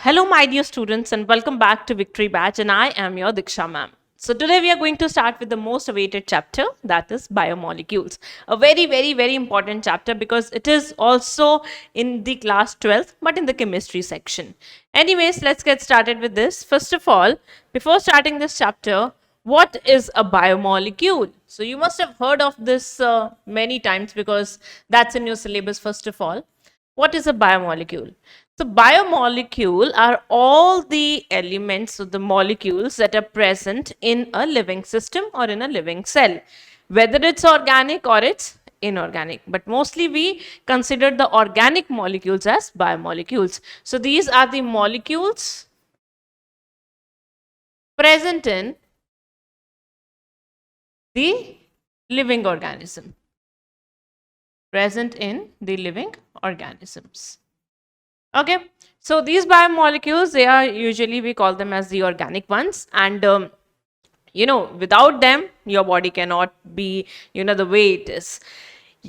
Hello, my dear students, and welcome back to Victory Batch. And I am your Diksha ma'am. So, today we are going to start with the most awaited chapter, that is Biomolecules. A very important chapter because it is also in the class 12th, but in the chemistry section. Anyways, let's get started with this. First of all, before starting this chapter, what is a biomolecule? So, you must have heard of this many times because that's in your syllabus, first of all. What is a biomolecule? So biomolecule are all the elements of the molecules that are present in a living system or in a living cell, whether it's organic or it's inorganic. But mostly we consider the organic molecules as biomolecules. So these are the molecules present in the living organism. Present in the living organisms. Okay, so these biomolecules, they are usually, we call them as the organic ones, and without them your body cannot be the way it is.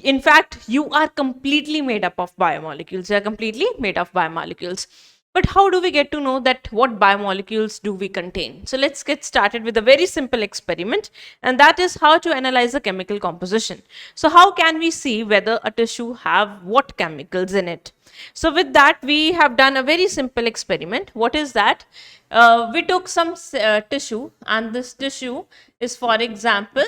In fact, you are completely made up of biomolecules. You are completely made of biomolecules. But how do we get to know that what biomolecules do we contain? So let's get started with a very simple experiment, and that is how to analyze a chemical composition. So how can we see whether a tissue have what chemicals in it? So with that, we have done a very simple experiment. What is that? We took some tissue, and this tissue is, for example,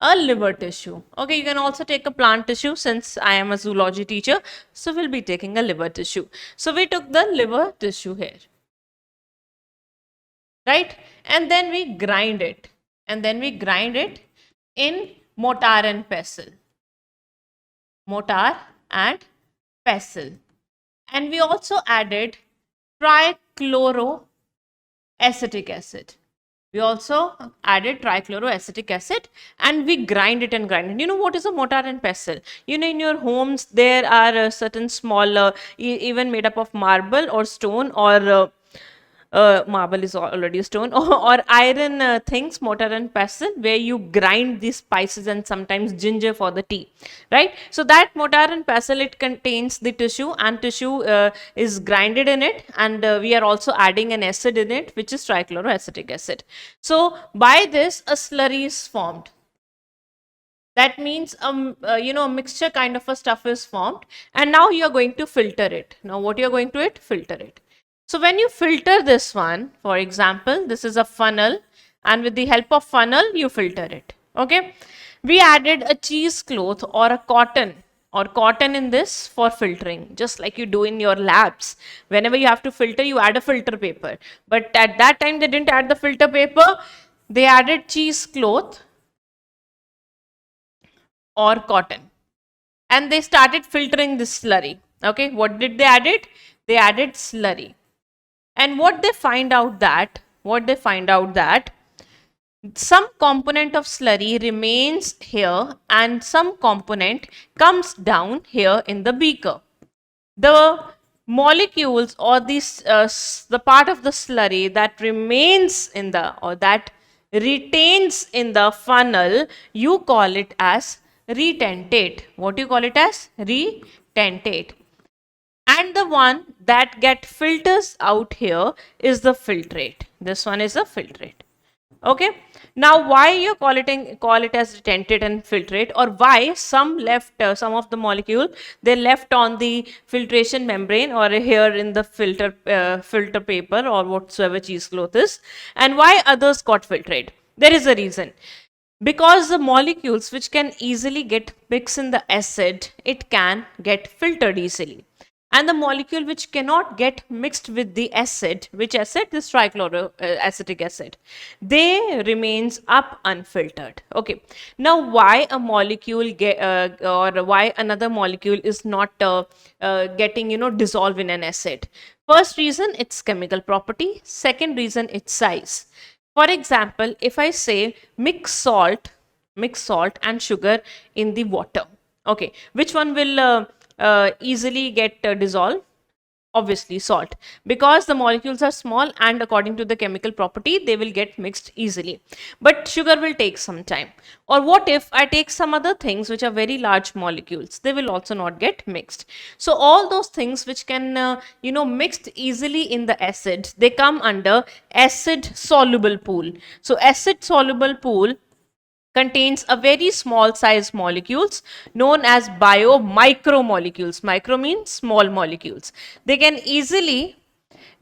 a liver tissue. Okay, you can also take a plant tissue since I am a zoology teacher. So we'll be taking a liver tissue. So we took the liver tissue here, right? And then we grind it. And then we grind it in mortar and pestle. Mortar and pestle. And we also added trichloroacetic acid. We also added trichloroacetic acid and we grind it and grind it. You know what is a mortar and pestle? You know, in your homes there are certain small, even made up of marble or stone, or marble is already a stone, or iron things, mortar and pestle, where you grind these spices and sometimes ginger for the tea, right? So that mortar and pestle, it contains the tissue, and tissue is grinded in it, and we are also adding an acid in it, which is trichloroacetic acid. So by this, a slurry is formed. That means a mixture kind of a stuff is formed, and now you are going to filter it. Now what you are going to filter it. So when you filter this one, for example, this is a funnel, and with the help of funnel, you filter it. Okay. We added a cheesecloth or a cotton in this for filtering, just like you do in your labs. Whenever you have to filter, you add a filter paper. But at that time, they didn't add the filter paper. They added cheesecloth or cotton. And they started filtering this slurry. Okay. What did they add it? They added slurry. And what they find out that some component of slurry remains here and some component comes down here in the beaker. The molecules or this the part of the slurry that remains in the, or that retains in the funnel, you call it as retentate. What you call it as? Retentate. And the one that get filters out here is the filtrate. This one is a filtrate. Okay. Now why you call it as retentate and filtrate, or why some left, some of the molecule, they left on the filtration membrane or here in the filter paper or whatsoever cheesecloth is, and why others got filtrate? There is a reason. Because the molecules which can easily get mixed in the acid, it can get filtered easily. And the molecule which cannot get mixed with the acid, which acid? This trichloroacetic acid, they remains up unfiltered. Okay. Now why a molecule or why another molecule is not getting dissolved in an acid? First reason, its chemical property. Second reason, its size. For example, if I say mix salt and sugar in the water, okay, which one will easily get dissolved? Obviously salt, because the molecules are small and according to the chemical property they will get mixed easily. But sugar will take some time. Or what if I take some other things which are very large molecules? They will also not get mixed. So all those things which can mixed easily in the acid, they come under acid soluble pool. So acid soluble pool contains a very small size molecules known as biomicromolecules. Micro means small molecules. They can easily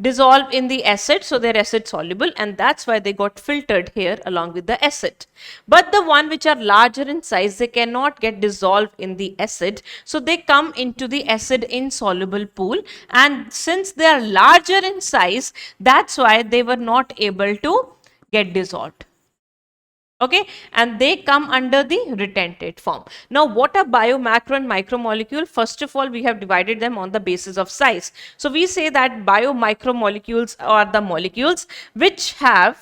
dissolve in the acid, so they're acid soluble, and that's why they got filtered here along with the acid. But the one which are larger in size, they cannot get dissolved in the acid, so they come into the acid insoluble pool, and since they are larger in size, that's why they were not able to get dissolved. Okay, and they come under the retentate form. Now, what are bio, macro and micromolecule? First of all, we have divided them on the basis of size. So we say that bio micromolecules are the molecules which have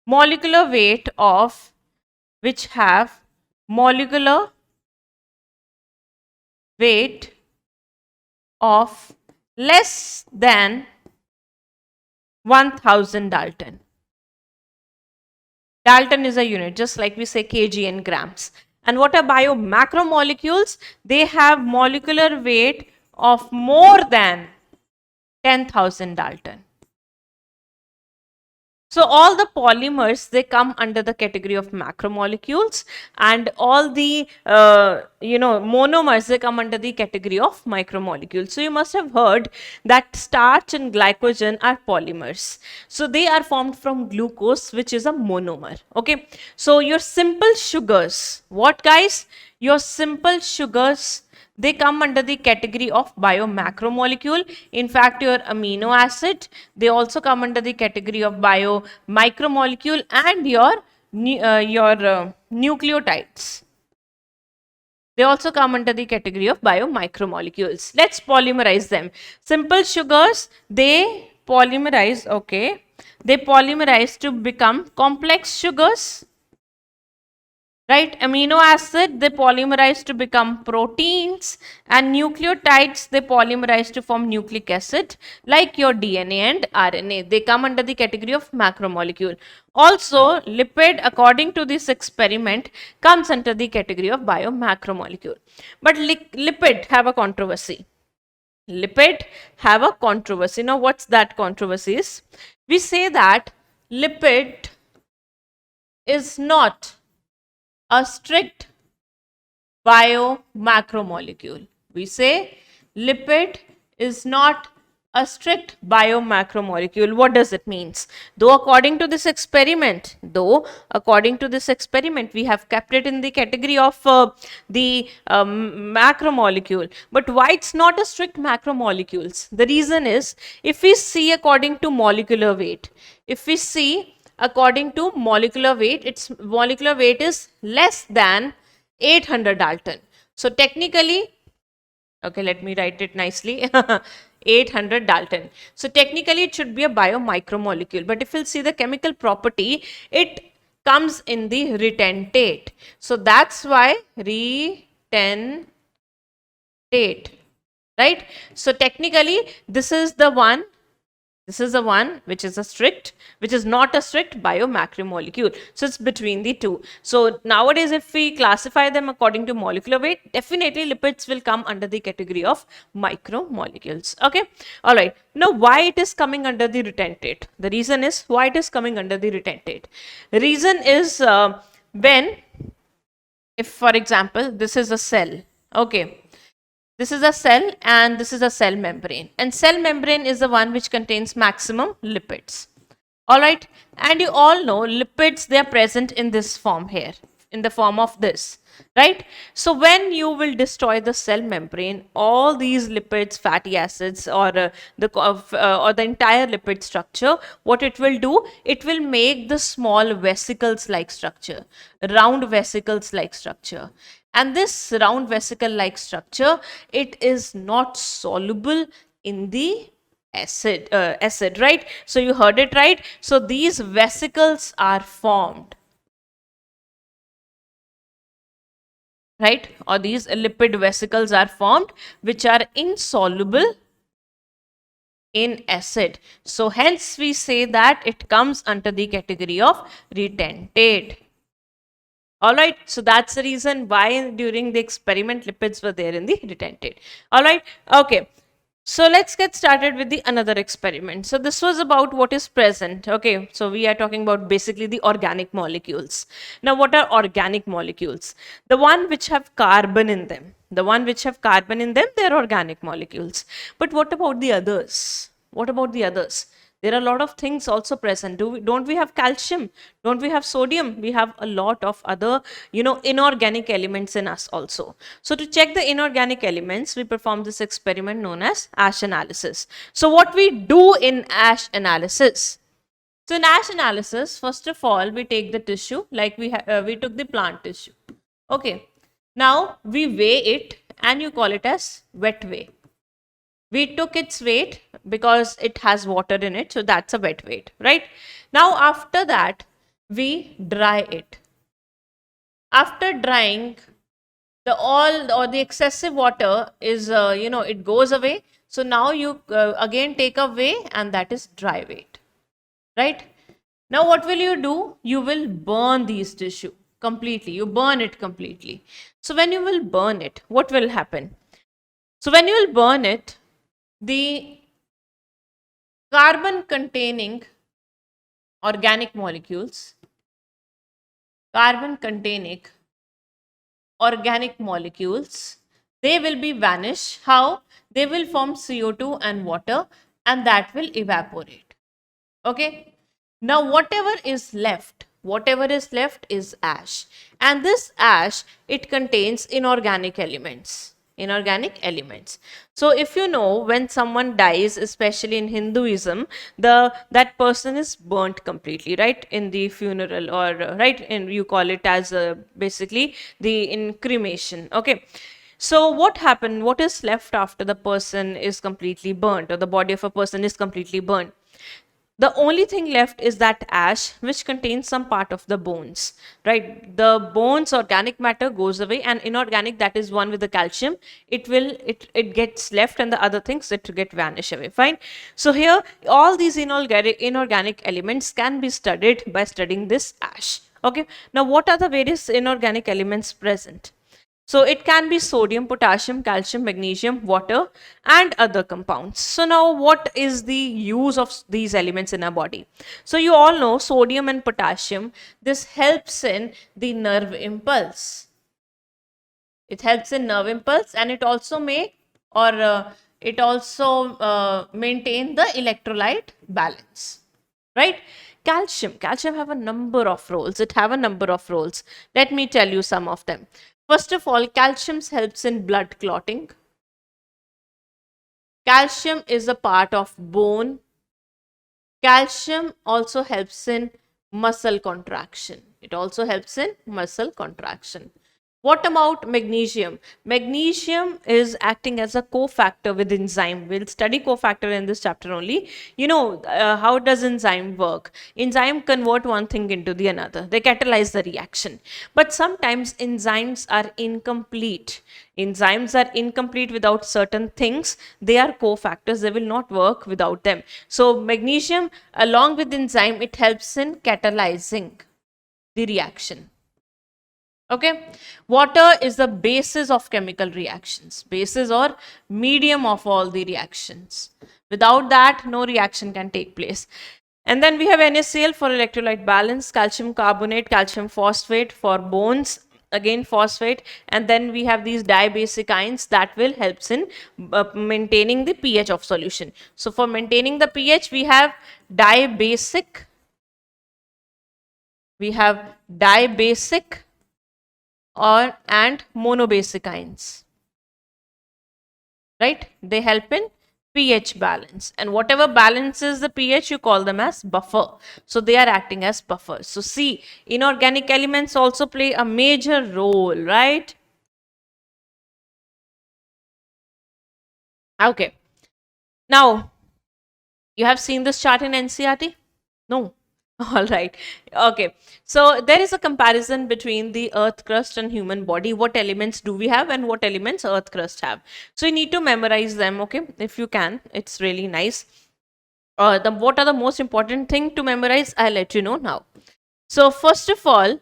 molecular weight of less than 1000 Dalton. Dalton is a unit, just like we say kg in grams. And what are bio macromolecules? They have molecular weight of more than 10,000 Dalton. So all the polymers, they come under the category of macromolecules, and all the monomers, they come under the category of micromolecules. So you must have heard that starch and glycogen are polymers. So they are formed from glucose, which is a monomer. Okay. So your simple sugars, what guys? Your simple sugars, they come under the category of biomacromolecule. In fact, your amino acid, they also come under the category of biomicromolecule, and your nucleotides, they also come under the category of biomicromolecules. Let's polymerize them. Simple sugars, they polymerize, okay, they polymerize to become complex sugars. Right, amino acid, they polymerize to become proteins, and nucleotides, they polymerize to form nucleic acid, like your DNA and RNA. They come under the category of macromolecule. Also, lipid, according to this experiment, comes under the category of biomacromolecule. But lipid have a controversy. Lipid have a controversy. Now, what's that controversy is? We say that lipid is not a strict biomacromolecule. We say lipid is not a strict biomacromolecule. What does it mean? Though according to this experiment, we have kept it in the category of the macromolecule. But why it's not a strict macromolecules? The reason is, if we see according to molecular weight, according to molecular weight, its molecular weight is less than 800 Dalton. So technically, okay, let me write it nicely, 800 Dalton. So technically it should be a biomicromolecule, but if we'll see the chemical property, it comes in the retentate. So that's why retentate, right? So technically this is the one which is not a strict biomacromolecule. So it's between the two. So nowadays, if we classify them according to molecular weight, definitely lipids will come under the category of micromolecules. Okay. All right. Now, why it is coming under the retentate? The reason is why it is coming under the retentate. The reason is when, if for example, this is a cell. Okay. This is a cell and this is a cell membrane, and cell membrane is the one which contains maximum lipids. All right, and you all know lipids, they are present in this form here, in the form of this, right? So when you will destroy the cell membrane, all these lipids, fatty acids, or the entire lipid structure, what it will do, it will make the small vesicles like structure, round vesicles like structure. And this round vesicle like structure, it is not soluble in the acid, right? So you heard it right. So these vesicles are formed, right? Or these lipid vesicles are formed, which are insoluble in acid. So hence we say that it comes under the category of retentate. Alright, so that's the reason why during the experiment lipids were there in the retentate. Alright, okay. So let's get started with the another experiment. So this was about what is present. Okay, so we are talking about basically the organic molecules. Now what are organic molecules? The one which have carbon in them. The one which have carbon in them, they're organic molecules. But what about the others? What about the others? There are a lot of things also present. Don't we have calcium? Don't we have sodium? We have a lot of other, inorganic elements in us also. So to check the inorganic elements, we perform this experiment known as ash analysis. So what we do in ash analysis? So in ash analysis, first of all, we take the tissue like we took the plant tissue. Okay. Now we weigh it and you call it as wet weigh. We took its weight because it has water in it, so that's a wet weight, right? Now after that, we dry it. After drying, the excessive water is, it goes away. So now you again take away, and that is dry weight, right? Now what will you do? You will burn these tissue completely. You burn it completely. So when you will burn it, what will happen? So when you will burn it, the carbon containing organic molecules, they will be vanish. How? They will form CO2 and water, and that will evaporate. Okay. Now whatever is left is ash, and this ash, it contains inorganic elements. So if you know, when someone dies, especially in Hinduism, that person is burnt completely, right, in the funeral, or right, and you call it as basically the in cremation. Okay. So what happened? What is left after the person is completely burnt, or the body of a person is completely burnt? The only thing left is that ash, which contains some part of the bones, right? The bones organic matter goes away, and inorganic, that is one with the calcium, it gets left, and the other things that get vanish away. Fine. So here all these inorganic elements can be studied by studying this ash. Okay. Now what are the various inorganic elements present? So it can be sodium, potassium, calcium, magnesium, water, and other compounds. So now what is the use of these elements in our body? So you all know sodium and potassium, this helps in the nerve impulse. It helps in nerve impulse, and it also maintain the electrolyte balance, right? Calcium have a number of roles. Let me tell you some of them. First of all, calcium helps in blood clotting. Calcium is a part of bone. Calcium also helps in muscle contraction. What about magnesium? Magnesium is acting as a cofactor with enzyme. We'll study cofactor in this chapter only. How does enzyme work? Enzyme convert one thing into the another. They catalyze the reaction. But sometimes enzymes are incomplete. Without certain things. They are cofactors. They will not work without them. So magnesium, along with enzyme, it helps in catalyzing the reaction. Okay. Water is the basis of chemical reactions, basis or medium of all the reactions. Without that, no reaction can take place. And then we have NaCl for electrolyte balance, calcium carbonate, calcium phosphate for bones, again phosphate, and then we have these dibasic ions that will helps in maintaining the pH of solution. So for maintaining the pH, we have dibasic and monobasic ions, right? They help in pH balance, and whatever balances the pH, you call them as buffer. So they are acting as buffers. So see, inorganic elements also play a major role, right? Okay. Now, you have seen this chart in NCERT? No. All right. Okay. So there is a comparison between the earth crust and human body. What elements do we have and what elements earth crust have? So you need to memorize them, okay? If you can, it's really nice. What are the most important thing to memorize? I'll let you know now. So first of all,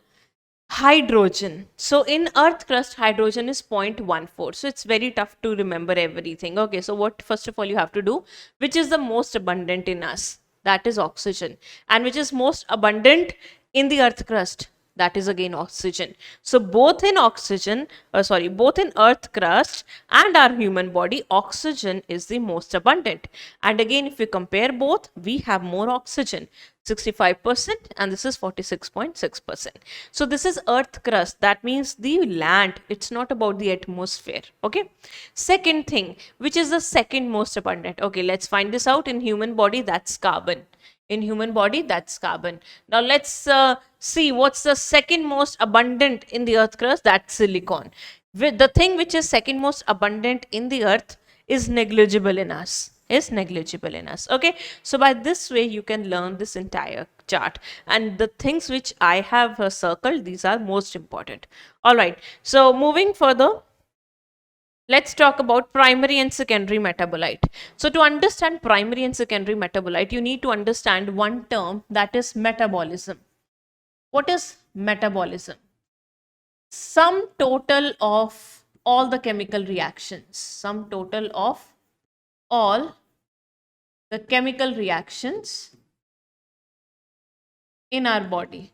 hydrogen. So in earth crust, hydrogen is 0.14. So it's very tough to remember everything. Okay, so what first of all you have to do, which is the most abundant in us? That is oxygen. And which is most abundant in the earth crust? That is again oxygen. So both in both in earth crust and our human body, oxygen is the most abundant. And again, if we compare both, we have more oxygen, 65%, and this is 46.6%. So this is earth crust. That means the land. It's not about the atmosphere. Okay. Second thing, which is the second most abundant? Okay, let's find this out. In human body, that's carbon. In human body, that's carbon. Now let's see what's the second most abundant in the earth crust. That's silicon. The thing which is second most abundant in the earth is negligible in us. Is negligible in us. Okay, so by this way you can learn this entire chart, and the things which I have circled, these are most important. All right, so moving further, let's talk about primary and secondary metabolite. So to understand primary and secondary metabolite, you need to understand one term, that is metabolism. What is metabolism? Sum total of all the chemical reactions. Sum total of all the chemical reactions in our body.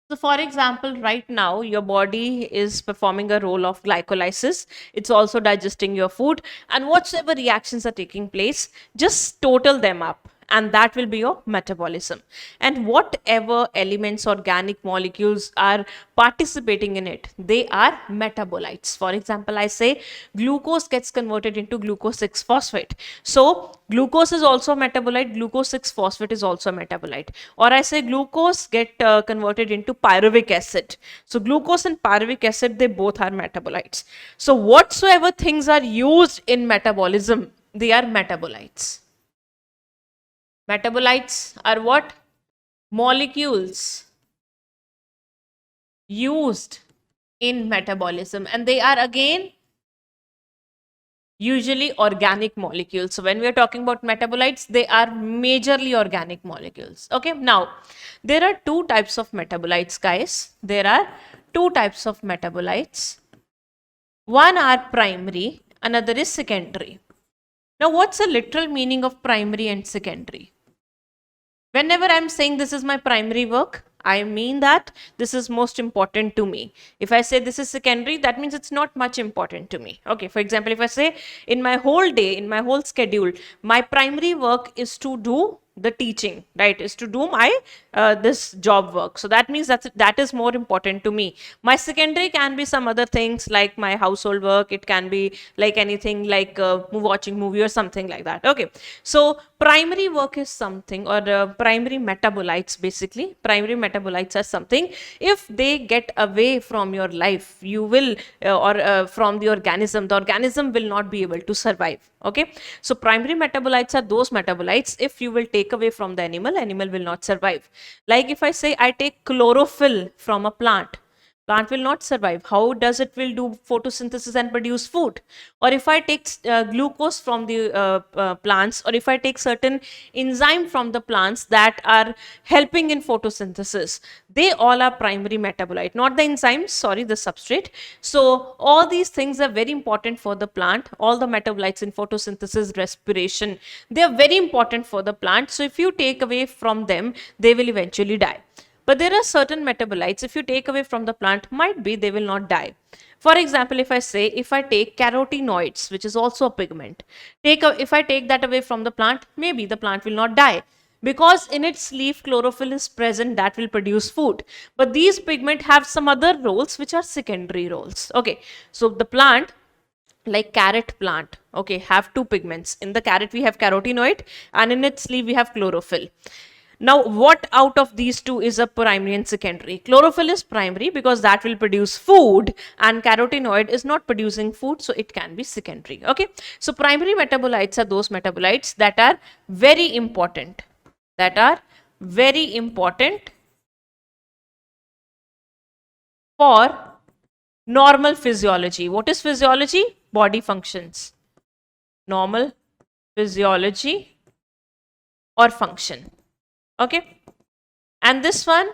So for example, right now your body is performing a role of glycolysis. It's also digesting your food, and whatsoever reactions are taking place, just total them up, and that will be your metabolism. And whatever elements, organic molecules are participating in it, they are metabolites. For example, I say glucose gets converted into glucose 6 phosphate. So glucose is also a metabolite, glucose 6 phosphate is also a metabolite. Or I say glucose get converted into pyruvic acid. So glucose and pyruvic acid, they both are metabolites. So whatsoever things are used in metabolism, they are metabolites. Metabolites are what? Molecules used in metabolism, and they are again usually organic molecules. So when we are talking about metabolites, they are majorly organic molecules. Okay, now there are two types of metabolites, guys. There are two types of metabolites. One are primary, another is secondary. Now what's the literal meaning of primary and secondary? Whenever I'm saying this is my primary work, I mean that this is most important to me. If I say this is secondary, that means it's not much important to me. Okay, for example, if I say in my whole day, in my whole schedule, my primary work is to do the teaching, right, is to do my this job work. So that means that is more important to me. My secondary can be some other things like my household work. It can be like anything like watching movie or something like that. Okay, so primary work is something, or primary metabolites, basically primary metabolites are something, if they get away from your life, you will from the organism will not be able to survive. Okay, so primary metabolites are those metabolites, if you will take away from the animal will not survive. Like if I say I take chlorophyll from a plant will not survive. How does it will do photosynthesis and produce food? Or if I take glucose from the plants, or if I take certain enzyme from the plants that are helping in photosynthesis, they all are primary metabolite, not the enzymes, sorry, the substrate. So all these things are very important for the plant. All the metabolites in photosynthesis, respiration, they are very important for the plant. So if you take away from them, they will eventually die. But there are certain metabolites, if you take away from the plant, might be they will not die. For example, if I say, if I take carotenoids, which is also a pigment, if I take that away from the plant, maybe the plant will not die, because in its leaf chlorophyll is present that will produce food. But these pigment have some other roles which are secondary roles. Okay, so the plant, like carrot plant, okay, have two pigments. In the carrot we have carotenoid, and in its leaf we have chlorophyll. Now, what out of these two is a primary and secondary? Chlorophyll is primary because that will produce food, and carotenoid is not producing food, so it can be secondary. Okay, so primary metabolites are those metabolites that are very important, that are very important for normal physiology. What is physiology? Body functions. Normal physiology or function. Okay, and this one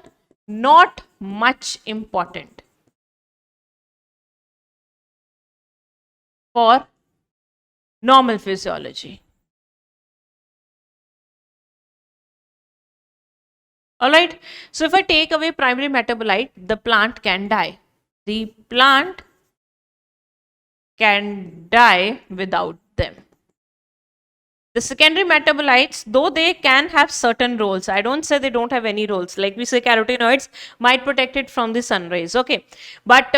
not much important for normal physiology. All right, so if I take away primary metabolite, the plant can die. The plant can die without them. The secondary metabolites, though they can have certain roles, I don't say they don't have any roles. Like we say, carotenoids might protect it from the sun rays, okay? But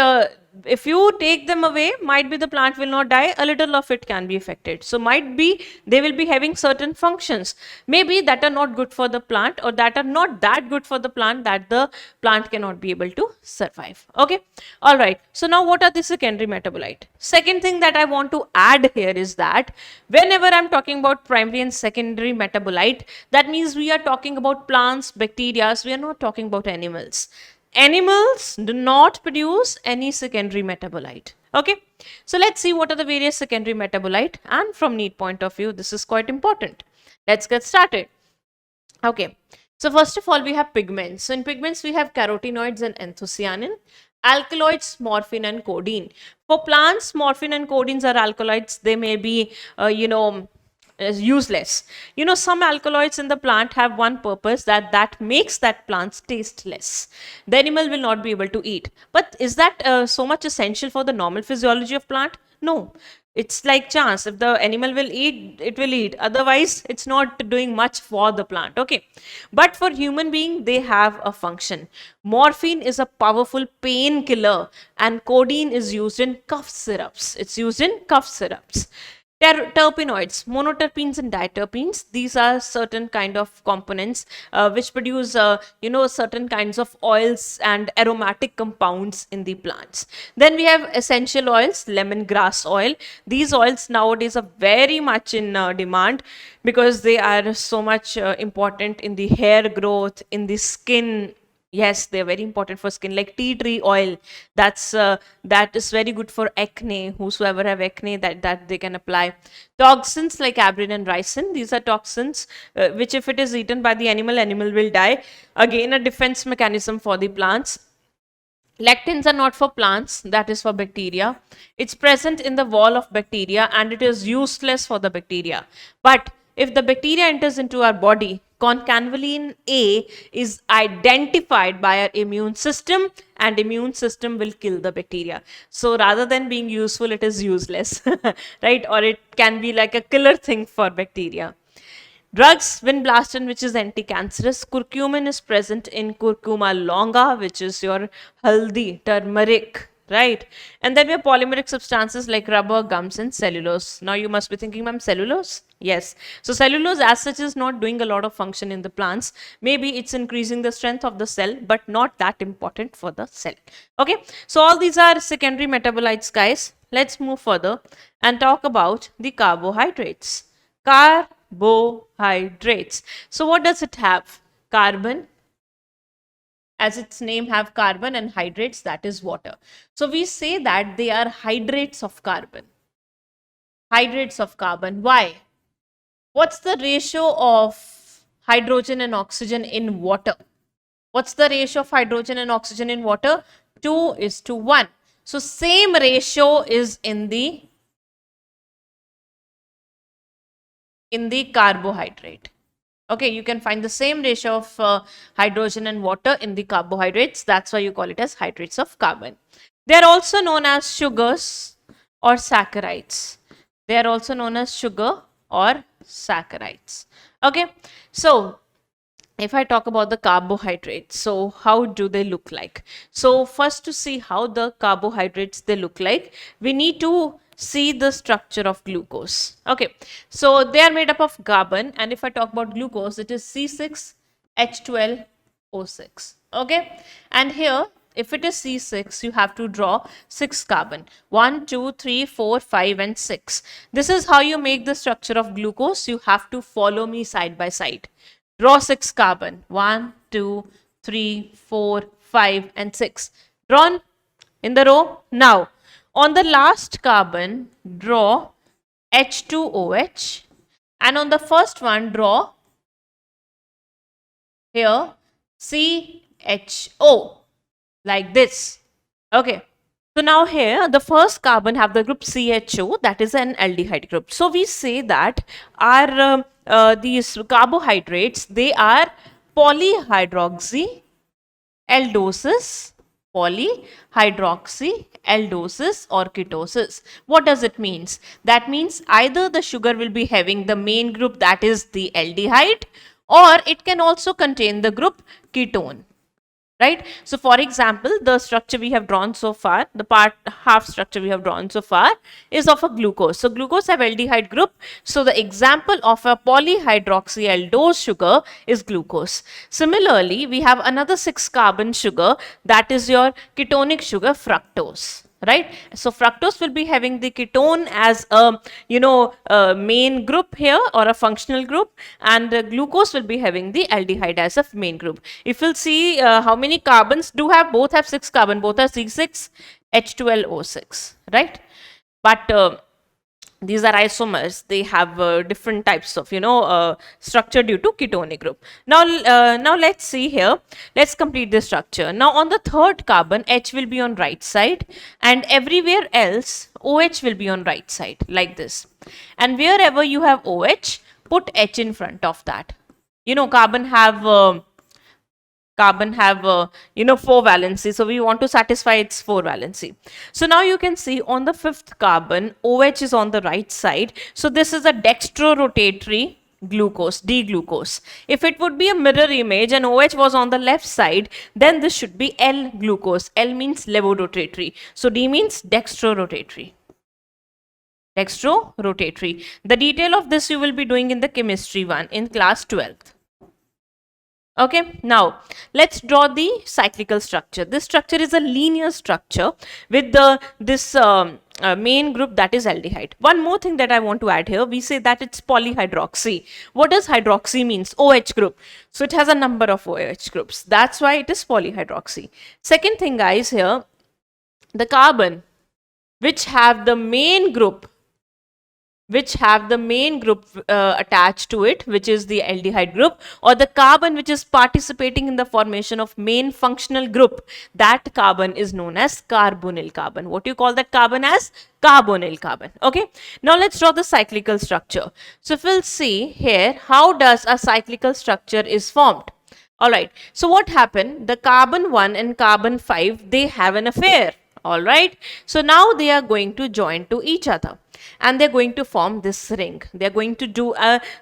if you take them away, might be the plant will not die, a little of it can be affected. So might be they will be having certain functions, maybe that are not good for the plant, or that are not that good for the plant that the plant cannot be able to survive. Okay, all right. So now what are the secondary metabolite? Second thing that I want to add here is that whenever I'm talking about primary and secondary metabolite, that means we are talking about plants, bacteria, we are not talking about animals. Animals do not produce any secondary metabolite. Okay, so let's see what are the various secondary metabolite, and from NEET point of view, this is quite important. Let's get started. Okay, so first of all, we have pigments. So in pigments, we have carotenoids and anthocyanin, alkaloids, morphine and codeine. For plants, morphine and codeines are alkaloids. They may be, is useless. You know, some alkaloids in the plant have one purpose, that makes that plant tasteless. The animal will not be able to eat. But is that so much essential for the normal physiology of plant? No. It's like chance. If the animal will eat, it will eat. Otherwise, it's not doing much for the plant. Okay. But for human being, they have a function. Morphine is a powerful painkiller, and codeine is used in cough syrups. It's used in cough syrups. Terpenoids, monoterpenes and diterpenes, these are certain kind of components which produce certain kinds of oils and aromatic compounds in the plants. Then we have essential oils, lemongrass oil. These oils nowadays are very much in demand because they are so much important in the hair growth, in the skin. Yes, they're very important for skin, like tea tree oil. That is very good for acne. Whosoever have acne, that they can apply. Toxins like abrin and ricin. These are toxins which, if it is eaten by the animal will die. Again, a defense mechanism for the plants. Lectins are not for plants, that is for bacteria. It's present in the wall of bacteria and it is useless for the bacteria. But if the bacteria enters into our body, concanvaline A is identified by our immune system, and immune system will kill the bacteria. So rather than being useful, it is useless, right? Or it can be like a killer thing for bacteria. Drugs, vinblastine, which is anti-cancerous. Curcumin is present in curcuma longa, which is your haldi, turmeric, right? And then we have polymeric substances like rubber, gums, and cellulose. Now you must be thinking, ma'am, cellulose? Yes. So cellulose as such is not doing a lot of function in the plants. Maybe it's increasing the strength of the cell, but not that important for the cell. Okay. So all these are secondary metabolites, guys. Let's move further and talk about the carbohydrates. Carbohydrates. So what does it have? Carbon. As its name have carbon, and hydrates, that is water. So we say that they are hydrates of carbon. Hydrates of carbon. Why? What's the ratio of hydrogen and oxygen in water? What's the ratio of hydrogen and oxygen in water? 2:1. So same ratio is in the carbohydrate. Okay, you can find the same ratio of hydrogen and water in the carbohydrates. That's why you call it as hydrates of carbon. They are also known as sugars or saccharides. They are also known as sugar or saccharides. Okay, so if I talk about the carbohydrates, so how do they look like? So first, to see how the carbohydrates they look like, we need to see the structure of glucose. Okay, so they are made up of carbon, and if I talk about glucose, it is C6 H12O6. Okay, and here if it is C6, you have to draw 6 carbon. 1, 2, 3, 4, 5 and 6. This is how you make the structure of glucose. You have to follow me side by side. Draw 6 carbon. 1, 2, 3, 4, 5 and 6. Drawn in the row. Now, on the last carbon, draw H2OH, and on the first one, draw here CHO, like this. Okay. So now here the first carbon have the group CHO, that is an aldehyde group. So we say that our these carbohydrates, they are polyhydroxy aldoses, polyhydroxy aldoses or ketosis. What does it mean? That means either the sugar will be having the main group, that is the aldehyde, or it can also contain the group ketone. Right? So for example, the structure we have drawn so far, the part half structure we have drawn so far is of a glucose. So glucose have aldehyde group. So the example of a polyhydroxyaldose sugar is glucose. Similarly, we have another 6 carbon sugar, that is your ketonic sugar, fructose. Right? So fructose will be having the ketone as a main group here, or a functional group, and glucose will be having the aldehyde as a main group. If you'll see how many carbons do have, both have 6 carbon, both are C6 H12O6, right? But these are isomers. They have different types of structure due to ketonic group. Now let's see here. Let's complete the structure. Now on the third carbon, H will be on right side, and everywhere else OH will be on right side, like this. And wherever you have OH, put H in front of that. Carbon have 4 valency, so we want to satisfy its 4 valency. So now you can see on the 5th carbon, OH is on the right side, so this is a dextrorotatory glucose, D-glucose. If it would be a mirror image and OH was on the left side, then this should be L-glucose. L means levorotatory, so D means dextrorotatory. Dextrorotatory. The detail of this you will be doing in the chemistry one in class 12th. Okay, now let's draw the cyclical structure. This structure is a linear structure with this main group, that is aldehyde. One more thing that I want to add here, we say that it's polyhydroxy. What does hydroxy means? OH group. So it has a number of OH groups. That's why it is polyhydroxy. Second thing, guys, here, the carbon which have the main group attached to it, which is the aldehyde group, or the carbon which is participating in the formation of main functional group, that carbon is known as carbonyl carbon. What do you call that carbon as? Carbonyl carbon. Okay, now let's draw the cyclical structure. So if we'll see here, how does a cyclical structure is formed? Alright, so what happened? The carbon 1 and carbon 5, they have an affair. Alright, so now they are going to join to each other, and they're going to form this ring. They're going to do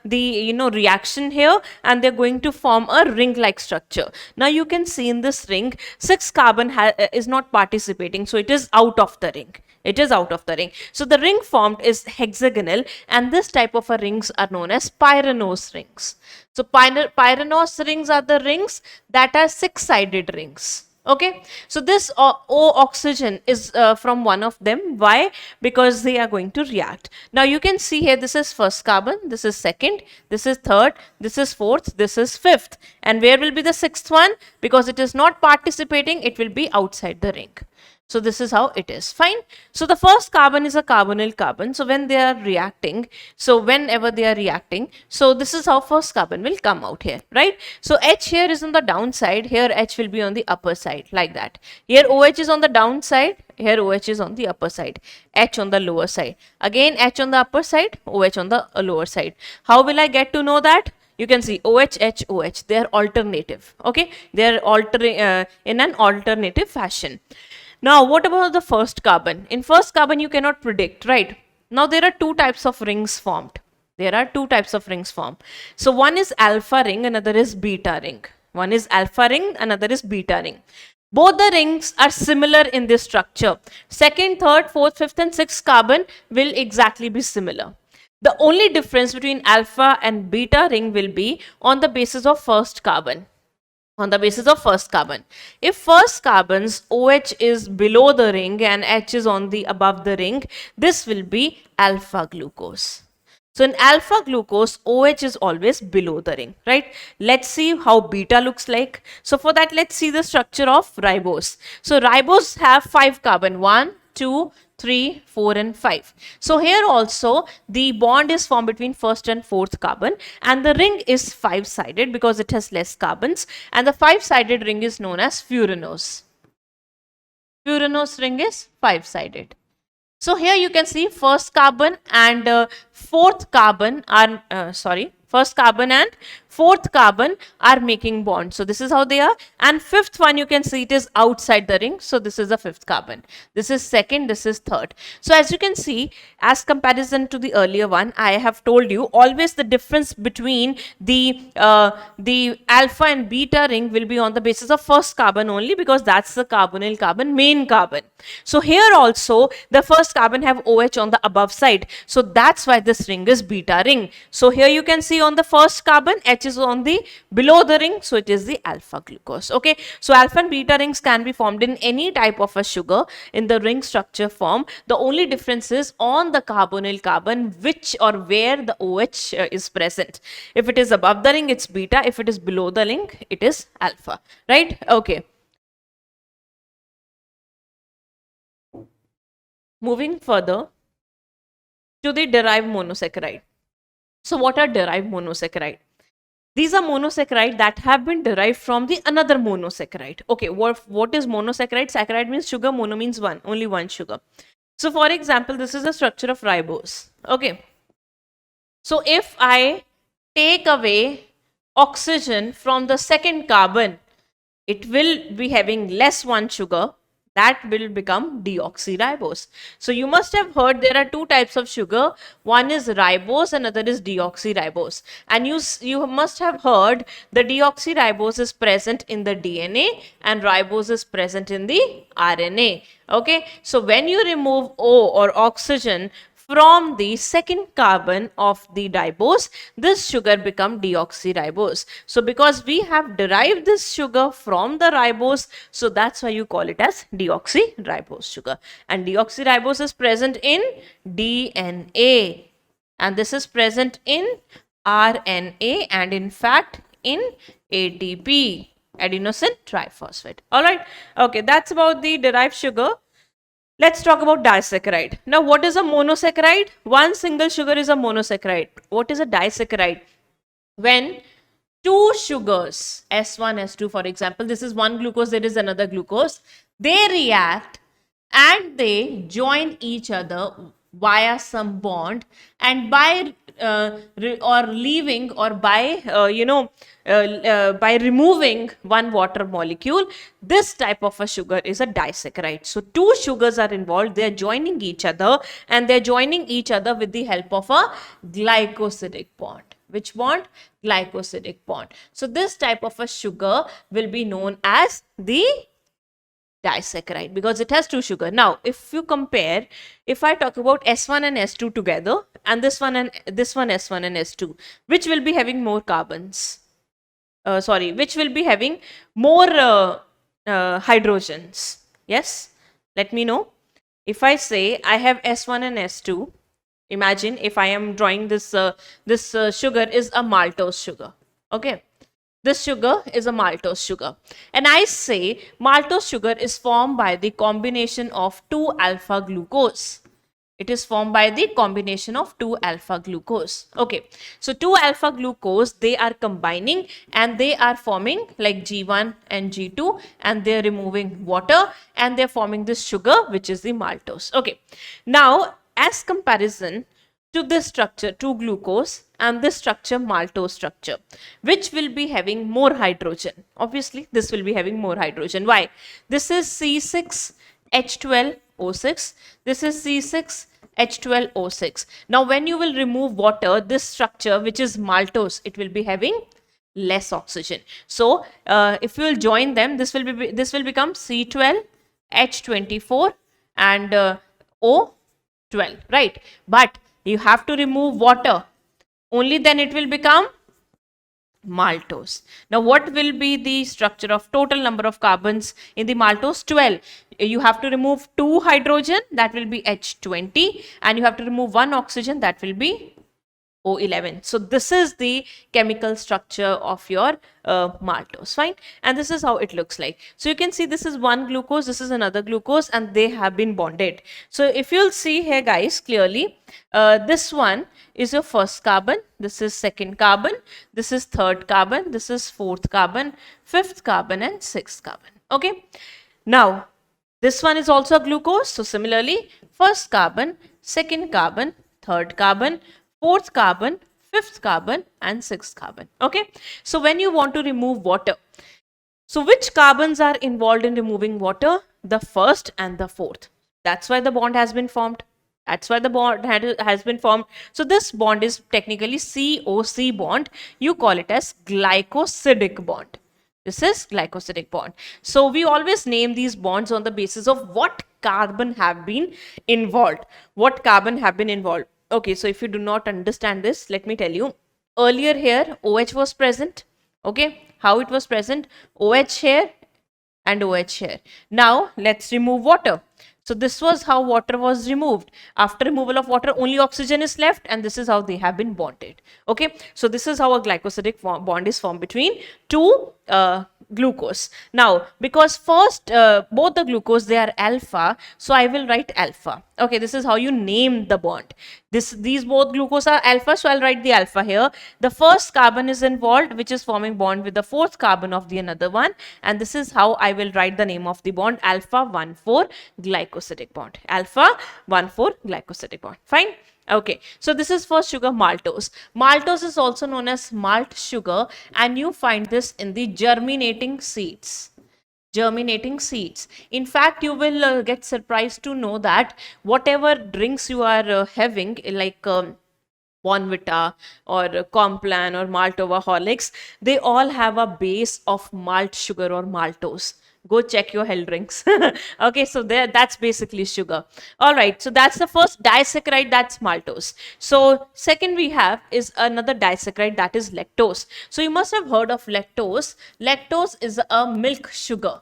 the reaction here, and they're going to form a ring-like structure. Now you can see in this ring, 6 carbon is not participating, so it is out of the ring. It is out of the ring. So the ring formed is hexagonal, and this type of rings are known as pyranose rings. So pyranose rings are the rings that are 6-sided rings. Okay, so this O oxygen is from one of them. Why? Because they are going to react. Now you can see here, this is first carbon, this is second, this is third, this is fourth, this is fifth. And where will be the sixth one? Because it is not participating, it will be outside the ring. So this is how it is. Fine. So the first carbon is a carbonyl carbon. So when they are reacting, so whenever they are reacting, so this is how first carbon will come out here, right? So H here is on the downside, here H will be on the upper side, like that. Here OH is on the downside, here OH is on the upper side, H on the lower side. Again H on the upper side, OH on the lower side. How will I get to know that? You can see OH, H, OH, they are alternative. Okay, they are altering in an alternative fashion. Now, what about the first carbon? In first carbon, you cannot predict, right? Now, there are 2 types of rings formed. So, one is alpha ring, another is beta ring. One is alpha ring, another is beta ring. Both the rings are similar in this structure. Second, third, fourth, fifth and sixth carbon will exactly be similar. The only difference between alpha and beta ring will be on the basis of first carbon. On the basis of first carbon. If first carbon's OH is below the ring and H is on the above the ring, this will be alpha glucose. So in alpha glucose, OH is always below the ring, right? Let's see how beta looks like. So for that, let's see the structure of ribose. So ribose have 5 carbon, 1, 2, 3, 4 and 5. So here also the bond is formed between first and fourth carbon, and the ring is 5-sided because it has less carbons, and the 5-sided ring is known as furanose. Furanose ring is 5-sided. So here you can see first carbon and fourth carbon are, first carbon and fourth carbon are making bonds. So this is how they are. And fifth one, you can see it is outside the ring. So this is the fifth carbon. This is second, this is third. So as you can see, as comparison to the earlier one, I have told you always the difference between the alpha and beta ring will be on the basis of first carbon only, because that's the carbonyl carbon, main carbon. So here also the first carbon have OH on the above side. So that's why this ring is beta ring. So here you can see on the first carbon, H is on the below the ring, so it is the alpha glucose. Okay, so alpha and beta rings can be formed in any type of a sugar in the ring structure form. The only difference is on the carbonyl carbon, which or where the OH is present. If it is above the ring, it's beta. If it is below the ring, it is alpha, right? Okay. Moving further to the derived monosaccharide. So what are derived monosaccharide? These are monosaccharide that have been derived from the another monosaccharide. Okay, what is monosaccharide? Saccharide means sugar, mono means one, only one sugar. So for example, this is the structure of ribose. Okay. So if I take away oxygen from the second carbon, it will be having less one sugar. That will become deoxyribose. So you must have heard there are two types of sugar. One is ribose, another is deoxyribose. And you must have heard the deoxyribose is present in the DNA and ribose is present in the RNA. Okay, so when you remove O or oxygen from the second carbon of the ribose, this sugar become deoxyribose. So because we have derived this sugar from the ribose, so that's why you call it as deoxyribose sugar. And deoxyribose is present in DNA, and this is present in RNA, and in fact in ATP, adenosine triphosphate. Alright, okay, that's about the derived sugar. Let's talk about disaccharide. Now, what is a monosaccharide? One single sugar is a monosaccharide. What is a disaccharide? When two sugars, S1, S2 for example, this is one glucose, there is another glucose, they react and they join each other via some bond, and by by removing one water molecule, this type of a sugar is a disaccharide. So two sugars are involved, they are joining each other, and they are joining each other with the help of a glycosidic bond. Which bond? Glycosidic bond. So this type of a sugar will be known as the disaccharide because it has two sugar. Now, if you compare, if I talk about S1 and S2 together, and this one S1 and S2, which will be having more carbons? Which will be having more hydrogens? Yes, let me know. If I say I have S1 and S2, imagine if I am drawing this sugar is a maltose sugar. Okay. This sugar is a maltose sugar, and I say maltose sugar is formed by the combination of 2-alpha glucose. It is formed by the combination of 2-alpha glucose. Okay, so 2-alpha glucose, they are combining and they are forming like G1 and G2, and they are removing water and they are forming this sugar, which is the maltose. Okay, now as comparison to this structure, 2-glucose, and this structure, maltose structure, which will be having more hydrogen. Obviously, this will be having more hydrogen. Why? This is C6H12O6. This is C6H12O6. Now, when you will remove water, this structure, which is maltose, it will be having less oxygen. So, if you will join them, this will become C12H24 and O12, right? But You have to remove water. Only then it will become maltose. Now, what will be the structure of total number of carbons in the maltose? 12. You have to remove 2 hydrogen, that will be H20, and you have to remove 1 oxygen, that will be O11. So this is the chemical structure of your maltose, fine, and this is how it looks like. So you can see this is one glucose, this is another glucose, and they have been bonded. So if you'll see here guys clearly, this one is your first carbon, this is second carbon, this is third carbon, this is fourth carbon, fifth carbon, and sixth carbon. Okay, now this one is also a glucose. So similarly, first carbon, second carbon, third carbon, fourth carbon, fifth carbon, and sixth carbon. Okay, so when you want to remove water, so which carbons are involved in removing water? The first and the fourth. That's why the bond has been formed. That's why the bond has been formed. So this bond is technically COC bond. You call it as glycosidic bond. This is glycosidic bond. So we always name these bonds on the basis of what carbon have been involved. What carbon have been involved. Okay, so if you do not understand this, let me tell you. Earlier here, OH was present. Okay, how it was present? OH here and OH here. Now, let's remove water. So this was how water was removed. After removal of water, only oxygen is left, and this is how they have been bonded. Okay, so this is how a glycosidic bond is formed between two glucose. Now, because first both the glucose, they are alpha, so I will write alpha. Okay, this is how you name the bond. These both glucose are alpha, so I'll write the alpha here. The first carbon is involved, which is forming bond with the fourth carbon of the another one, and this is how I will write the name of the bond, alpha 1,4 glycosidic bond. Alpha 1,4 glycosidic bond. Fine. Okay, so this is for sugar maltose. Maltose is also known as malt sugar, and you find this in the germinating seeds. Germinating seeds. In fact, you will get surprised to know that whatever drinks you are having, like Bonvita or Complan or Maltova Horlicks, they all have a base of malt sugar or maltose. Go check your health drinks. Okay, so there, that's basically sugar. All right, so that's the first disaccharide, that's maltose. So second we have is another disaccharide, that is lactose. So you must have heard of lactose. Lactose is a milk sugar.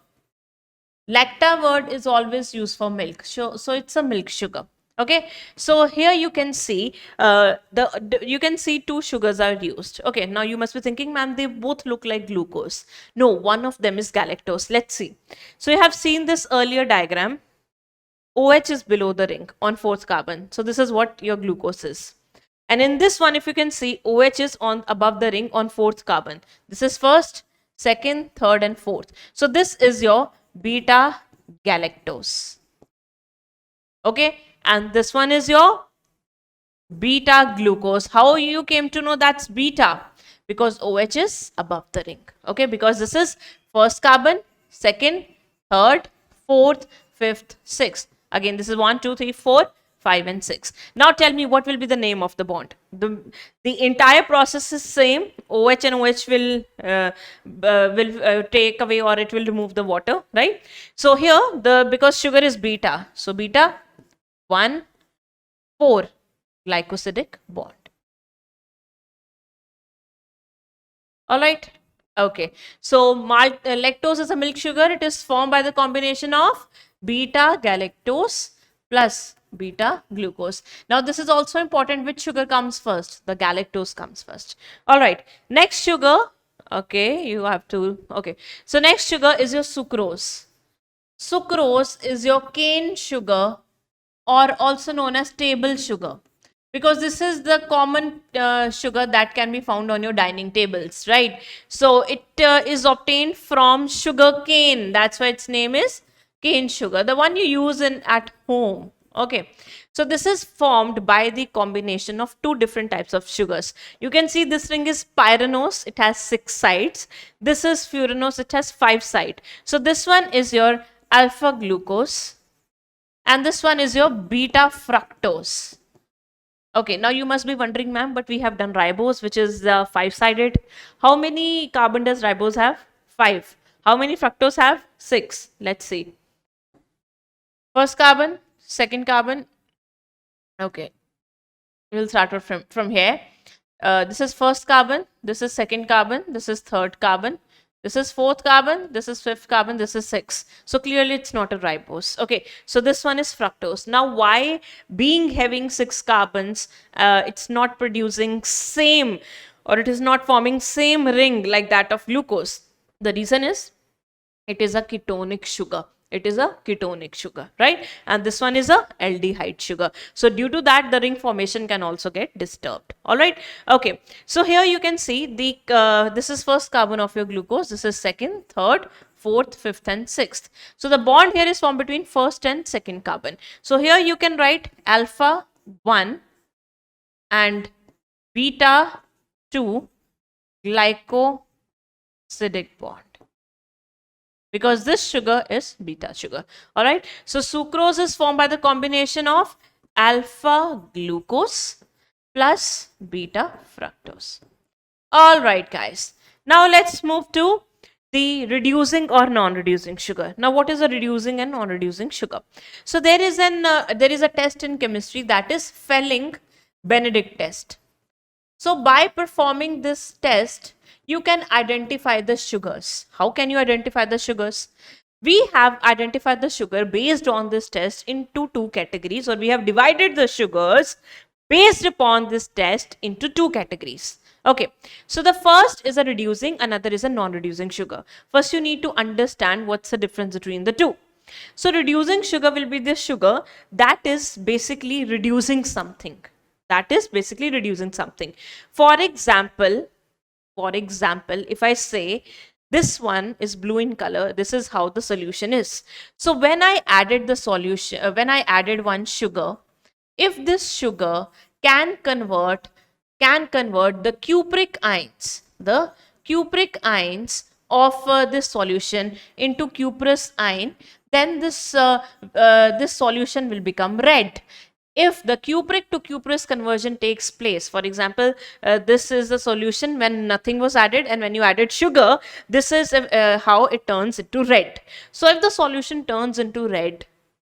Lacta word is always used for milk, so it's a milk sugar. Okay, so here you can see you can see two sugars are used. Okay, now you must be thinking, ma'am, they both look like glucose. No, one of them is galactose. Let's see. So you have seen this earlier diagram. OH is below the ring on fourth carbon, so this is what your glucose is. And in this one, if you can see, OH is on above the ring on fourth carbon. This is first, second, third, and fourth. So this is your beta galactose. Okay, and this one is your beta glucose. How you came to know that's beta? Because OH is above the ring. Okay, because this is first carbon, second, third, fourth, fifth, sixth. Again, this is 1, 2, 3, 4, 5, and 6. Now tell me, what will be the name of the bond? The entire process is same. OH and OH will take away, or it will remove the water, right? So here, because sugar is beta, so beta 1, 4 glycosidic bond. All right. Okay. So lactose is a milk sugar. It is formed by the combination of beta galactose plus beta glucose. Now this is also important. Which sugar comes first? The galactose comes first. All right. Next sugar. Okay. You have to. Okay. So next sugar is your sucrose. Sucrose is your cane sugar, or also known as table sugar, because this is the common sugar that can be found on your dining tables, right? So it is obtained from sugar cane. That's why its name is cane sugar, the one you use at home. Okay, so this is formed by the combination of two different types of sugars. You can see this ring is pyranose, it has 6 sides. This is furanose, it has 5 sides. So this one is your alpha glucose, and this one is your beta fructose. Okay, now you must be wondering, ma'am, but we have done ribose, which is 5-sided. How many carbon does ribose have? 5. How many fructose have? 6. Let's see. First carbon, second carbon. Okay. We'll start out from here. This is first carbon, this is second carbon, this is third carbon, this is fourth carbon, this is fifth carbon, this is six. So clearly it's not a ribose. Okay, so this one is fructose. Now why being having six carbons, it's not producing same, or it is not forming same ring like that of glucose? The reason is it is a ketonic sugar. It is a ketonic sugar, right? And this one is a aldehyde sugar. So due to that, the ring formation can also get disturbed. All right. Okay. So here you can see the this is first carbon of your glucose. This is second, third, fourth, fifth, and sixth. So the bond here is formed between first and second carbon. So here you can write alpha 1 and beta 2 glycosidic bond, because this sugar is beta sugar. All right. So sucrose is formed by the combination of alpha glucose plus beta fructose. All right, guys. Now let's move to the reducing or non-reducing sugar. Now, what is a reducing and non-reducing sugar? So there is a test in chemistry, that is Fehling-Benedict test. So by performing this test, you can identify the sugars. How can you identify the sugars? We have identified the sugar based on this test into two categories, or we have divided the sugars based upon this test into two categories. Okay, so the first is a reducing, another is a non-reducing sugar. First, you need to understand what's the difference between the two. So reducing sugar will be the sugar that is basically reducing something. That is basically reducing something. For example, if I say this one is blue in color, this is how the solution is. So when I added the solution, when I added one sugar, if this sugar can convert the cupric ions of this solution into cuprous ion, then this solution will become red. If the cupric to cuprous conversion takes place, for example, this is the solution when nothing was added, and when you added sugar, this is how it turns into red. So if the solution turns into red,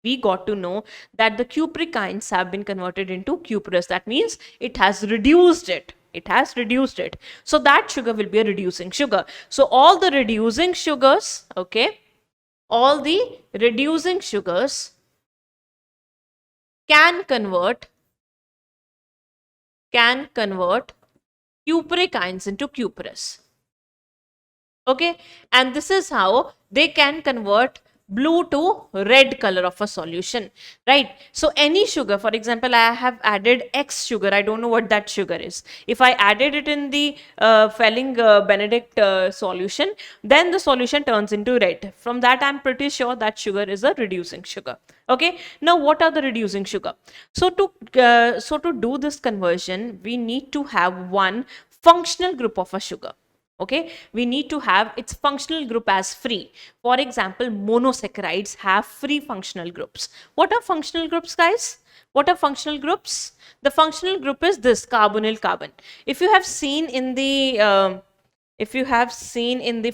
we got to know that the cupric ions have been converted into cuprous. That means it has reduced it. It has reduced it. So that sugar will be a reducing sugar. So all the reducing sugars, okay, all the reducing sugars can convert cupric ions into cuprous. Okay, and this is how they can convert blue to red color of a solution, right? So any sugar, for example, I have added X sugar, I don't know what that sugar is. If I added it in the Fehling-Benedict solution, then the solution turns into red. From that, I'm pretty sure that sugar is a reducing sugar. Okay, now what are the reducing sugar? So to do this conversion, we need to have one functional group of a sugar. Okay, we need to have its functional group as free. For example, monosaccharides have free functional groups. What are functional groups, guys? What are functional groups? The functional group is this carbonyl carbon. If you have seen in the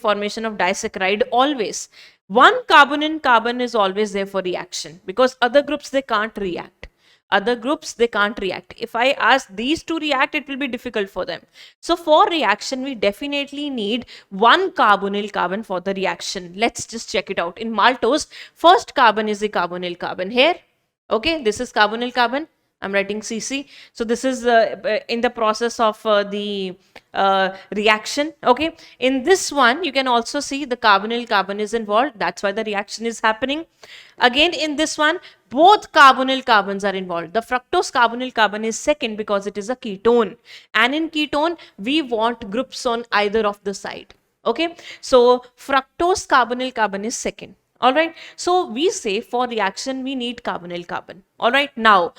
formation of disaccharide, always one carbon in carbon is always there for reaction, because other groups, they can't react. If I ask these to react, it will be difficult for them. So for reaction, we definitely need one carbonyl carbon for the reaction. Let's just check it out. In maltose, first carbon is the carbonyl carbon here. Okay, this is carbonyl carbon. I'm writing CC. So this is in the process of the reaction. Okay, in this one, you can also see the carbonyl carbon is involved. That's why the reaction is happening. Again, in this one, both carbonyl carbons are involved. The fructose carbonyl carbon is second because it is a ketone. And in ketone, we want groups on either of the side. Okay, so fructose carbonyl carbon is second. All right, so we say for reaction, we need carbonyl carbon. All right, now,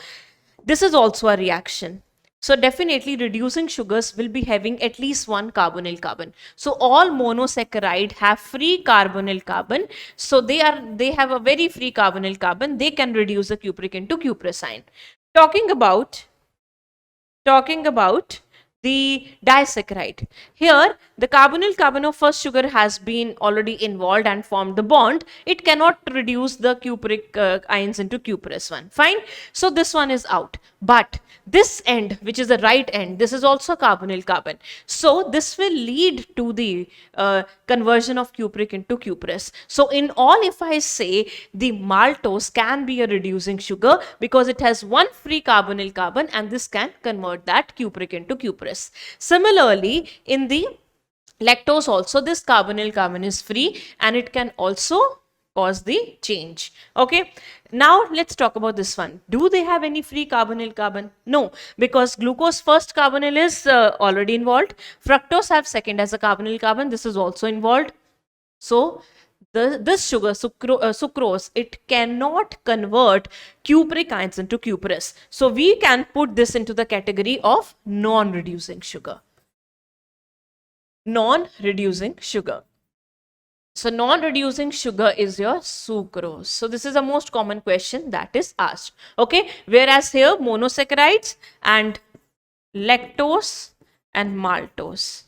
this is also a reaction. So definitely reducing sugars will be having at least one carbonyl carbon. So all monosaccharide have free carbonyl carbon. So they have a very free carbonyl carbon. They can reduce the cupric into cuprous ion. Talking about the disaccharide. Here, the carbonyl carbon of first sugar has been already involved and formed the bond. It cannot reduce the cupric ions into cuprous one. Fine. So this one is out. But this end, which is the right end, this is also carbonyl carbon. So this will lead to the conversion of cupric into cuprous. So in all, if I say the maltose can be a reducing sugar because it has one free carbonyl carbon and this can convert that cupric into cuprous. Similarly, in the lactose also, this carbonyl carbon is free and it can also cause the change. Okay, now let's talk about this one. Do they have any free carbonyl carbon? No, because glucose first carbonyl is already involved. Fructose have second as a carbonyl carbon. This is also involved. So this sugar, sucrose, it cannot convert cupric ions into cuprous. So we can put this into the category of non-reducing sugar. Non-reducing sugar. So non-reducing sugar is your sucrose. So this is the most common question that is asked. Okay, whereas here monosaccharides and lactose and maltose,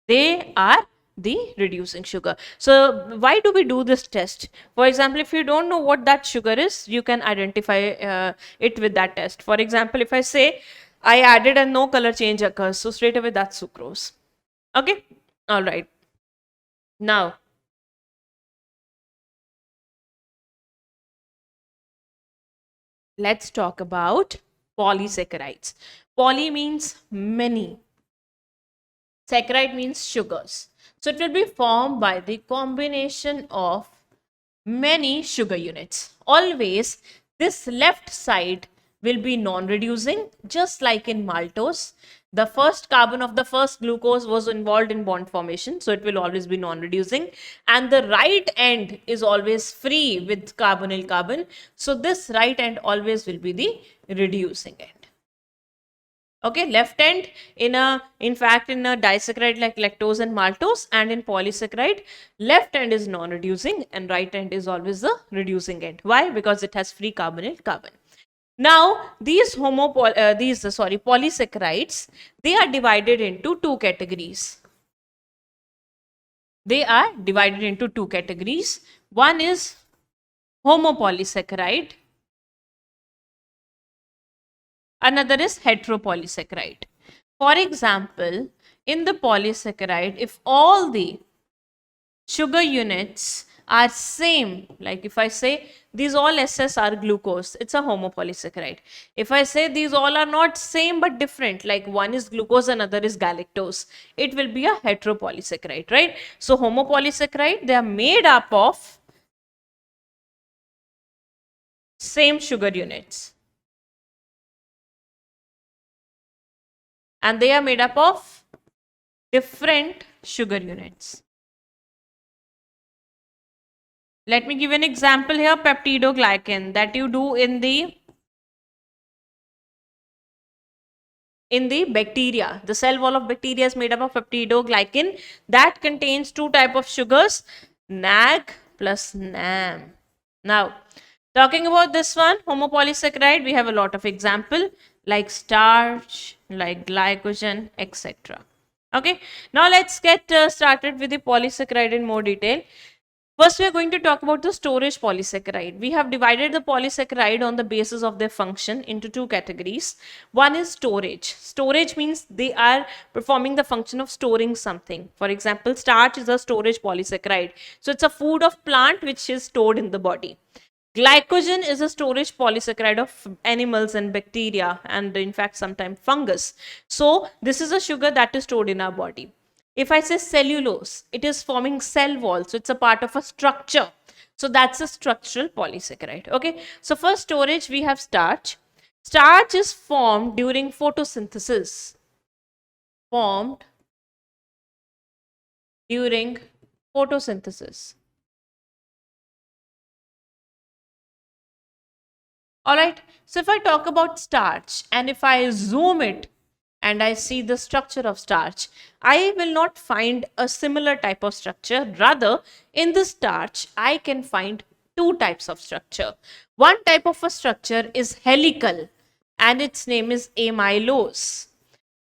they are the reducing sugar. So why do we do this test? For example, if you don't know what that sugar is, you can identify it with that test. For example, if I say I added and no color change occurs, so straight away that's sucrose. Okay, all right. Now, let's talk about polysaccharides. Poly means many. Saccharide means sugars. So it will be formed by the combination of many sugar units. Always this left side will be non-reducing, just like in maltose. The first carbon of the first glucose was involved in bond formation, so it will always be non-reducing. And the right end is always free with carbonyl carbon. So this right end always will be the reducing end. Okay, left end in fact in a disaccharide like lactose and maltose, and in polysaccharide, left end is non-reducing and right end is always the reducing end. Why? Because it has free carbonyl carbon. Now, these polysaccharides, they are divided into two categories. They are divided into two categories. One is homopolysaccharide. Another is heteropolysaccharide. For example, in the polysaccharide, if all the sugar units are same, like if I say these all SS are glucose, it's a homopolysaccharide. If I say these all are not same but different, like one is glucose, another is galactose, it will be a heteropolysaccharide, right? So homopolysaccharide, they are made up of same sugar units. And they are made up of different sugar units. Let me give an example here, peptidoglycan that you do in the bacteria. The cell wall of bacteria is made up of peptidoglycan that contains two types of sugars, NAG plus NAM. Now, talking about this one, homopolysaccharide, we have a lot of example like starch, like glycogen, etc. Okay, now let's get started with the polysaccharide in more detail. First, we are going to talk about the storage polysaccharide. We have divided the polysaccharide on the basis of their function into two categories. One is storage. Storage means they are performing the function of storing something. For example, starch is a storage polysaccharide. So it's a food of plant which is stored in the body. Glycogen is a storage polysaccharide of animals and bacteria, and in fact sometimes fungus. So this is a sugar that is stored in our body. If I say cellulose, it is forming cell wall, so it's a part of a structure. So that's a structural polysaccharide. Okay, so for storage we have starch. Starch is formed during photosynthesis. Formed during photosynthesis. Alright, so if I talk about starch and if I zoom it and I see the structure of starch, I will not find a similar type of structure. Rather, in the starch, I can find two types of structure. One type of a structure is helical and its name is amylose.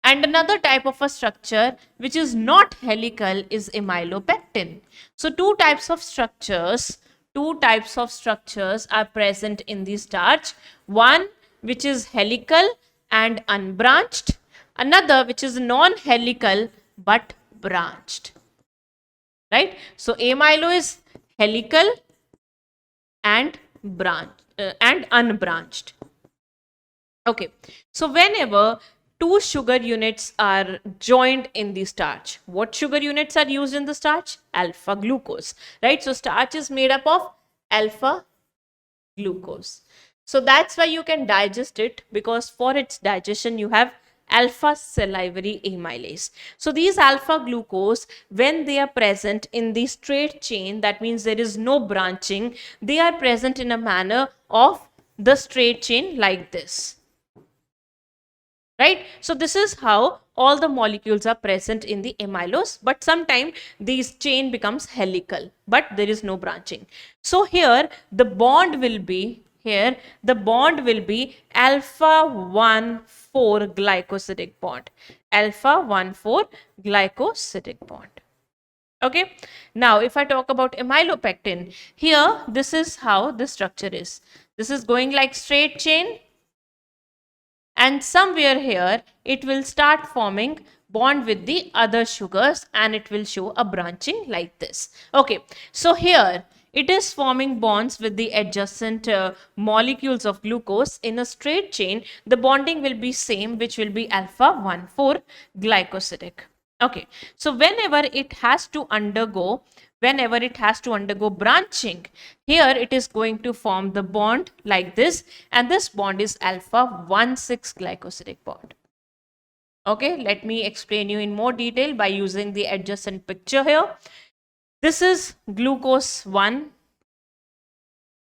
And another type of a structure which is not helical is amylopectin. So two types of structures are present in the starch. One which is helical and unbranched, another which is non-helical but branched. Right? So amylo is helical and unbranched. Okay, so whenever two sugar units are joined in the starch, what sugar units are used in the starch? Alpha glucose, right? So starch is made up of alpha glucose. So that's why you can digest it, because for its digestion you have alpha salivary amylase. So these alpha glucose, when they are present in the straight chain, that means there is no branching, they are present in a manner of the straight chain like this. Right? So this is how all the molecules are present in the amylose, but sometimes this chain becomes helical, but there is no branching. So here the bond will be alpha 1,4 glycosidic bond. Alpha 1,4 glycosidic bond. Okay. Now, if I talk about amylopectin, here this is how the structure is. This is going like straight chain, and somewhere here it will start forming bond with the other sugars and it will show a branching like this. Okay, so here it is forming bonds with the adjacent molecules of glucose in a straight chain. The bonding will be same, which will be alpha 1,4 glycosidic. Okay, so whenever it has to undergo branching, here it is going to form the bond like this, and this bond is alpha 1,6 glycosidic bond. Okay, let me explain you in more detail by using the adjacent picture here. This is glucose 1,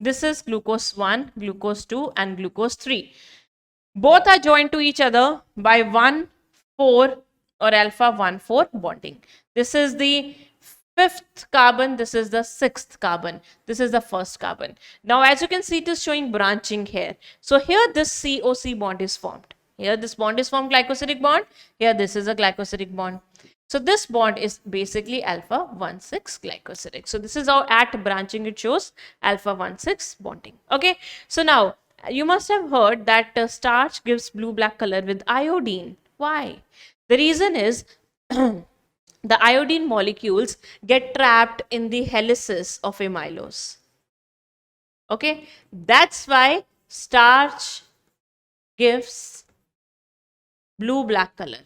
this is glucose 1, glucose 2 and glucose 3. Both are joined to each other by 1,4 or alpha 1,4 bonding. This is the fifth carbon, this is the sixth carbon, this is the first carbon. Now as you can see, it is showing branching here. So here this COC bond is formed. Here this bond is formed, glycosidic bond. Here this is a glycosidic bond. So this bond is basically alpha 1,6 glycosidic. So this is how at branching it shows alpha 1,6 bonding. Okay. So now you must have heard that starch gives blue-black color with iodine. Why? The reason is the iodine molecules get trapped in the helices of amylose. Okay, that's why starch gives blue-black color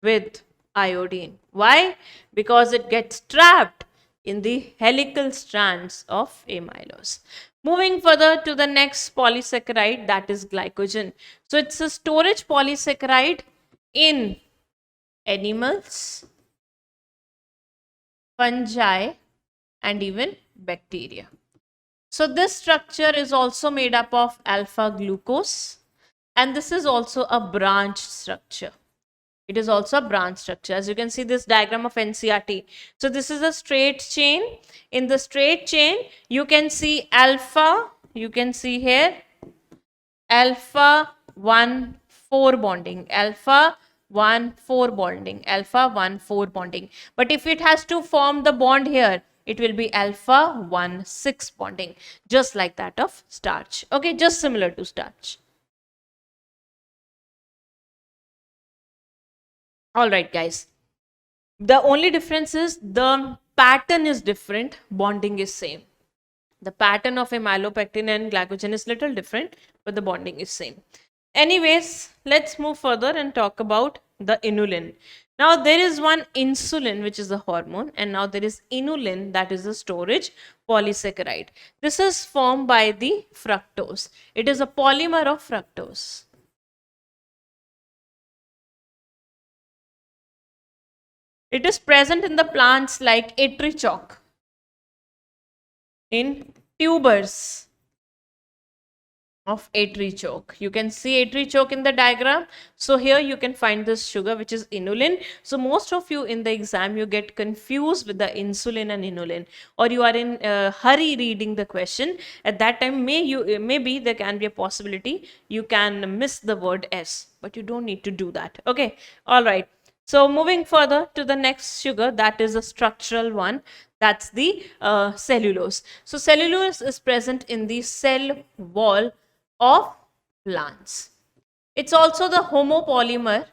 with iodine. Why? Because it gets trapped in the helical strands of amylose. Moving further to the next polysaccharide, that is glycogen. So it's a storage polysaccharide in animals, fungi and even bacteria. So this structure is also made up of alpha glucose, and this is also a branch structure. It is also a branch structure. As you can see this diagram of NCRT. So this is a straight chain. In the straight chain, you can see alpha, you can see here alpha 1,4 bonding, alpha 1,4 bonding, alpha 1,4 bonding. But if it has to form the bond here, it will be alpha 1,6 bonding, just like that of starch. Okay, just similar to starch. All right, guys. The only difference is the pattern is different, bonding is same. The pattern of amylopectin and glycogen is little different, but the bonding is same. Anyways, let's move further and talk about the inulin. Now there is one insulin, which is a hormone, and now there is inulin, that is a storage polysaccharide. This is formed by the fructose. It is a polymer of fructose. It is present in the plants like artichoke, in tubers, of artichoke. You can see artichoke in the diagram. So here you can find this sugar which is inulin. So most of you in the exam you get confused with the insulin and inulin, or you are in hurry reading the question. At that time maybe there can be a possibility you can miss the word S, but you don't need to do that. Okay, all right. So moving further to the next sugar, that is a structural one. That's the cellulose. So cellulose is present in the cell wall of plants. It's also the homopolymer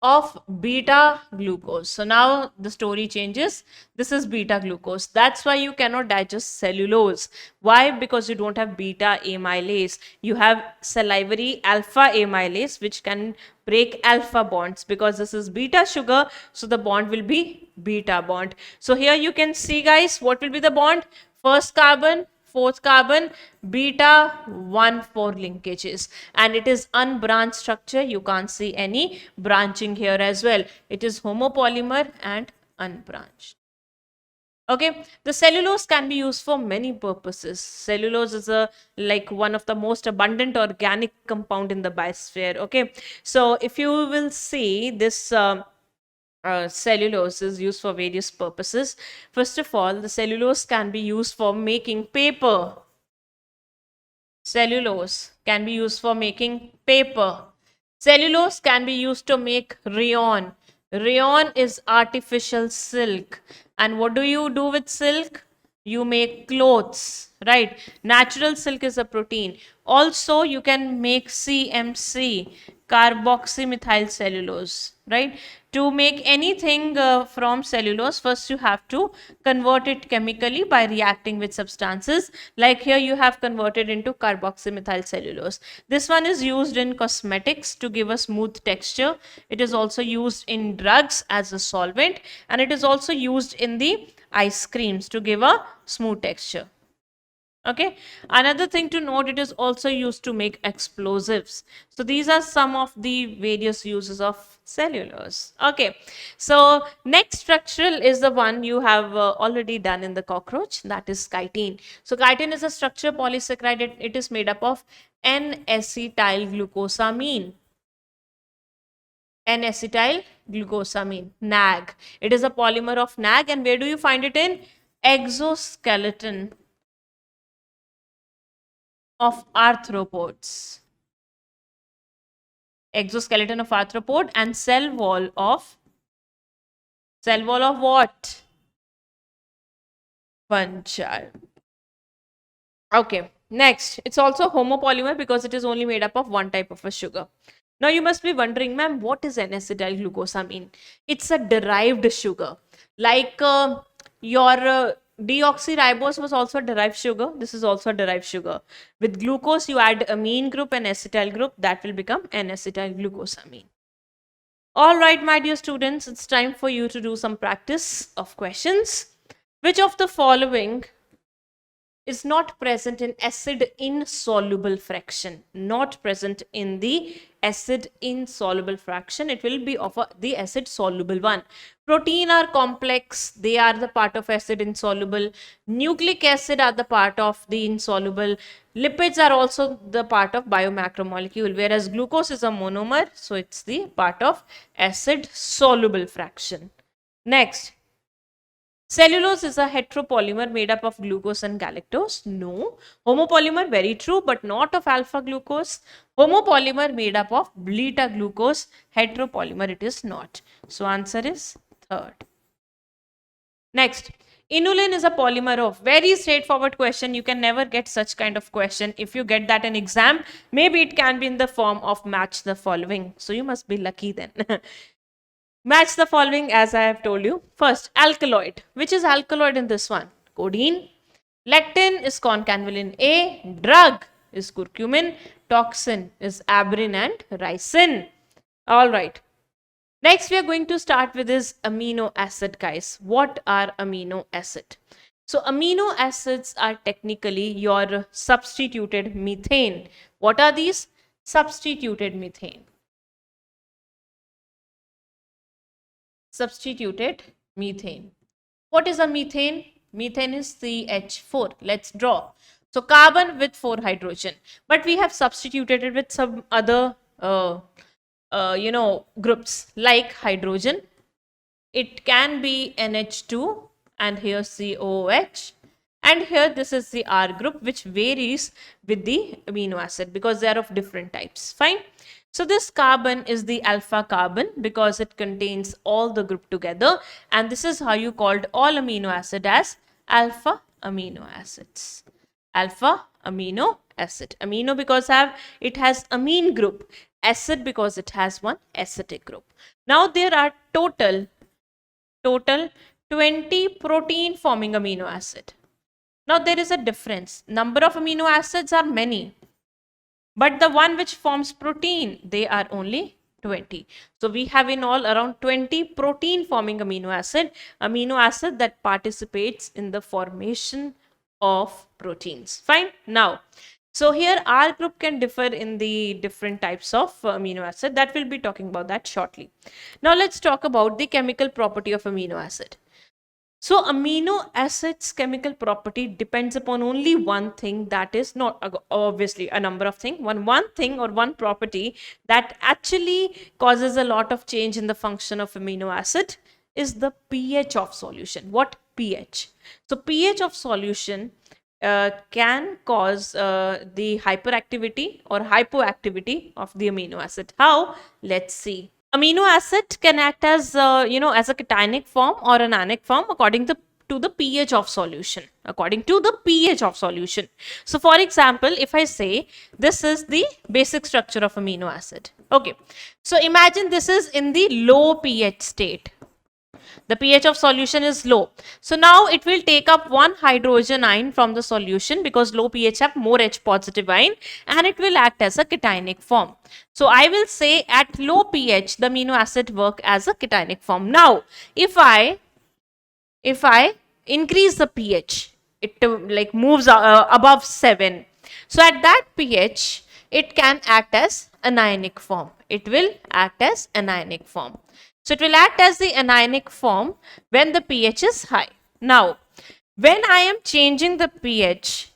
of beta glucose. So now the story changes. This is beta glucose. That's why you cannot digest cellulose. Why? Because you don't have beta amylase. You have salivary alpha amylase, which can break alpha bonds. Because this is beta sugar, so the bond will be beta bond. So here you can see, guys, what will be the bond? First carbon, fourth carbon, beta 1,4 linkages, and it is unbranched structure. You can't see any branching here as well. It is homopolymer and unbranched. Okay, the cellulose can be used for many purposes. Cellulose is like one of the most abundant organic compound in the biosphere. Okay, so if you will see this cellulose is used for various purposes. First of all, the cellulose can be used for making paper. Cellulose can be used for making paper. Cellulose can be used to make rayon. Rayon is artificial silk. And what do you do with silk? You make clothes, right? Natural silk is a protein. Also, you can make CMC, carboxymethyl cellulose, right? To make anything from cellulose, first you have to convert it chemically by reacting with substances. Like here you have converted into carboxymethyl cellulose. This one is used in cosmetics to give a smooth texture. It is also used in drugs as a solvent, and it is also used in the ice creams to give a smooth texture. Okay, another thing to note, it is also used to make explosives. So these are some of the various uses of cellulose. Okay, so next structural is the one you have already done in the cockroach, that is chitin. So chitin is a structure polysaccharide. It is made up of N-acetyl glucosamine. N-acetyl glucosamine, NAG. It is a polymer of NAG, and where do you find it in? Exoskeleton of arthropods. Exoskeleton of arthropod and cell wall of what? Fungi. Okay, next, it's also homopolymer because it is only made up of one type of a sugar. Now you must be wondering, ma'am, what is N-acetyl glucosamine? It's a derived sugar. Like your deoxyribose was also a derived sugar. This is also a derived sugar. With glucose, you add amine group and acetyl group. That will become N-acetyl glucosamine. All right, my dear students, it's time for you to do some practice of questions. Which of the following is not present in acid insoluble fraction? Not present in the acid insoluble fraction. It will be of the acid soluble one. Protein are complex. They are the part of acid insoluble. Nucleic acid are the part of the insoluble. Lipids are also the part of biomacromolecule, whereas glucose is a monomer. So it's the part of acid soluble fraction. Next. Cellulose is a heteropolymer made up of glucose and galactose. No. Homopolymer, very true, but not of alpha glucose. Homopolymer made up of beta glucose. Heteropolymer it is not. So answer is third. Next, inulin is a polymer of, very straightforward question. You can never get such kind of question. If you get that in exam, maybe it can be in the form of match the following. So you must be lucky then. Match the following as I have told you. First, alkaloid. Which is alkaloid in this one? Codeine. Lectin is concanvaline A. Drug is curcumin. Toxin is aberrin and ricin. All right. Next, we are going to start with this amino acid, guys. What are amino acid? So, amino acids are technically your substituted methane. What are these? Substituted methane. Substituted methane. What is a methane? Methane is CH4. Let's draw. So carbon with 4 hydrogen. But we have substituted it with some other, groups like hydrogen. It can be NH2 and here COOH. And here this is the R group which varies with the amino acid because they are of different types. Fine. So this carbon is the alpha carbon because it contains all the group together, and this is how you called all amino acid as alpha amino acids. Alpha amino acid. Amino because it has amine group. Acid because it has one acetic group. Now there are total 20 protein forming amino acid. Now there is a difference. Number of amino acids are many, but the one which forms protein, they are only 20. So we have in all around 20 protein forming amino acid that participates in the formation of proteins. Fine. Now, so here R group can differ in the different types of amino acid. That we'll be talking about that shortly. Now let's talk about the chemical property of amino acid. So amino acids chemical property depends upon only one thing, that is not obviously a number of things. One thing or one property that actually causes a lot of change in the function of amino acid is the pH of solution. What pH? So pH of solution can cause the hyperactivity or hypoactivity of the amino acid. How? Let's see. Amino acid can act as as a cationic form or an anionic form according to the pH of solution. According to the pH of solution. So for example, if I say this is the basic structure of amino acid. Okay. So imagine this is in the low pH state. The pH of solution is low. So now it will take up one hydrogen ion from the solution because low pH have more H positive ion, and it will act as a cationic form. So I will say at low pH the amino acid work as a cationic form. Now if I increase the pH, it like moves above 7. So at that pH it can act as anionic form. It will act as anionic form. So it will act as the anionic form when the pH is high. Now, when I am changing the pH,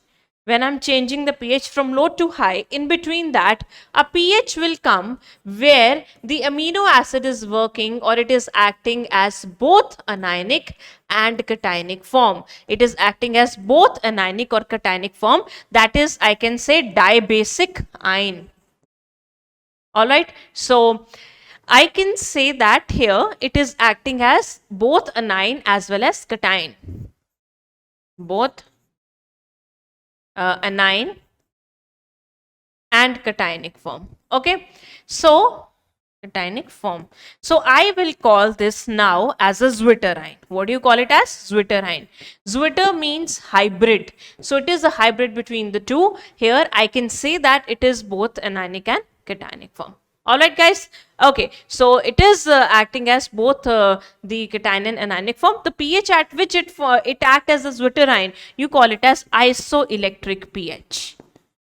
from low to high, in between that, a pH will come where the amino acid is working or it is acting as both anionic and cationic form. It is acting as both anionic or cationic form. That is, I can say dibasic ion. Alright, so I can say that here it is acting as both anion as well as cation. Both anion and cationic form. Okay. So, cationic form. So, I will call this now as a zwitterion. What do you call it as? Zwitterion. Zwitter means hybrid. So, it is a hybrid between the two. Here, I can say that it is both anionic and cationic form. Alright guys, okay, so it is acting as both the cation and anionic form. The pH at which it acts as a zwitterion, you call it as isoelectric pH.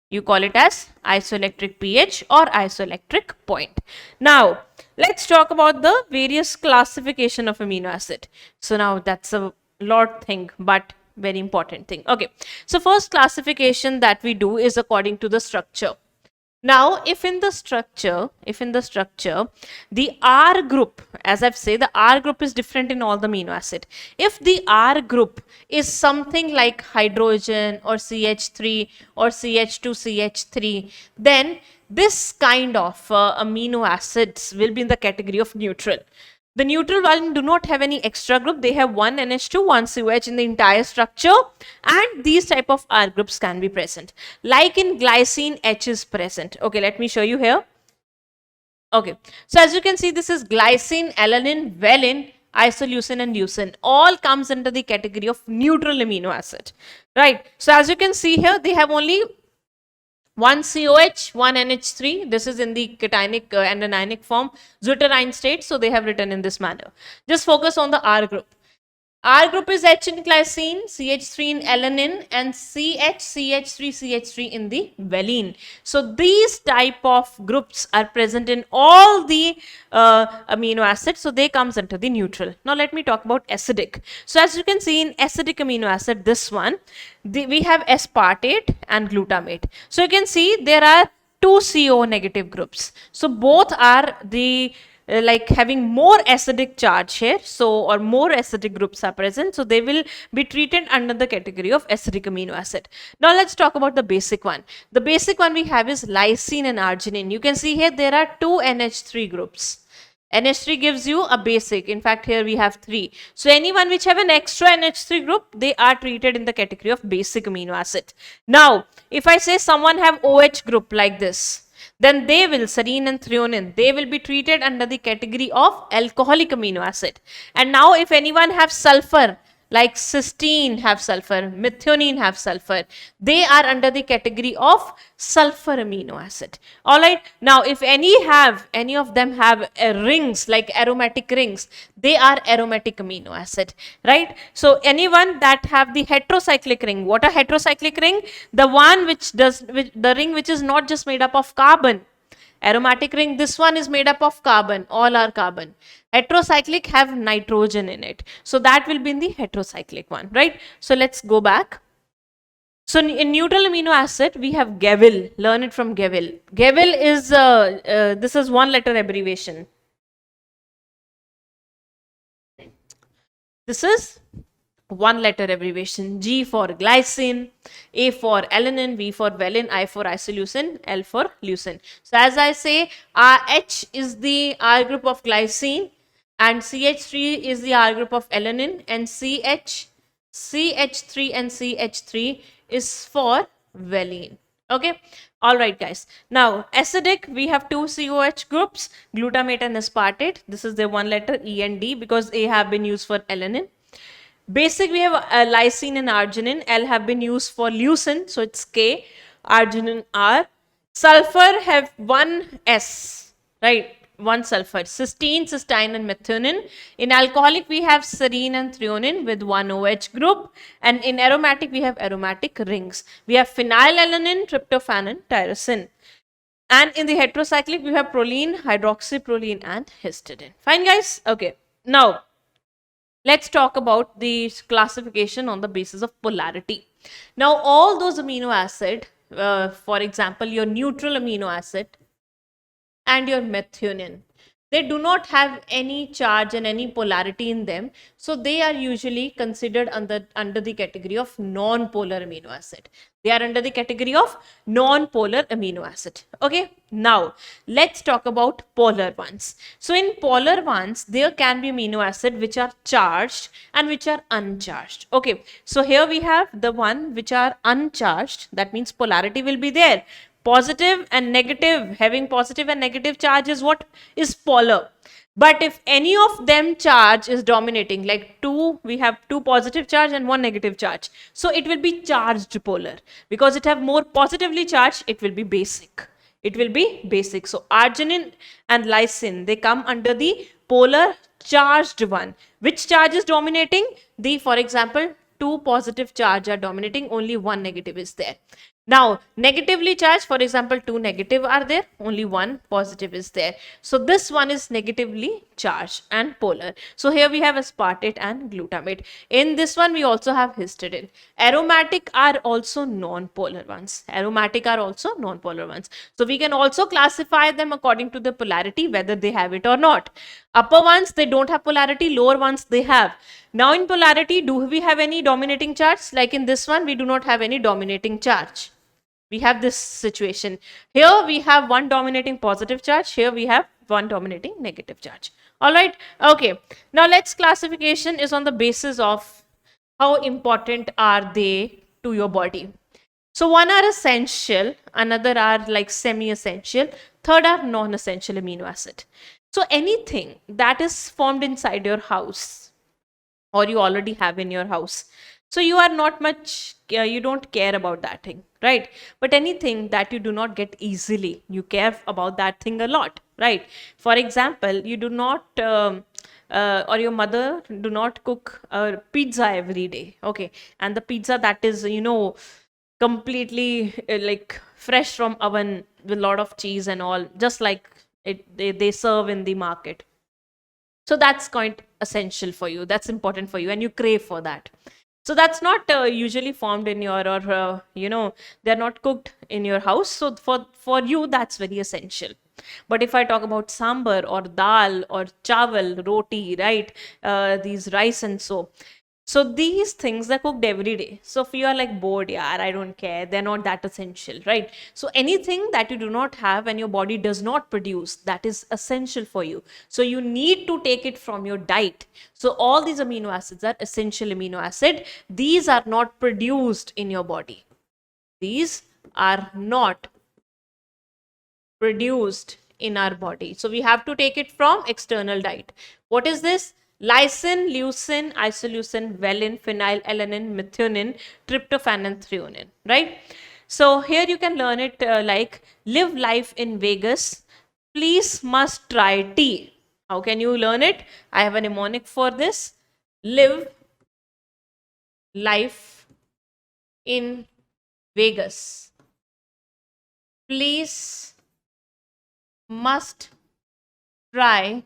You call it as isoelectric pH or isoelectric point. Now, let's talk about the various classification of amino acid. So now that's a lot thing, but very important thing. Okay, so first classification that we do is according to the structure. Now, if in the structure, the R group, as I've said, the R group is different in all the amino acid. If the R group is something like hydrogen or CH3 or CH2CH3, then this kind of amino acids will be in the category of neutral. The neutral one do not have any extra group. They have one NH2, one COH in the entire structure, and these type of R groups can be present. Like in glycine, H is present. Okay, let me show you here. Okay, so as you can see, this is glycine, alanine, valine, isoleucine and leucine. All comes under the category of neutral amino acid. Right. So as you can see here, they have only one COH, one NH3. This is in the cationic and anionic form, zwitterion state. So they have written in this manner. Just focus on the R group. R group is H in glycine, CH3 in alanine, and CH3 in the valine. So these type of groups are present in all the amino acids. So they comes into the neutral. Now let me talk about acidic. So as you can see in acidic amino acid, this one, we have aspartate and glutamate. So you can see there are two CO negative groups. So both are the like having more acidic charge here, so or more acidic groups are present, so they will be treated under the category of acidic amino acid. Now let's talk about the basic one. The basic one we have is lysine and arginine. You can see here there are two NH3 groups. NH3 gives you a basic. In fact, here we have 3. So anyone which have an extra NH3 group, they are treated in the category of basic amino acid. Now, if I say someone have OH group like this, then they will, serine and threonine, they will be treated under the category of alcoholic amino acid. And now if anyone have sulfur, like cysteine have sulfur, methionine have sulfur, they are under the category of sulfur amino acid. Alright, now if any of them have rings like aromatic rings, they are aromatic amino acid, right? So anyone that have the heterocyclic ring, what a heterocyclic ring? The one the ring which is not just made up of carbon. Aromatic ring, this one is made up of carbon, all are carbon. Heterocyclic have nitrogen in it. So that will be in the heterocyclic one, right? So let's go back. So in neutral amino acid, we have GAVIL. Learn it from GAVIL. GAVIL is, this is one letter abbreviation. This is one letter abbreviation. G for glycine, A for alanine, V for valine, I for isoleucine, L for leucine. So as I say, H is the R group of glycine and CH3 is the R group of alanine, and CH3 and CH3 is for valine. Okay, all right guys. Now acidic, we have two COH groups, glutamate and aspartate. This is the one letter E and D because A have been used for alanine. Basic, we have lysine and arginine. L have been used for leucine, so it's K. Arginine R. Sulfur have one S, right? One sulfur. Cysteine, cysteine, and methionine. In alcoholic, we have serine and threonine with one OH group. And in aromatic, we have aromatic rings. We have phenylalanine, tryptophan, and tyrosine. And in the heterocyclic, we have proline, hydroxyproline, and histidine. Fine, guys? Okay. Now, let's talk about the classification on the basis of polarity. Now, all those amino acid, for example, your neutral amino acid and your methionine, they do not have any charge and any polarity in them. So they are usually considered under the category of non-polar amino acid. They are under the category of non-polar amino acid. Okay, now let's talk about polar ones. So in polar ones, there can be amino acid which are charged and which are uncharged. Okay, so here we have the one which are uncharged. That means polarity will be there. Positive and negative, having positive and negative charge is what is polar. But if any of them charge is dominating, like we have two positive charge and one negative charge, so it will be charged polar. Because it have more positively charged, it will be basic. It will be basic. So arginine and lysine, they come under the polar charged one. Which charge is dominating? For example, two positive charge are dominating, only one negative is there. Now, negatively charged, for example, two negative are there, only one positive is there. So this one is negatively charged and polar. So here we have aspartate and glutamate. In this one, we also have histidine. Aromatic are also non-polar ones. Aromatic are also non-polar ones. So we can also classify them according to the polarity, whether they have it or not. Upper ones, they don't have polarity. Lower ones, they have. Now in polarity, do we have any dominating charge? Like in this one, we do not have any dominating charge. We have this situation. Here we have one dominating positive charge. Here we have one dominating negative charge. All right. Okay. Now let's classification is on the basis of how important are they to your body. So one are essential, another are like semi-essential, third are non-essential amino acid. So anything that is formed inside your house or you already have in your house, so you are not much, you don't care about that thing, right? But anything that you do not get easily, you care about that thing a lot, right? For example, you do not or your mother do not cook pizza every day, okay, and the pizza that is, completely like fresh from oven with a lot of cheese and all, just like they serve in the market. So that's quite essential for you, that's important for you, and you crave for that. So that's not usually formed in your, or they're not cooked in your house, so for you that's very essential. But if I talk about sambar or dal or chawal, roti, right, these rice and so these things are cooked every day. So if you are like bored, yeah, I don't care, they're not that essential, right? So anything that you do not have and your body does not produce, that is essential for you. So you need to take it from your diet. So all these amino acids are essential amino acid. These are not produced in your body. These are not produced in our body. So we have to take it from external diet. What is this? Lysine, leucine, isoleucine, valine, phenylalanine, methionine, tryptophan, and threonine, right? So here you can learn it like live life in Vegas. Please must try tea. How can you learn it? I have a mnemonic for this. Live life in Vegas. Please must try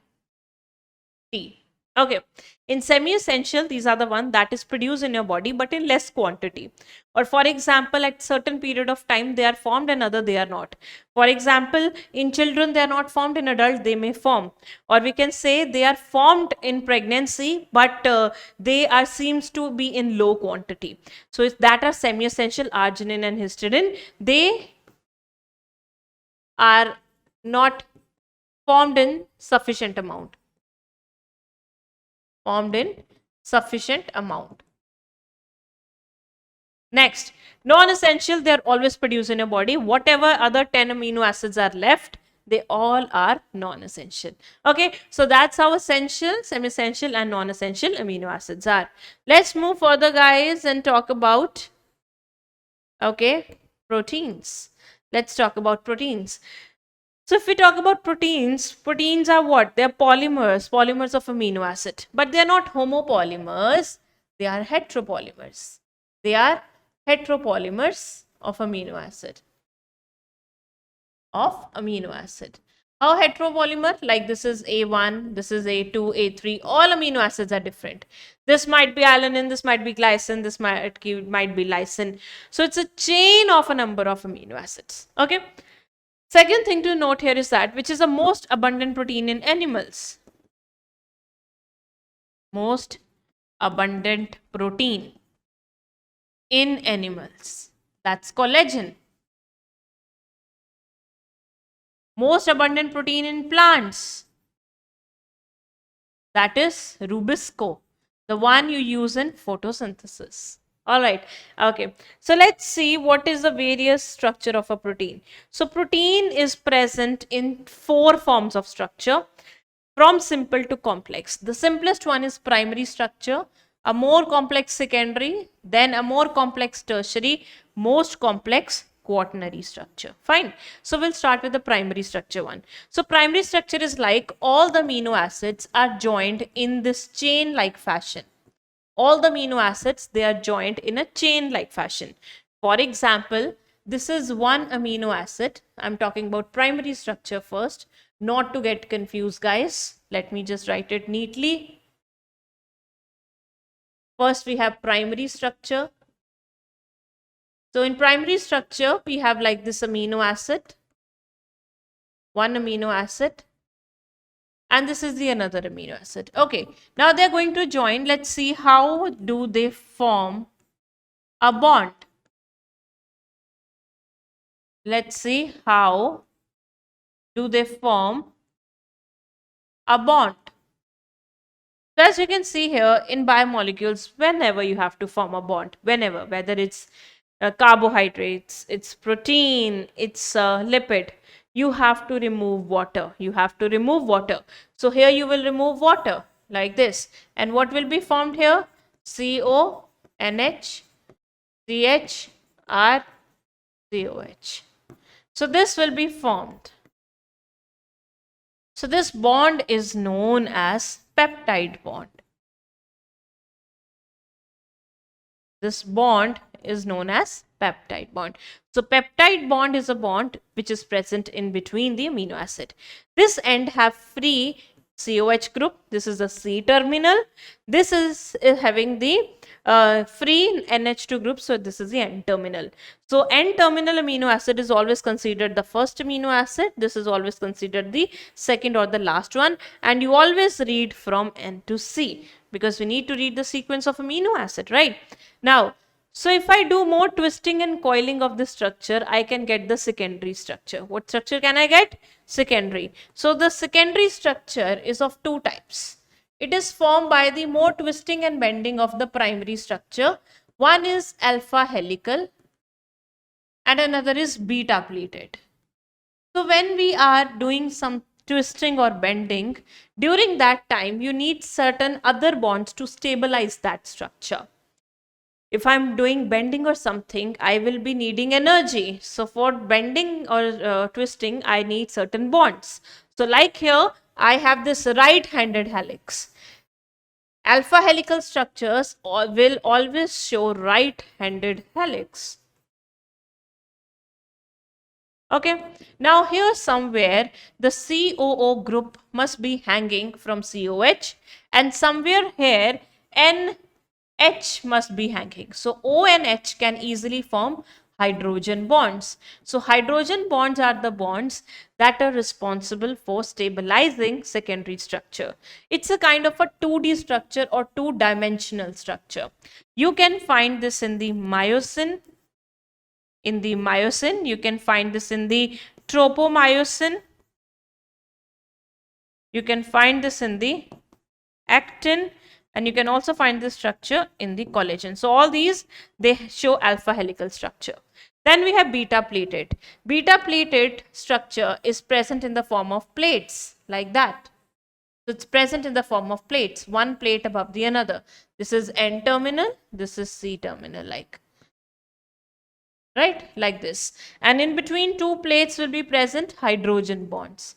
tea. Okay. In semi-essential, these are the one that is produced in your body, but in less quantity. Or for example, at certain period of time, they are formed and other they are not. For example, in children, they are not formed. In adults, they may form. Or we can say they are formed in pregnancy, but they are seems to be in low quantity. So if that are semi-essential, arginine and histidine, they are not formed in sufficient amount. Formed in sufficient amount. Next, non-essential, they are always produced in your body. Whatever other 10 amino acids are left, they all are non-essential. Okay, so that's how essential, semi-essential, and non-essential amino acids are. Let's move further, guys, and talk about, okay, proteins. Let's talk about proteins. So if we talk about proteins, proteins are what? They are polymers, polymers of amino acid. But they are not homopolymers, they are heteropolymers. They are heteropolymers of amino acid. How heteropolymer? Like this is A1, this is A2, A3, all amino acids are different. This might be alanine, this might be glycine, this might be lysine. So it's a chain of a number of amino acids. Okay. Second thing to note here is that which is the most abundant protein in animals? Most abundant protein in animals. That's collagen. Most abundant protein in plants. That is rubisco, the one you use in photosynthesis. All right. Okay. So let's see what is the various structure of a protein. So protein is present in 4 forms of structure, from simple to complex. The simplest one is primary structure, a more complex secondary, then a more complex tertiary, most complex quaternary structure. Fine. So we'll start with the primary structure one. So primary structure is like all the amino acids are joined in this chain like fashion. All the amino acids, they are joined in a chain like fashion. For example, this is one amino acid. I'm talking about primary structure first, not to get confused, guys. Let me just write it neatly. First, we have primary structure. So in primary structure, we have like this amino acid, one amino acid, and this is the another amino acid. Okay, now they're going to join. Let's see how do they form a bond. Let's see how do they form a bond. So as you can see here in biomolecules, whenever you have to form a bond, whenever, whether it's carbohydrates, it's protein, it's lipid, you have to remove water. You have to remove water. So here you will remove water like this. And what will be formed here? CO, NH, CH, R, COH. So this will be formed. So this bond is known as peptide bond. This bond is known as peptide bond. So peptide bond is a bond which is present in between the amino acid. This end have free COH group. This is the C terminal. This is having the free NH2 group. So this is the N terminal. So N terminal amino acid is always considered the first amino acid. This is always considered the second or the last one. And you always read from N to C, because we need to read the sequence of amino acid, right? Now, so if I do more twisting and coiling of the structure, I can get the secondary structure. What structure can I get? Secondary. So the secondary structure is of two types. It is formed by the more twisting and bending of the primary structure. One is alpha helical and another is beta pleated. So when we are doing some twisting or bending, during that time you need certain other bonds to stabilize that structure. If I'm doing bending or something, I will be needing energy. So for bending or twisting, I need certain bonds. So like here, I have this right-handed helix. Alpha helical structures will always show right-handed helix. Okay, now here somewhere the COO group must be hanging from COH, and somewhere here NH must be hanging. So O and H can easily form hydrogen bonds. So hydrogen bonds are the bonds that are responsible for stabilizing secondary structure. It's a kind of a 2D structure or two-dimensional structure. You can find this in the myosin. You can find this in the tropomyosin. You can find this in the actin, and you can also find this structure in the collagen. So all these, they show alpha helical structure. Then we have beta pleated. Beta pleated structure is present in the form of plates, like that. So it's present in the form of plates, one plate above the another. This is N terminal, this is C terminal, right, like this. And in between two plates will be present hydrogen bonds.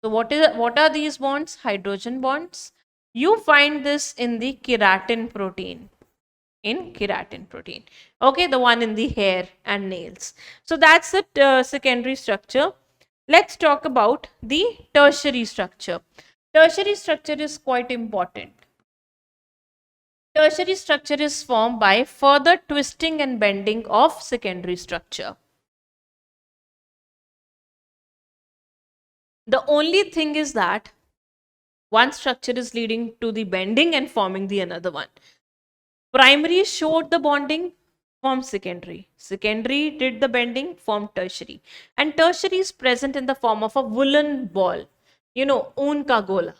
So what are these bonds? Hydrogen bonds. You find this in the keratin protein. Okay, the one in the hair and nails. So that's the secondary structure. Let's talk about the tertiary structure. Tertiary structure is quite important. Tertiary structure is formed by further twisting and bending of secondary structure. The only thing is that one structure is leading to the bending and forming the another one. Primary showed the bonding, formed secondary. Secondary did the bending, formed tertiary. And tertiary is present in the form of a woolen ball. You know, un ka gola.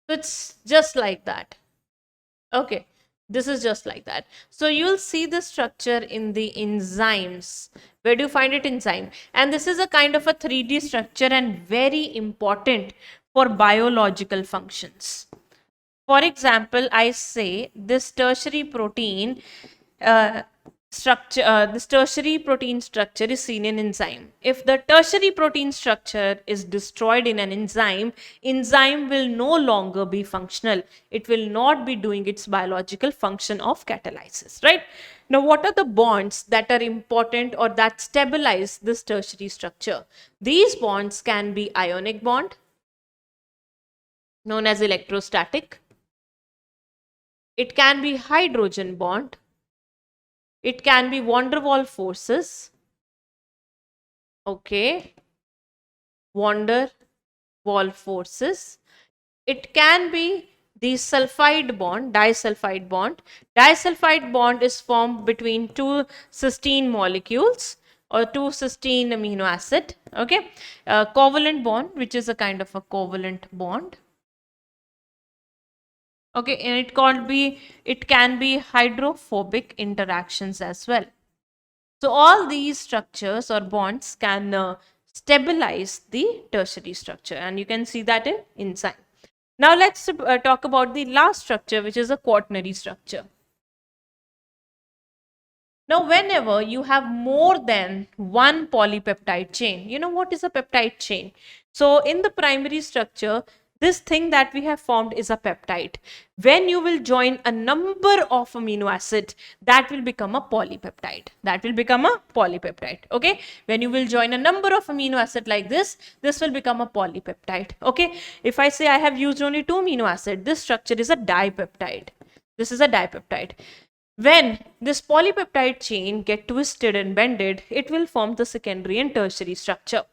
So it's just like that. Okay, this is just like that. So you'll see the structure in the enzymes. Where do you find it? Enzyme. And this is a kind of a 3D structure and very important for biological functions. For example, I say this tertiary protein this tertiary protein structure is seen in enzyme. If the tertiary protein structure is destroyed in an enzyme, enzyme will no longer be functional. It will not be doing its biological function of catalysis, right? Now, what are the bonds that are important or that stabilize this tertiary structure? These bonds can be ionic bond, known as electrostatic. It can be hydrogen bond. It can be van der Waals forces. Okay. Van der Waals forces. It can be the sulfide bond, disulfide bond. Disulfide bond is formed between two cysteine molecules or two cysteine amino acid. Okay. Covalent bond, which is a kind of a covalent bond. Okay, and it can be hydrophobic interactions as well. So all these structures or bonds can stabilize the tertiary structure, and you can see that in enzyme. Now let's talk about the last structure, which is a quaternary structure. Now whenever you have more than one polypeptide chain, you know what is a peptide chain? So in the primary structure, This thing that we have formed is a peptide. When you will join a number of amino acid, that will become a polypeptide. That will become a polypeptide. Okay. When you will join a number of amino acid like this will become a polypeptide. Okay. If I say I have used only 2 amino acid, this structure is a dipeptide. This is a dipeptide. When this polypeptide chain get twisted and bended, it will form the secondary and tertiary structure.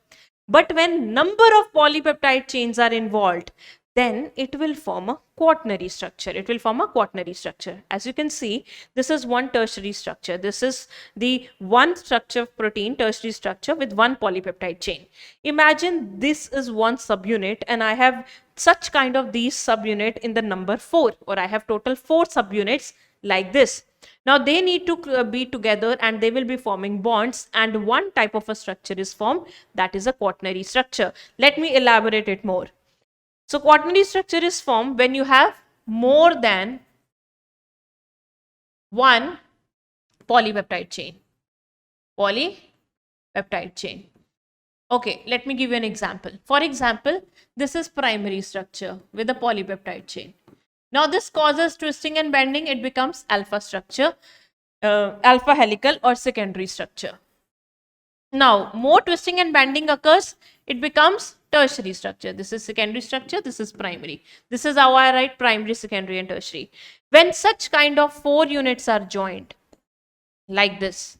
But when number of polypeptide chains are involved, then it will form a quaternary structure. It will form a quaternary structure. As you can see, this is one tertiary structure. This is the one structure of protein, tertiary structure with one polypeptide chain. Imagine this is one subunit and I have such kind of these subunit in the number 4, or I have total 4 subunits like this. Now they need to be together and they will be forming bonds, and one type of a structure is formed, that is a quaternary structure. Let me elaborate it more. So quaternary structure is formed when you have more than one polypeptide chain. Polypeptide chain. Okay, let me give you an example. For example, this is primary structure with a polypeptide chain. Now this causes twisting and bending. It becomes alpha structure, alpha helical or secondary structure. Now more twisting and bending occurs, it becomes tertiary structure. This is secondary structure, this is primary. This is how I write primary, secondary and tertiary. When such kind of 4 units are joined like this,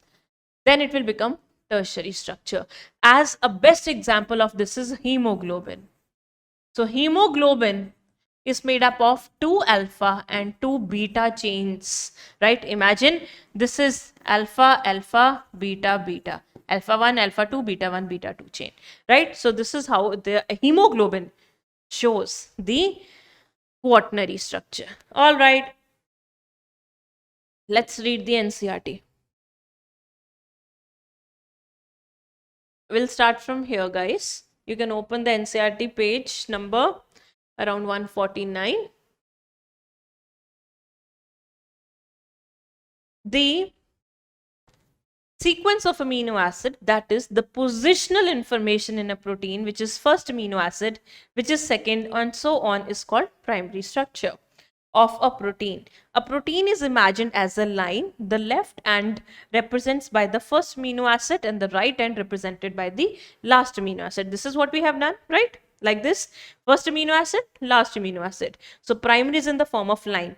then it will become tertiary structure. As a best example of this is hemoglobin. So hemoglobin is made up of 2 alpha and 2 beta chains, right? Imagine this is alpha, alpha, beta, beta, alpha 1, alpha 2, beta 1, beta 2 chain, right? So this is how the hemoglobin shows the quaternary structure. All right, let's read the NCERT. We'll start from here, guys. You can open the NCERT page number around 149. The sequence of amino acid, that is the positional information in a protein, which is first amino acid, which is second, and so on, is called primary structure of a protein. A protein is imagined as a line. The left end represents by the first amino acid and the right end represented by the last amino acid. This is what we have done, right? Like this, first amino acid, last amino acid. So primary is in the form of line.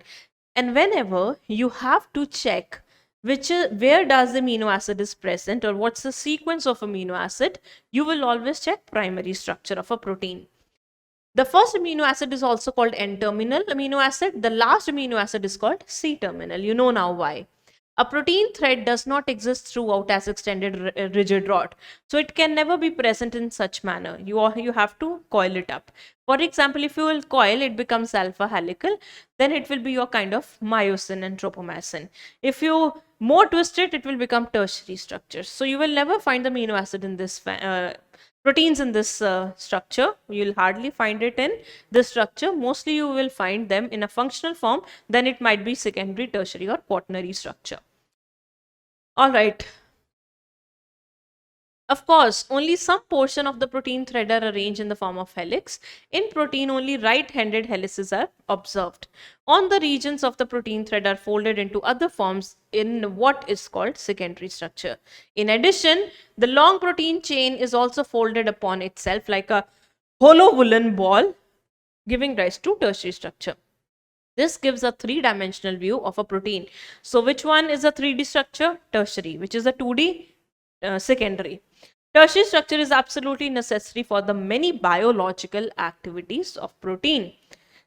And whenever you have to check where does the amino acid is present or what's the sequence of amino acid, you will always check primary structure of a protein. The first amino acid is also called N-terminal amino acid. The last amino acid is called C-terminal. You know now why. A protein thread does not exist throughout as extended rigid rod. So it can never be present in such manner. You have to coil it up. For example, if you will coil, it becomes alpha helical. Then it will be your kind of myosin and tropomyosin. If you more twist it, it will become tertiary structures. So you will never find the amino acid in this proteins in this structure. You will hardly find it in this structure. Mostly you will find them in a functional form. Then it might be secondary, tertiary or quaternary structure. All right. Of course, only some portion of the protein thread are arranged in the form of helix. In protein, only right-handed helices are observed. On the regions of the protein thread are folded into other forms in what is called secondary structure. In addition, the long protein chain is also folded upon itself like a hollow woolen ball, giving rise to tertiary structure. This gives a 3-dimensional view of a protein. So which one is a 3D structure? Tertiary. Which is a 2D? Secondary. Tertiary structure is absolutely necessary for the many biological activities of protein.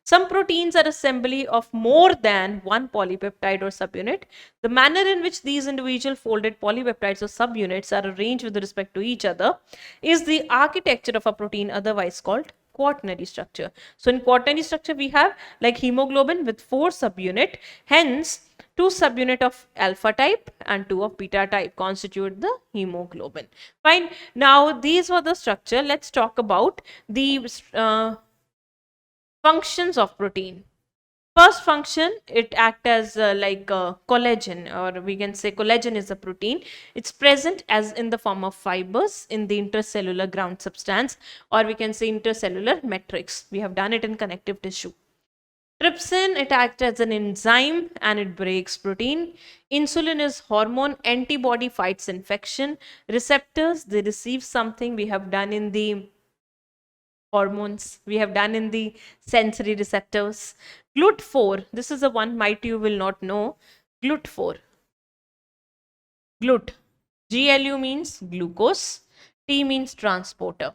Some proteins are assembly of more than one polypeptide or subunit. The manner in which these individual folded polypeptides or subunits are arranged with respect to each other is the architecture of a protein, otherwise called quaternary structure. So in quaternary structure, we have like hemoglobin with 4 subunit. Hence, 2 subunit of alpha type and 2 of beta type constitute the hemoglobin. Fine. Now, these were the structure. Let's talk about the functions of protein. First function, it act as like collagen, or we can say collagen is a protein. It's present as in the form of fibers in the intercellular ground substance, or we can say intercellular matrix. We have done it in connective tissue. Trypsin, it acts as an enzyme and it breaks protein. Insulin is hormone, antibody fights infection. Receptors, they receive something we have done in the hormones, we have done in the sensory receptors. GLUT4, this is the one might you will not know. GLUT4, GLUT, GLU means glucose, T means transporter.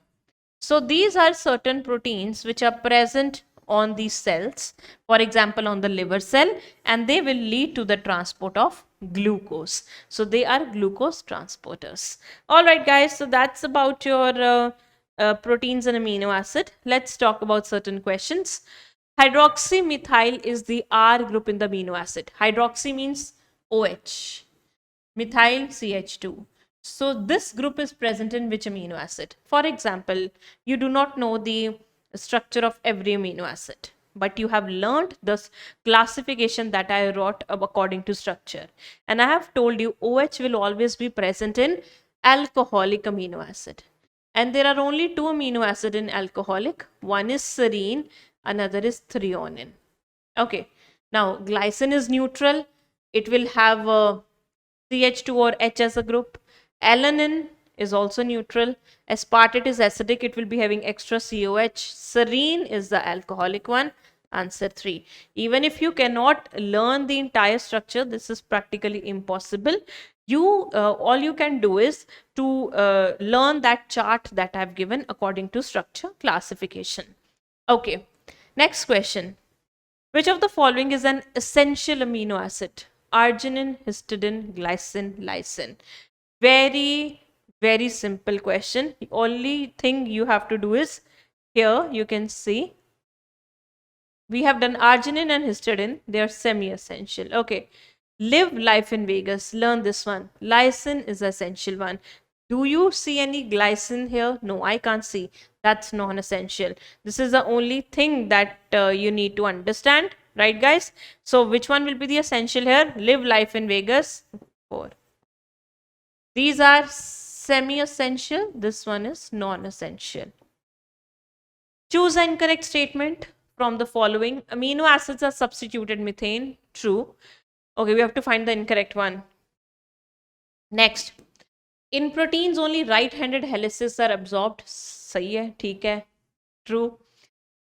So these are certain proteins which are present on these cells, for example on the liver cell, and they will lead to the transport of glucose. So they are glucose transporters. All right guys, so that's about your proteins and amino acid. Let's talk about certain questions. Hydroxymethyl is the R group in the amino acid. Hydroxy means OH, methyl CH2. So this group is present in which amino acid? For example, you do not know the structure of every amino acid, but you have learned this classification that I wrote according to structure. And I have told you OH will always be present in alcoholic amino acid. And there are only two amino acid in alcoholic. One is serine, another is threonine. Okay. Now, glycine is neutral. It will have a CH2 or H as a group. Alanine is also neutral. Aspartate is acidic. It will be having extra COH. Serine is the alcoholic one. Answer 3. Even if you cannot learn the entire structure, this is practically impossible. You all you can do is to learn that chart that I have given according to structure classification. Okay. Next question. Which of the following is an essential amino acid? Arginine, histidine, glycine, lysine. Very, very simple question. The only thing you have to do is, here you can see we have done arginine and histidine. They are semi-essential. Okay. Live life in Vegas. Learn this one. Lysine is essential one. Do you see any glycine here? No, I can't see. That's non-essential. This is the only thing that you need to understand, right guys? So which one will be the essential here? Live life in Vegas. 4. These are semi-essential. This one is non-essential. Choose an incorrect statement from the following. Amino acids are substituted methane. True. Okay, we have to find the incorrect one. Next. In proteins, only right-handed helices are absorbed. सही है, ठीक है. True.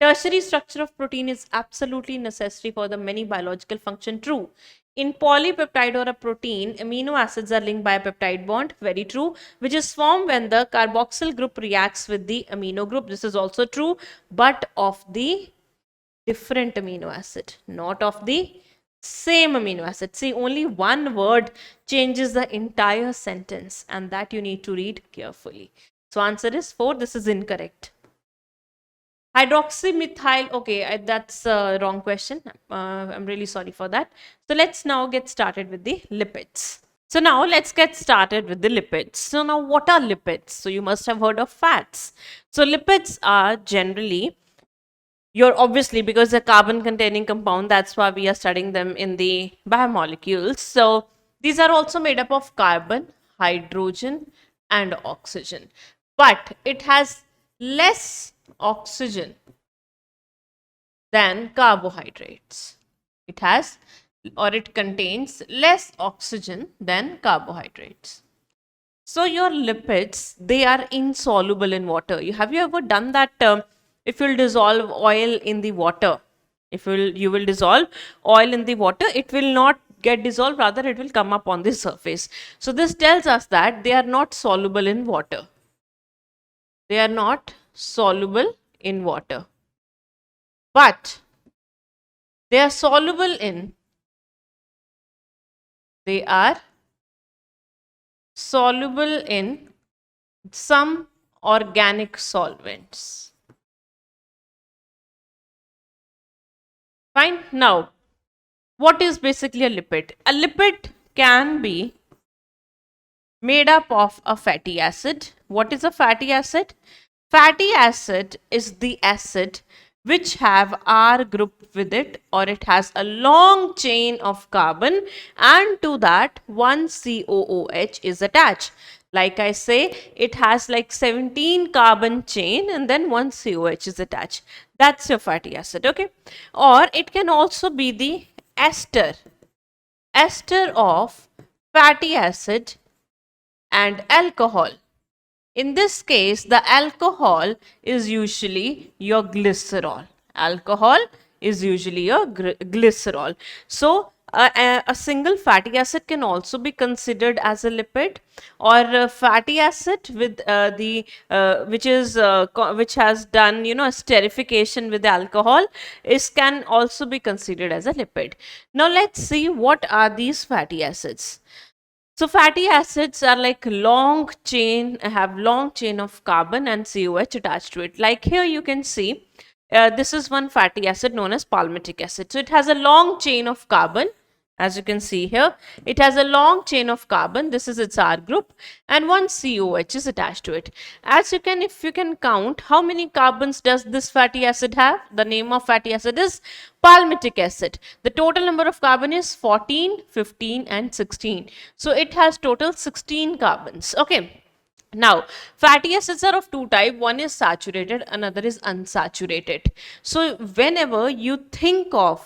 Tertiary structure of protein is absolutely necessary for the many biological function. True. In polypeptide or a protein, amino acids are linked by a peptide bond. Very true. Which is formed when the carboxyl group reacts with the amino group. This is also true, but of the different amino acid, not of the same amino acid. See, only one word changes the entire sentence, and that you need to read carefully. So answer is 4. This is incorrect. Hydroxymethyl, okay, that's a wrong question. I'm really sorry for that. So let's now get started with the lipids. So now let's get started with the lipids. So now what are lipids? So you must have heard of fats. So lipids are generally, you're obviously, because they're carbon containing compound, that's why we are studying them in the biomolecules. So these are also made up of carbon, hydrogen and oxygen. But it has less oxygen than carbohydrates. It has, or it contains less oxygen than carbohydrates. So your lipids, they are insoluble in water. Have you ever done that? If you'll dissolve oil in the water, you will dissolve oil in the water, it will not get dissolved, rather it will come up on the surface. So this tells us that they are not soluble in water. They are not soluble in water. But they are soluble in, some organic solvents. Fine. Now, what is basically a lipid? A lipid can be made up of a fatty acid. What is a fatty acid? Fatty acid is the acid which have R group with it, or it has a long chain of carbon, and to that one COOH is attached. Like I say, it has like 17 carbon chain and then one COH is attached. That's your fatty acid, okay? Or it can also be the ester of fatty acid and alcohol. In this case, the alcohol is usually your glycerol. Alcohol is usually your glycerol. So, a single fatty acid can also be considered as a lipid, or a fatty acid with which has done esterification with alcohol is can also be considered as a lipid. Now let's see what are these fatty acids. So fatty acids are like have long chain of carbon and COH attached to it. Like here you can see, this is one fatty acid known as palmitic acid. So it has a long chain of carbon. As you can see here, it has a long chain of carbon. This is its R group, and one COH is attached to it. If you can count, how many carbons does this fatty acid have? The name of fatty acid is palmitic acid. The total number of carbon is 14, 15 and 16. So it has total 16 carbons. Okay. Now, fatty acids are of two types. One is saturated, another is unsaturated. So, whenever you think of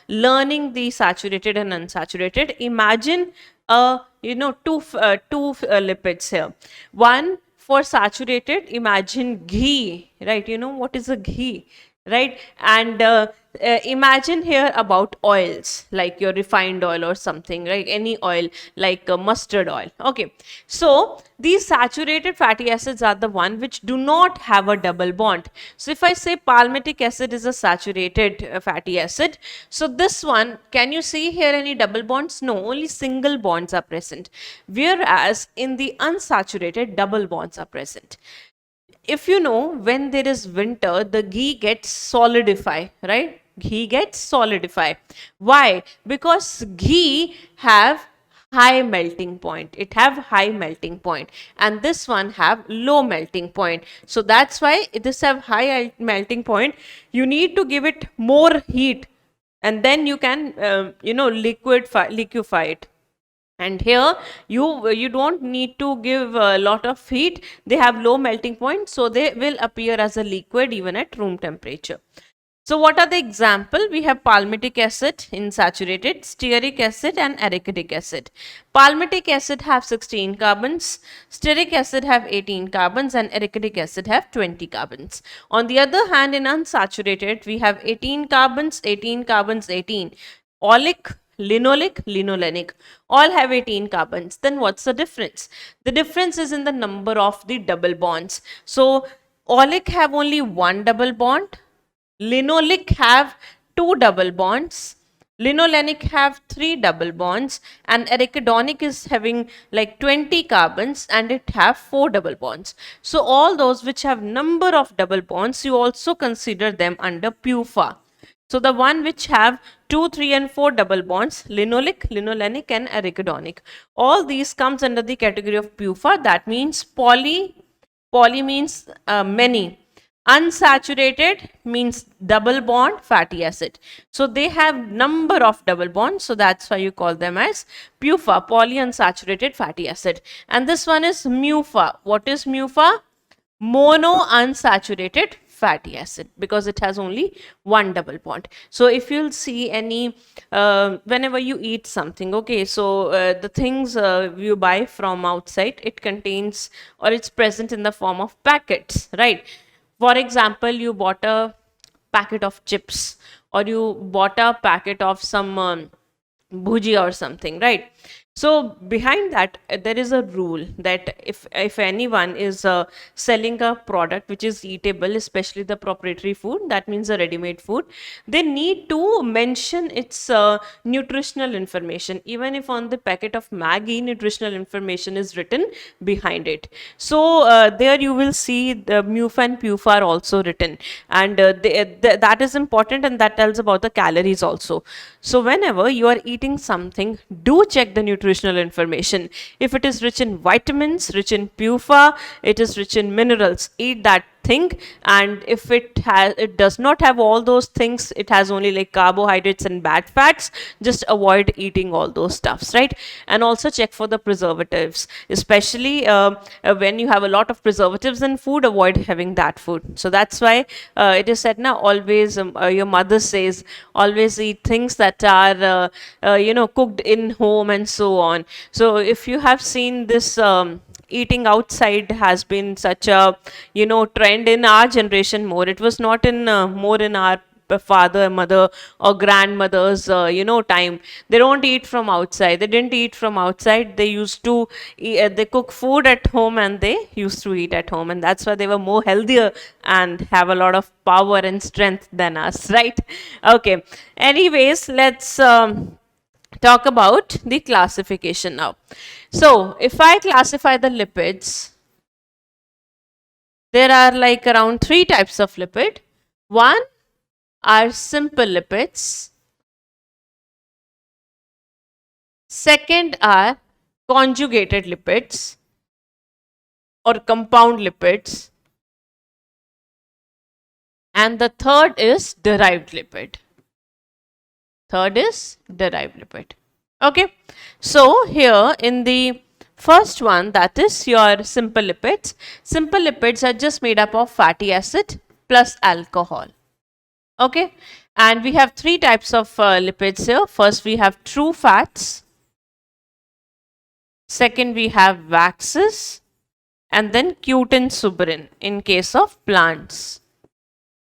learning the saturated and unsaturated, imagine two lipids here. One for saturated, imagine ghee, right? You know what is a ghee, right? And imagine here about oils, like your refined oil or something, right? Any oil like mustard oil. Okay, so these saturated fatty acids are the one which do not have a double bond. So if I say palmitic acid is a saturated fatty acid, so this one, can you see here any double bonds? No, only single bonds are present, whereas in the unsaturated double bonds are present. If you know, when there is winter, the ghee gets solidify, right? Ghee gets solidify. Why? Because ghee have high melting point. It have high melting point, and this one have low melting point. So that's why this have high melting point. You need to give it more heat, and then you can liquefy it. And here you don't need to give a lot of heat. They have low melting point, so they will appear as a liquid even at room temperature. So what are the example? We have palmitic acid in saturated, stearic acid and arachidic acid. Palmitic acid have 16 carbons, stearic acid have 18 carbons and arachidic acid have 20 carbons. On the other hand, in unsaturated, we have 18 carbons, 18 carbons, 18. Oleic, linoleic, linolenic, all have 18 carbons. Then what's the difference? The difference is in the number of the double bonds. So oleic have only one double bond, linoleic have two double bonds, linolenic have three double bonds, and arachidonic is having like 20 carbons and it have four double bonds. So all those which have number of double bonds, you also consider them under PUFA. So the one which have 2, 3 and 4 double bonds, linoleic, linolenic and arachidonic. All these comes under the category of PUFA. That means poly means many. Unsaturated means double bond fatty acid. So they have number of double bonds. So that's why you call them as PUFA, polyunsaturated fatty acid. And this one is MUFA. What is MUFA? Monounsaturated fatty acid, because it has only one double bond. So if you'll see any whenever you eat something, okay, so the things you buy from outside, it contains or it's present in the form of packets, right? For example, you bought a packet of chips, or you bought a packet of some bhujia or something, right? So behind that, there is a rule that if anyone is selling a product which is eatable, especially the proprietary food, that means a ready-made food, they need to mention its nutritional information. Even if on the packet of Maggi, nutritional information is written behind it. So there you will see the MUFA and PUFA are also written, and that is important, and that tells about the calories also. So whenever you are eating something, do check the nutritional information. If it is rich in vitamins, rich in PUFA, it is rich in minerals, eat that thing, and if it does not have all those things, it has only like carbohydrates and bad fats, just avoid eating all those stuffs, right? And also check for the preservatives, especially when you have a lot of preservatives in food, avoid having that food. So that's why it is said now, always your mother says always eat things that are cooked in home and so on. So if you have seen this eating outside has been such a trend in our generation more. It was not in more in our father, mother, or grandmother's time. They don't eat from outside. They didn't eat from outside. They used to they cook food at home and they used to eat at home, and that's why they were more healthier and have a lot of power and strength than us, right? Okay, anyways, let's talk about the classification now. So if I classify the lipids, there are like around 3 types of lipid. One are simple lipids. Second are conjugated lipids or compound lipids. And the third is derived lipid. Third is derived lipid. Okay, so here in the first one, that is your simple lipids. Simple lipids are just made up of fatty acid plus alcohol. Okay, and we have 3 types of lipids here. First, we have true fats. Second, we have waxes, and then cutin suberin in case of plants.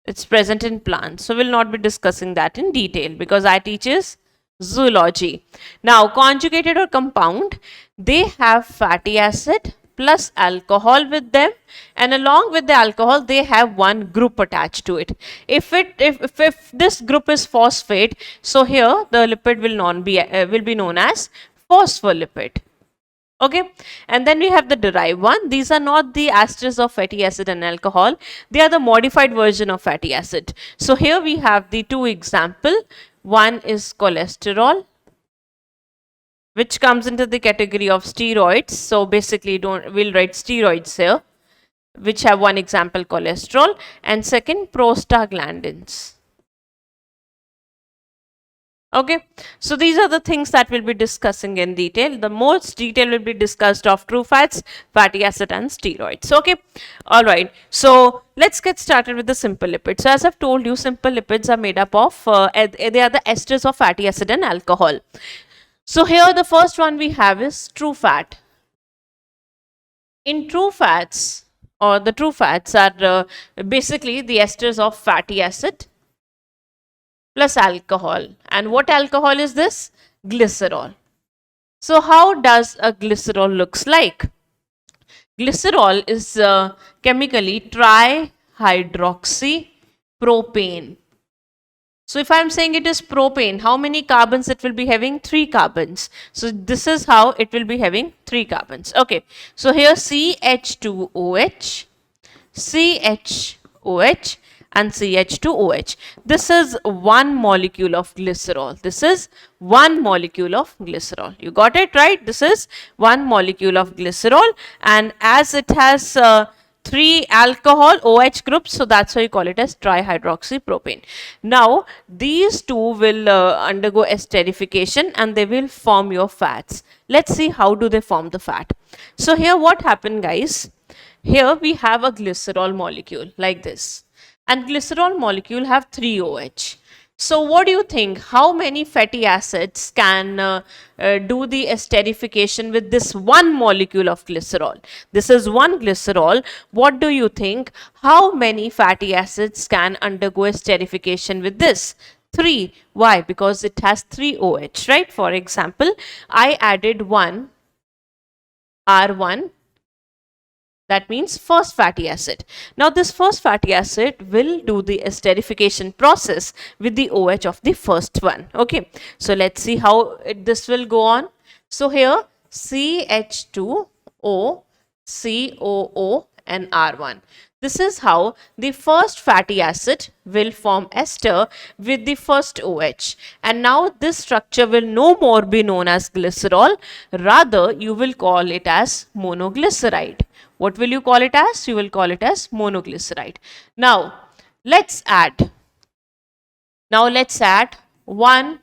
It's present in plants. So we'll not be discussing that in detail because I teaches zoology. Now, conjugated or compound, they have fatty acid plus alcohol with them, and along with the alcohol they have one group attached to it. If this group is phosphate, so here the lipid will be known as phospholipid. Okay, and then we have the derived one. These are not the esters of fatty acid and alcohol. They are the modified version of fatty acid. So here we have the 2 example. One is cholesterol, which comes into the category of steroids. So basically we'll write steroids here, which have one example, cholesterol, and second, prostaglandins. Okay, so these are the things that we'll be discussing in detail. The most detail will be discussed of true fats, fatty acid, and steroids. Okay, all right. So let's get started with the simple lipids. So as I've told you, simple lipids are made up of they are the esters of fatty acid and alcohol. So here the first one we have is true fat. In true fats, or the true fats are basically the esters of fatty acid plus alcohol. And what alcohol is this? Glycerol. So how does a glycerol looks like? Glycerol is chemically trihydroxypropane. So if I am saying it is propane, how many carbons it will be having? 3 carbons. So this is how it will be having 3 carbons. Okay. So here CH2OH, CHOH, and CH2OH. This is one molecule of glycerol. This is one molecule of glycerol. You got it right? This is one molecule of glycerol, and as it has 3 alcohol OH groups, so that's why you call it as trihydroxypropane. Now these two will undergo esterification and they will form your fats. Let's see how do they form the fat. So here what happened, guys? Here we have a glycerol molecule like this, and glycerol molecule have 3 OH. So what do you think? How many fatty acids can do the esterification with this one molecule of glycerol? This is one glycerol. What do you think? How many fatty acids can undergo esterification with this? 3. Why? Because it has 3 OH, right? For example, I added 1 R1. That means first fatty acid. Now this first fatty acid will do the esterification process with the OH of the first one. Okay, so let's see how this will go on. So here CH2O, COO, and R1. This is how the first fatty acid will form ester with the first OH. And now this structure will no more be known as glycerol. Rather, you will call it as monoglyceride. What will you call it as? You will call it as monoglyceride. Now, let's add one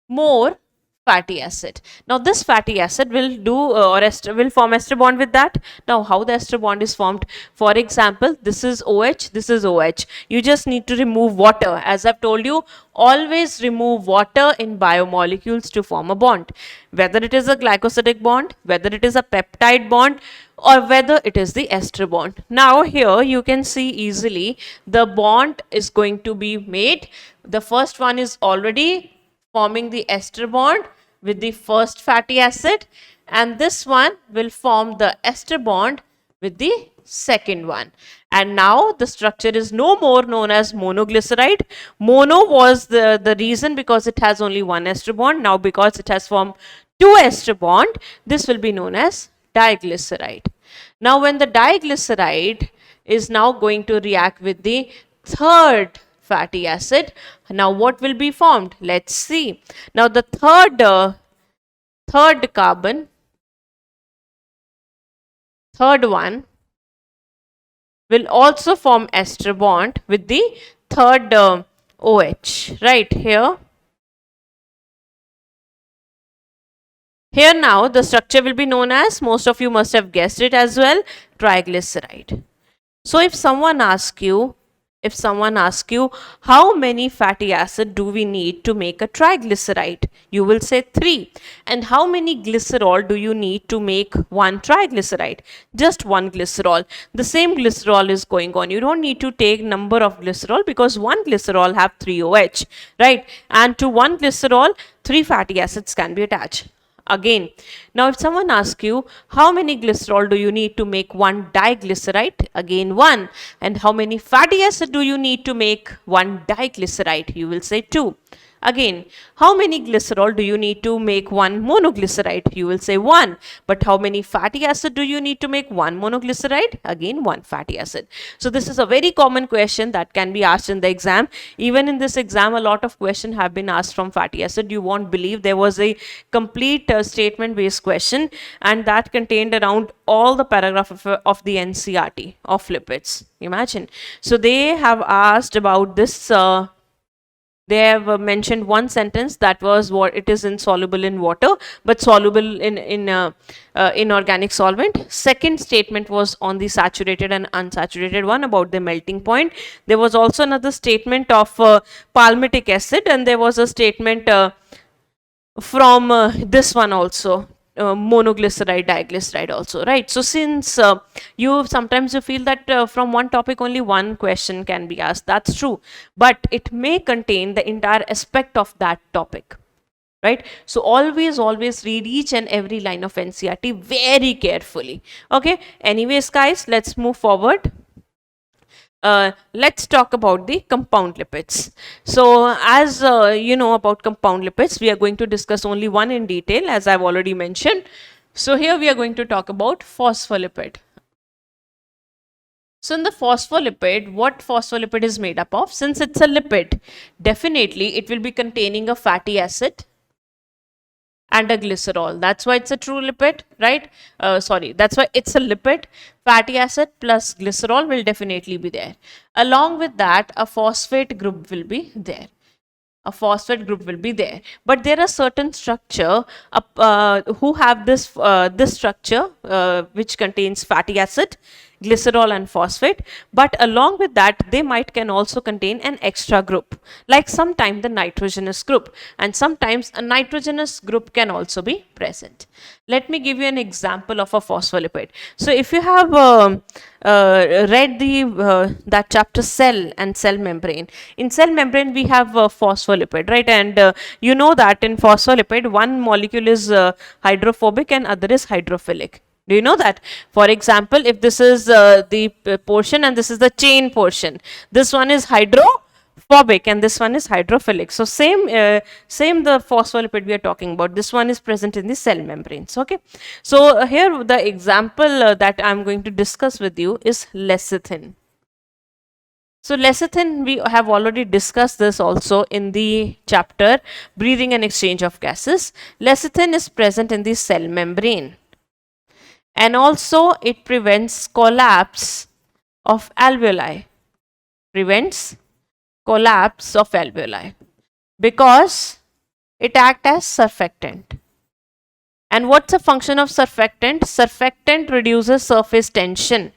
more fatty acid. Now this fatty acid will do or ester will form ester bond with that. Now how the ester bond is formed? For example, this is OH, this is OH. You just need to remove water. As I've told you, always remove water in biomolecules to form a bond. Whether it is a glycosidic bond, whether it is a peptide bond, or whether it is the ester bond. Now here you can see easily the bond is going to be made. The first one is already forming the ester bond with the first fatty acid, and this one will form the ester bond with the second one. And now the structure is no more known as monoglyceride. Mono was the reason because it has only one ester bond. Now because it has formed two ester bond, this will be known as diglyceride. Now when the diglyceride is now going to react with the third fatty acid, now what will be formed? Let's see. Now the third carbon, third one will also form ester bond with the third OH right here. Here now the structure will be known as, most of you must have guessed it as well, triglyceride. So if someone asks you how many fatty acid do we need to make a triglyceride, you will say 3. And how many glycerol do you need to make one triglyceride? Just one glycerol. The same glycerol is going on. You don't need to take number of glycerol because one glycerol have 3 OH, right? And to one glycerol, 3 fatty acids can be attached. Again, now if someone asks you how many glycerol do you need to make one diglyceride, again 1. And how many fatty acid do you need to make one diglyceride, you will say 2. Again, how many glycerol do you need to make one monoglyceride? You will say 1. But how many fatty acid do you need to make one monoglyceride? Again, 1 fatty acid. So this is a very common question that can be asked in the exam. Even in this exam, a lot of questions have been asked from fatty acid. You won't believe there was a complete statement based question, and that contained around all the paragraph of the NCERT of lipids. Imagine. So they have asked about this they have mentioned one sentence that was what it is insoluble in water but soluble in inorganic solvent. Second statement was on the saturated and unsaturated one about the melting point. There was also another statement of palmitic acid, and there was a statement from this one also. Monoglyceride, diglyceride also, right? So since you sometimes you feel that from one topic only one question can be asked, that's true, but it may contain the entire aspect of that topic, right? So always read each and every line of NCERT very carefully. Okay, anyways guys, let's move forward. Let's talk about the compound lipids. So as you know about compound lipids, we are going to discuss only one in detail, as I've already mentioned. So here we are going to talk about phospholipid. So in the phospholipid, what phospholipid is made up of? Since it's a lipid, definitely it will be containing a fatty acid and a glycerol. That's why it's a true lipid, right? That's why it's a lipid. Fatty acid plus glycerol will definitely be there. Along with that, a phosphate group will be there. But there are certain structure who have this this structure which contains fatty acid, glycerol and phosphate, but along with that they can also contain an extra group, like sometimes the nitrogenous group, and sometimes a nitrogenous group can also be present. Let me give you an example of a phospholipid. So if you have read the that chapter cell and cell membrane, in cell membrane we have phospholipid, right? And you know that in phospholipid one molecule is hydrophobic and other is hydrophilic. Do you know that? For example, if this is the portion and this is the chain portion, this one is hydrophobic phobic, and this one is hydrophilic. So same the phospholipid we are talking about. This one is present in the cell membranes. Okay. So here the example that I'm going to discuss with you is lecithin. So lecithin, we have already discussed this also in the chapter breathing and exchange of gases. Lecithin is present in the cell membrane, and also it prevents collapse of alveoli. Prevents collapse of alveoli because it acts as surfactant. And what's the function of surfactant? Surfactant reduces surface tension.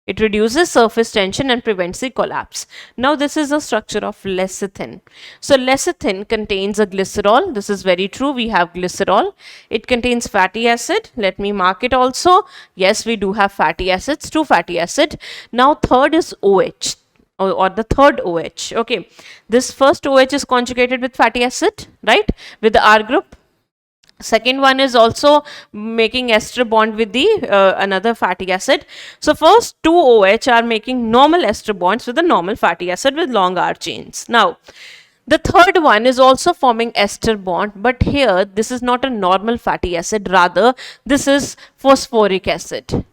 It reduces surface tension and prevents the collapse. Now this is the structure of lecithin. So lecithin contains a glycerol. This is very true. We have glycerol. It contains fatty acid. Let me mark it also. Yes, we do have fatty acids, 2 fatty acid. Now third is OH. Or the third OH. Okay, this first OH is conjugated with fatty acid, right, with the R group. Second one is also making ester bond with the another fatty acid. So first two OH are making normal ester bonds with the normal fatty acid with long R chains. Now the third one is also forming ester bond, but here this is not a normal fatty acid, rather this is phosphoric acid.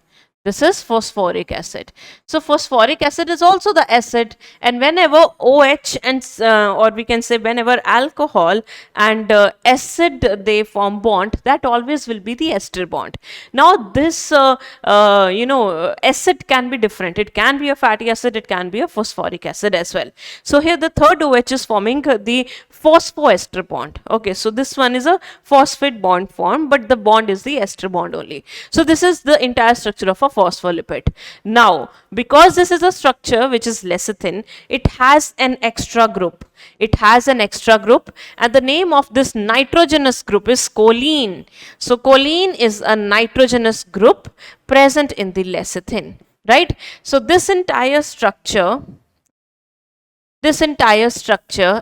This is phosphoric acid. So phosphoric acid is also the acid, and whenever OH and or we can say whenever alcohol and acid they form bond, that always will be the ester bond. Now this acid can be different. It can be a fatty acid, it can be a phosphoric acid as well. So here the third OH is forming the phosphoester bond. Okay, so this one is a phosphate bond form, but the bond is the ester bond only. So this is the entire structure of a phospholipid. Now, because this is a structure which is lecithin, it has an extra group. It has an extra group, and the name of this nitrogenous group is choline. So choline is a nitrogenous group present in the lecithin, right? So this entire structure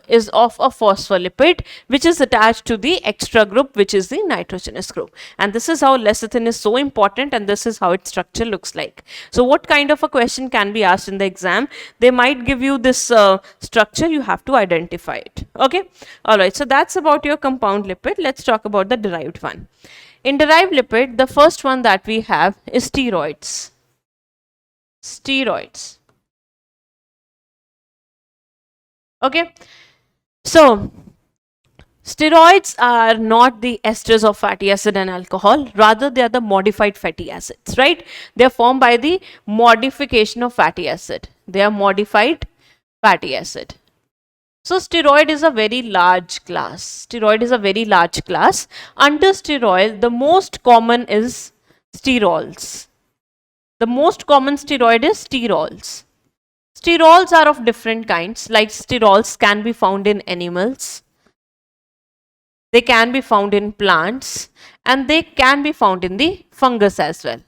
is of a phospholipid which is attached to the extra group, which is the nitrogenous group. And this is how lecithin is so important, and this is how its structure looks like. So what kind of a question can be asked in the exam? They might give you this structure, you have to identify it. Okay, all right, so that's about your compound lipid. Let's talk about the derived one. In derived lipid, the first one that we have is steroids. Steroids. Okay, so steroids are not the esters of fatty acid and alcohol, rather they are the modified fatty acids, right? They are formed by the modification of fatty acid. They are modified fatty acid. So steroid is a very large class. Steroid is a very large class. Under steroid, the most common is sterols. The most common steroid is sterols. Sterols are of different kinds, like sterols can be found in animals, they can be found in plants, and they can be found in the fungus as well.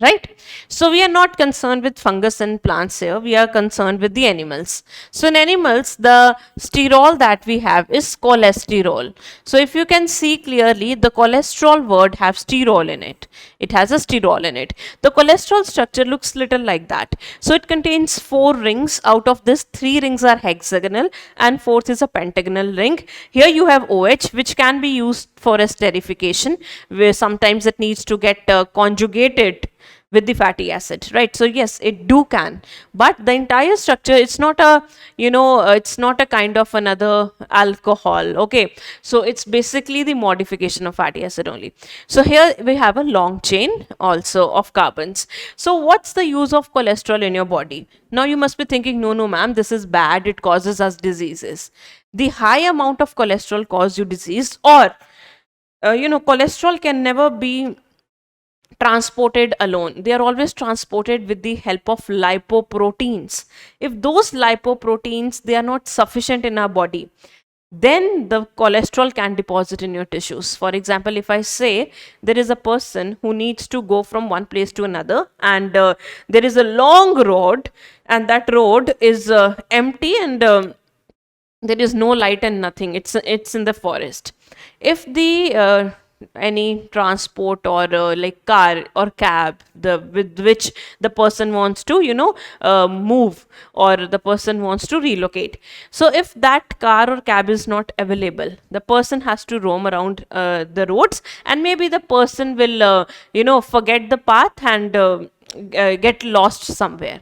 Right? So we are not concerned with fungus and plants here, we are concerned with the animals. So in animals, the sterol that we have is cholesterol. So if you can see clearly, the cholesterol word have sterol in it. It has a sterol in it. The cholesterol structure looks little like that. So it contains 4 rings. Out of this, 3 rings are hexagonal and 4th is a pentagonal ring. Here you have OH, which can be used for esterification, where sometimes it needs to get conjugated with the fatty acid, right? So yes, it do can, but the entire structure, it's not a, it's not a kind of another alcohol. Okay, so it's basically the modification of fatty acid only. So here we have a long chain also of carbons. So what's the use of cholesterol in your body? Now you must be thinking, no ma'am, this is bad, it causes us diseases. The high amount of cholesterol cause you disease, or cholesterol can never be transported alone. They are always transported with the help of lipoproteins. If those lipoproteins, they are not sufficient in our body, then the cholesterol can deposit in your tissues. For example, if I say there is a person who needs to go from one place to another, and there is a long road, and that road is empty, and there is no light and nothing, it's in the forest. If the any transport or like car or cab, with which the person wants to, move, or the person wants to relocate. So if that car or cab is not available, the person has to roam around the roads, and maybe the person will, forget the path and get lost somewhere.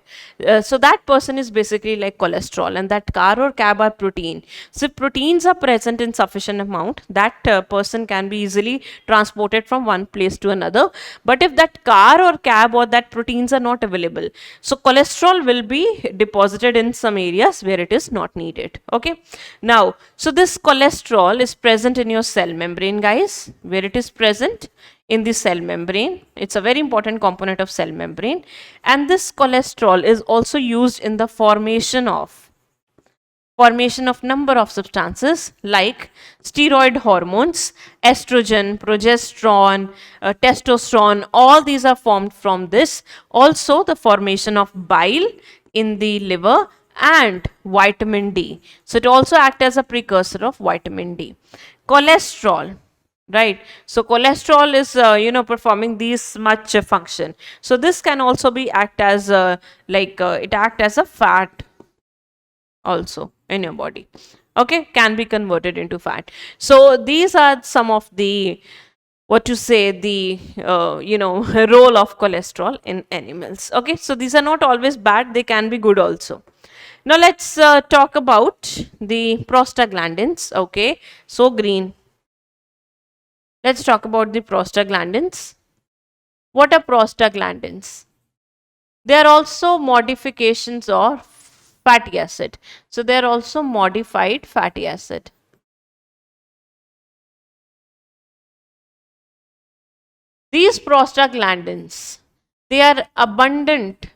So that person is basically like cholesterol, and that car or cab are protein. So if proteins are present in sufficient amount, that person can be easily transported from one place to another. But if that car or cab or that proteins are not available, so cholesterol will be deposited in some areas where it is not needed. Okay. Now, so this cholesterol is present in your cell membrane, guys. Where it is present? In the cell membrane. It's a very important component of cell membrane. And this cholesterol is also used in the formation of number of substances like steroid hormones, estrogen, progesterone, testosterone. All these are formed from this. Also the formation of bile in the liver and vitamin D. So it also acts as a precursor of vitamin D. Cholesterol, right? So cholesterol is performing these much function. So this can also be act as it act as a fat also in your body. Okay, can be converted into fat. So these are some of the, what to say, the role of cholesterol in animals. Okay, so these are not always bad, they can be good also. Now let's talk about the prostaglandins. Okay, so green. Let's talk about the prostaglandins. What are prostaglandins? They are also modifications of fatty acid. So they are also modified fatty acid. These prostaglandins, they are abundant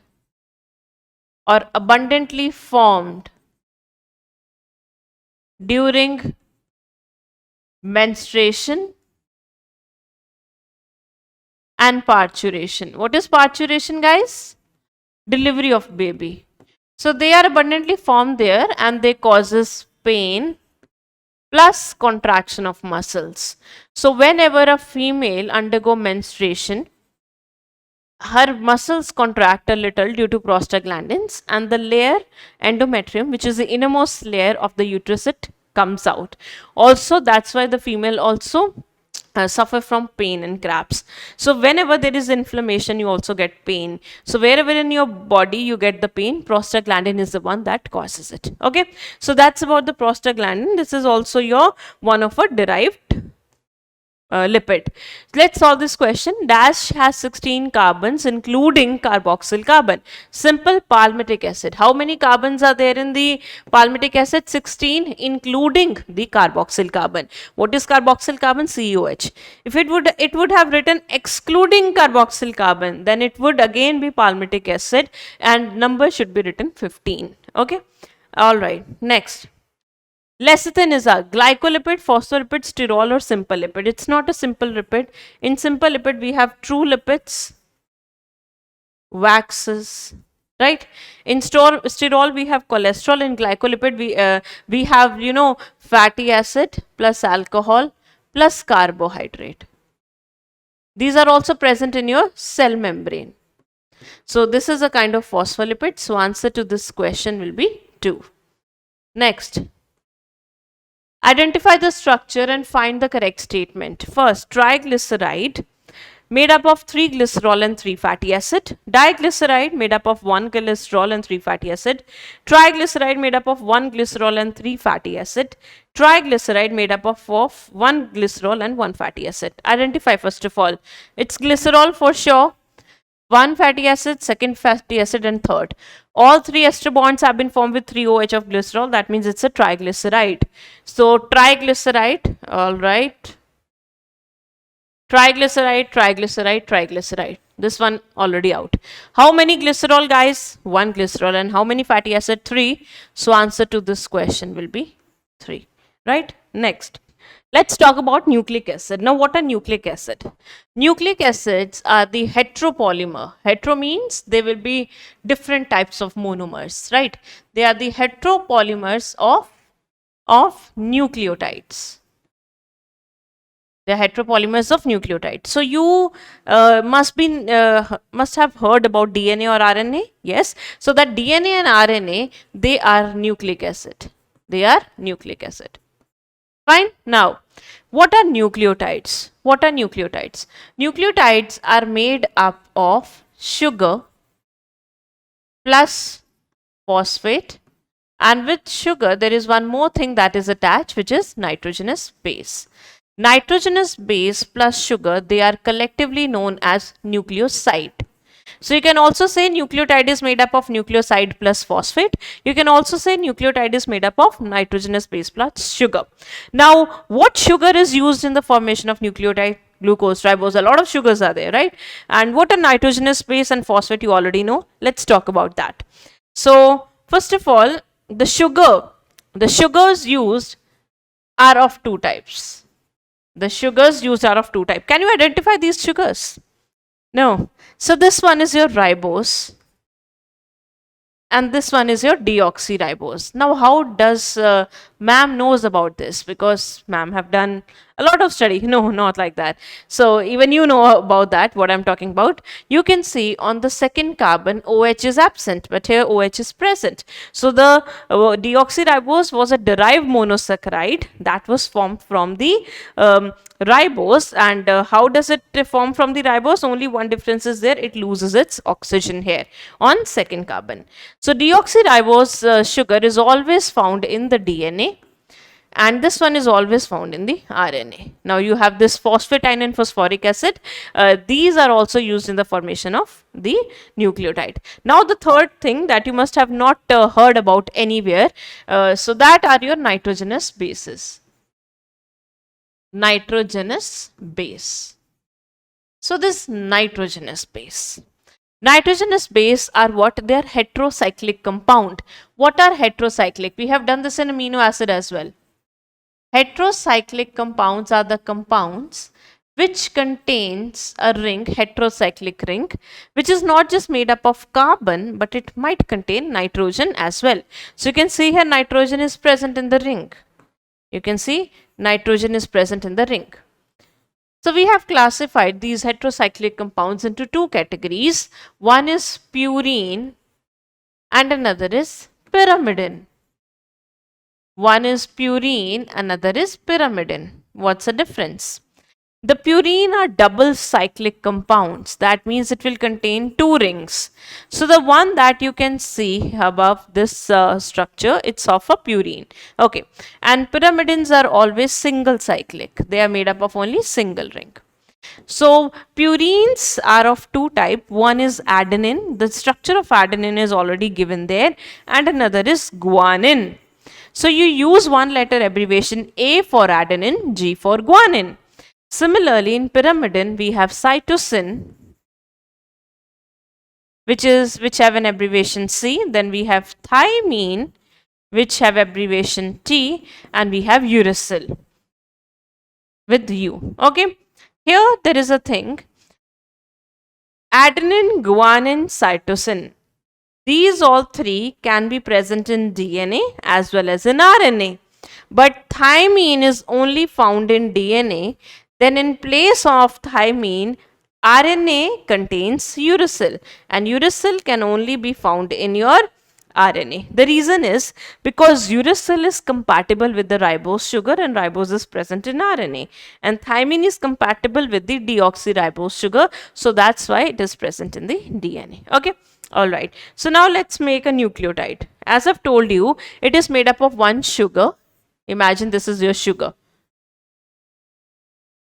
or abundantly formed during menstruation and parturition. What is parturition, guys? Delivery of baby. So they are abundantly formed there, and they causes pain plus contraction of muscles. So whenever a female undergo menstruation, her muscles contract a little due to prostaglandins, and the layer endometrium, which is the innermost layer of the uterus, it comes out. Also, that's why the female also suffer from pain and cramps. So whenever there is inflammation, you also get pain. So wherever in your body you get the pain, prostaglandin is the one that causes it. Okay, so that's about the prostaglandin. This is also your one of a derived lipid. Let's solve this question. Dash has 16 carbons including carboxyl carbon. Simple palmitic acid. How many carbons are there in the palmitic acid? 16 including the carboxyl carbon. What is carboxyl carbon? COH. If it would have written excluding carboxyl carbon, then it would again be palmitic acid, and number should be written 15. Okay. All right. Next. Lecithin is a glycolipid, phospholipid, sterol, or simple lipid. It's not a simple lipid. In simple lipid, we have true lipids, waxes, right? In sterol, we have cholesterol. In glycolipid, we have fatty acid plus alcohol plus carbohydrate. These are also present in your cell membrane. So this is a kind of phospholipid. So answer to this question will be 2. Next. Identify the structure and find the correct statement. First, triglyceride made up of 3 glycerol and 3 fatty acid. Diglyceride made up of 1 glycerol and 3 fatty acid. Triglyceride made up of 1 glycerol and 3 fatty acid. Triglyceride made up of 1 glycerol and 1 fatty acid. Identify first of all. It's glycerol for sure. 1 fatty acid, second fatty acid, and third. All 3 ester bonds have been formed with 3 OH of glycerol. That means it's a triglyceride. So triglyceride, all right. Triglyceride, triglyceride, triglyceride. This one already out. How many glycerol, guys? 1 glycerol. And how many fatty acid? 3. So answer to this question will be 3. Right? Next. Let's talk about nucleic acid. Now, what are nucleic acid? Nucleic acids are the heteropolymer. Hetero means they will be different types of monomers, right? They are the heteropolymers of nucleotides. They're heteropolymers of nucleotides. So you must have heard about DNA or RNA. Yes. So that DNA and RNA, they are nucleic acid. They are nucleic acid. Fine. Now, what are nucleotides? What are nucleotides? Nucleotides are made up of sugar plus phosphate, and with sugar there is one more thing that is attached, which is nitrogenous base. Nitrogenous base plus sugar, they are collectively known as nucleoside. So you can also say nucleotide is made up of nucleoside plus phosphate. You can also say nucleotide is made up of nitrogenous base plus sugar. Now, what sugar is used in the formation of nucleotide? Glucose, ribose, a lot of sugars are there, right? And what are nitrogenous base and phosphate, you already know. Let's talk about that. So, first of all, the sugars used are of two types. The sugars used are of two types. Can you identify these sugars? No. So this one is your ribose and this one is your deoxyribose. Now how does ma'am knows about this? Because ma'am have done a lot of study. No, not like that. So even you know about that, what I'm talking about. You can see on the second carbon OH is absent, but here OH is present. So the deoxyribose was a derived monosaccharide that was formed from the ribose. And how does it form from the ribose? Only one difference is there, it loses its oxygen here on second carbon. So deoxyribose sugar is always found in the DNA, and this one is always found in the RNA. Now you have this phosphatine and phosphoric acid. These are also used in the formation of the nucleotide. Now the third thing that you must have not heard about anywhere, so that are your nitrogenous bases. Nitrogenous base. So this nitrogenous base. Nitrogenous base are what? They are heterocyclic compound. What are heterocyclic? We have done this in amino acid as well. Heterocyclic compounds are the compounds which contains a ring, heterocyclic ring, which is not just made up of carbon, but it might contain nitrogen as well. So you can see here nitrogen is present in the ring. You can see nitrogen is present in the ring. So we have classified these heterocyclic compounds into two categories. One is purine and another is pyrimidine. One is purine, another is pyrimidine. What's the difference? The purine are double cyclic compounds. That means it will contain two rings. So the one that you can see above this structure, it's of a purine. Okay. And pyrimidines are always single cyclic. They are made up of only single ring. So purines are of two types. One is adenine. The structure of adenine is already given there. And another is guanine. So you use one letter abbreviation A for adenine, G for guanine. Similarly, in pyrimidine, we have cytosine, which have an abbreviation C. Then we have thymine, which have abbreviation T, and we have uracil with U. Okay. Here there is a thing. Adenine, guanine, cytosine. These all three can be present in DNA as well as in RNA. But thymine is only found in DNA. Then in place of thymine, RNA contains uracil, and uracil can only be found in your RNA. The reason is because uracil is compatible with the ribose sugar and ribose is present in RNA, and thymine is compatible with the deoxyribose sugar, so that's why it is present in the DNA. Okay. Alright, so now let's make a nucleotide. As I've told you, it is made up of one sugar. Imagine this is your sugar.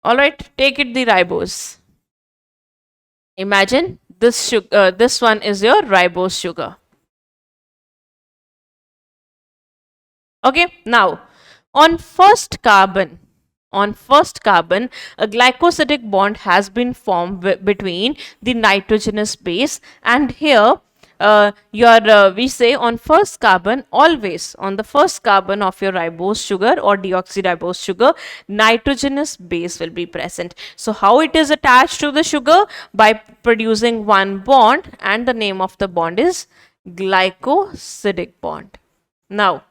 Alright, take it the ribose. Imagine this sugar, this one is your ribose sugar. Okay, now on first carbon, a glycosidic bond has been formed between the nitrogenous base, and here we say on first carbon, always on the first carbon of your ribose sugar or deoxyribose sugar, nitrogenous base will be present. So how it is attached to the sugar? By producing one bond, and the name of the bond is glycosidic bond. Now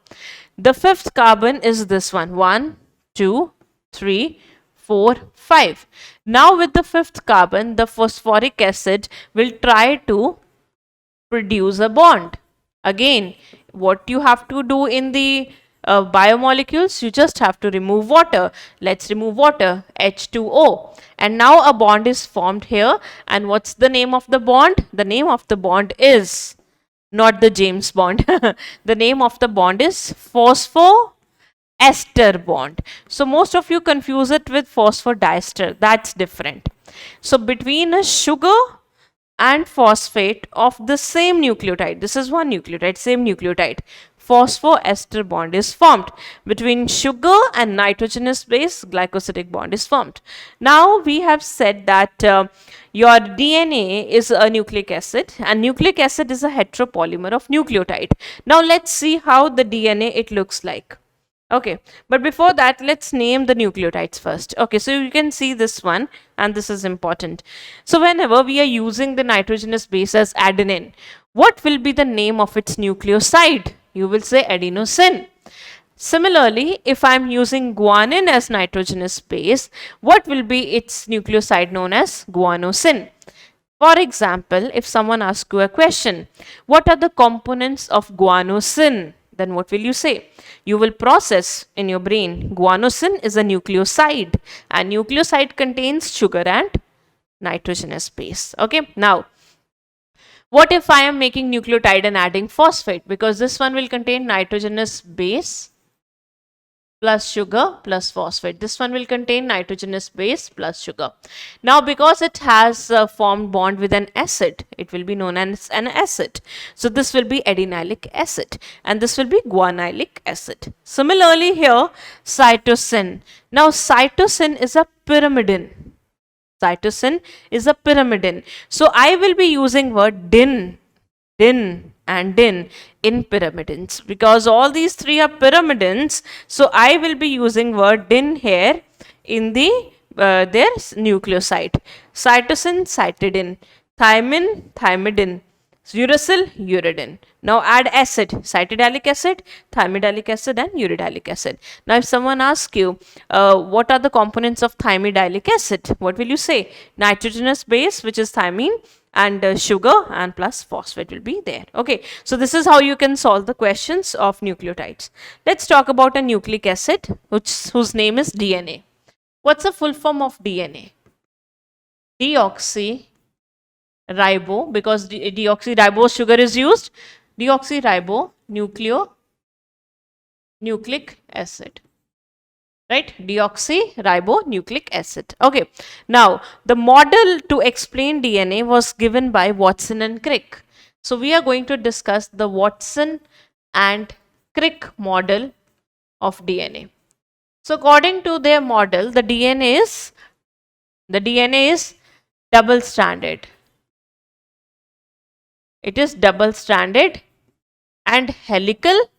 the fifth carbon is this one. 1, 2, 3, 4, 5. Now with the fifth carbon, the phosphoric acid will try to produce a bond. Again, what you have to do in the biomolecules, you just have to remove water. Let's remove water, H2O. And now a bond is formed here. And what's the name of the bond? The name of the bond is not the James Bond. The name of the bond is phosphoester bond. So most of you confuse it with phosphodiester. That's different. So between a sugar and phosphate of the same nucleotide, this is one nucleotide, same nucleotide, phosphoester bond is formed. Between sugar and nitrogenous base, glycosidic bond is formed. Now we have said that your DNA is a nucleic acid, and nucleic acid is a heteropolymer of nucleotide. Now let's see how the DNA it looks like. Okay, but before that, let's name the nucleotides first. Okay, so you can see this one, and this is important. So whenever we are using the nitrogenous base as adenine, what will be the name of its nucleoside? You will say adenosine. Similarly, if I am using guanine as nitrogenous base, what will be its nucleoside known as guanosine? For example, if someone asks you a question, what are the components of guanosine? Then what will you say? You will process in your brain. Guanosine is a nucleoside, and nucleoside contains sugar and nitrogenous base. Okay, now what if I am making nucleotide and adding phosphate? Because this one will contain nitrogenous base plus sugar plus phosphate. This one will contain nitrogenous base plus sugar. Now because it has formed bond with an acid, it will be known as an acid. So this will be adenylic acid, and this will be guanylic acid. Similarly here, cytosine. Now cytosine is a pyrimidine. Cytosine is a pyrimidine. So I will be using word din and din in pyrimidines, because all these three are pyrimidines. So I will be using word din here in the their nucleoside. Cytosine, cytidine, thymine, thymidine, uracil, uridine. Now add acid, cytidalic acid, thymidalic acid and uridalic acid. Now if someone asks you what are the components of thymidalic acid, what will you say? Nitrogenous base, which is thymine, and sugar and plus phosphate will be there. Okay, so this is how you can solve the questions of nucleotides. Let's talk about a nucleic acid whose name is DNA. What's the full form of DNA? Deoxyribo, because deoxyribose sugar is used. Deoxyribonucleic acid. Right, deoxyribonucleic acid. Okay, now the model to explain DNA was given by Watson and Crick. So we are going to discuss the Watson and Crick model of DNA. So according to their model, the DNA is double stranded. It is double stranded and helical,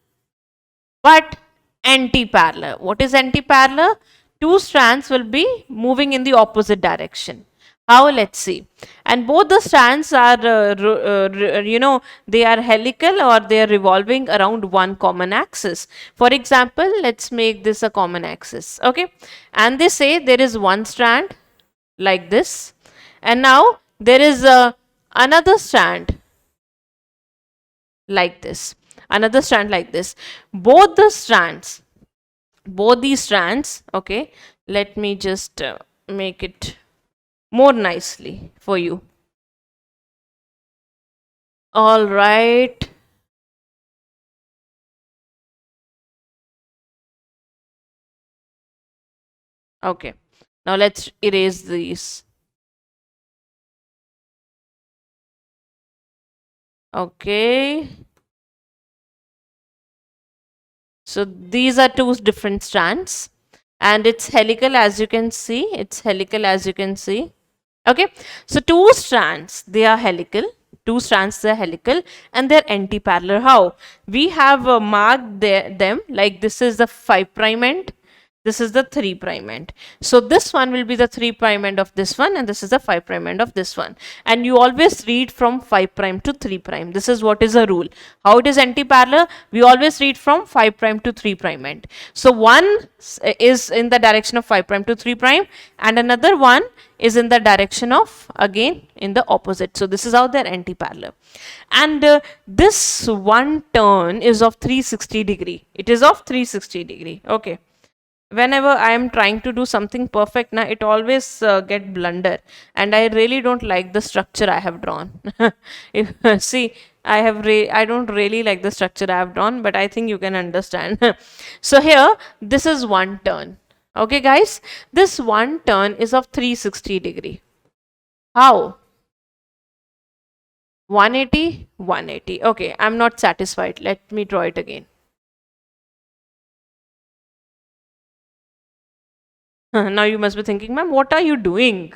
but anti-parallel. What is anti-parallel? Two strands will be moving in the opposite direction. How? Let's see. And both the strands are, they are helical, or they are revolving around one common axis. For example, let's make this a common axis. Okay. And they say there is one strand like this. And now there is another strand like this. Another strand like this. Both these strands, okay, let me just make it more nicely for you. All right. Okay, now let's erase these. Okay. So these are two different strands, and it's helical, as you can see. It's helical, as you can see. Okay. So two strands, they are helical. Two strands, they are helical, and they're anti-parallel. How? We have marked them like this is the 5' end. This is the 3' end. So this one will be the 3' end of this one, and this is the 5' end of this one. And you always read from 5' to 3'. This is what is a rule. How it is anti-parallel? We always read from 5' to 3' end. So one is in the direction of 5' to 3', and another one is in the direction of, again, in the opposite. So this is how they're anti-parallel. And this one turn is of 360 degree. It is of 360 degree. Okay. Whenever I am trying to do something perfect, now it always get blunder, and I really don't like the structure I have drawn. See, I don't really like the structure I have drawn, but I think you can understand. So here, this is one turn. Okay, guys, this one turn is of 360 degree. How? 180, 180. Okay, I'm not satisfied. Let me draw it again. Now you must be thinking, ma'am, what are you doing?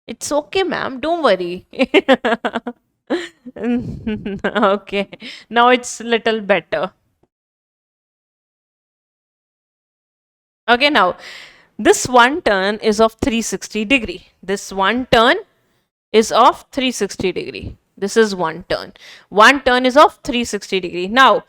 It's okay, ma'am. Don't worry. Okay. Now it's little better. Okay, now this one turn is of 360 degree. This one turn is of 360 degree. This is one turn. One turn is of 360 degree. Now,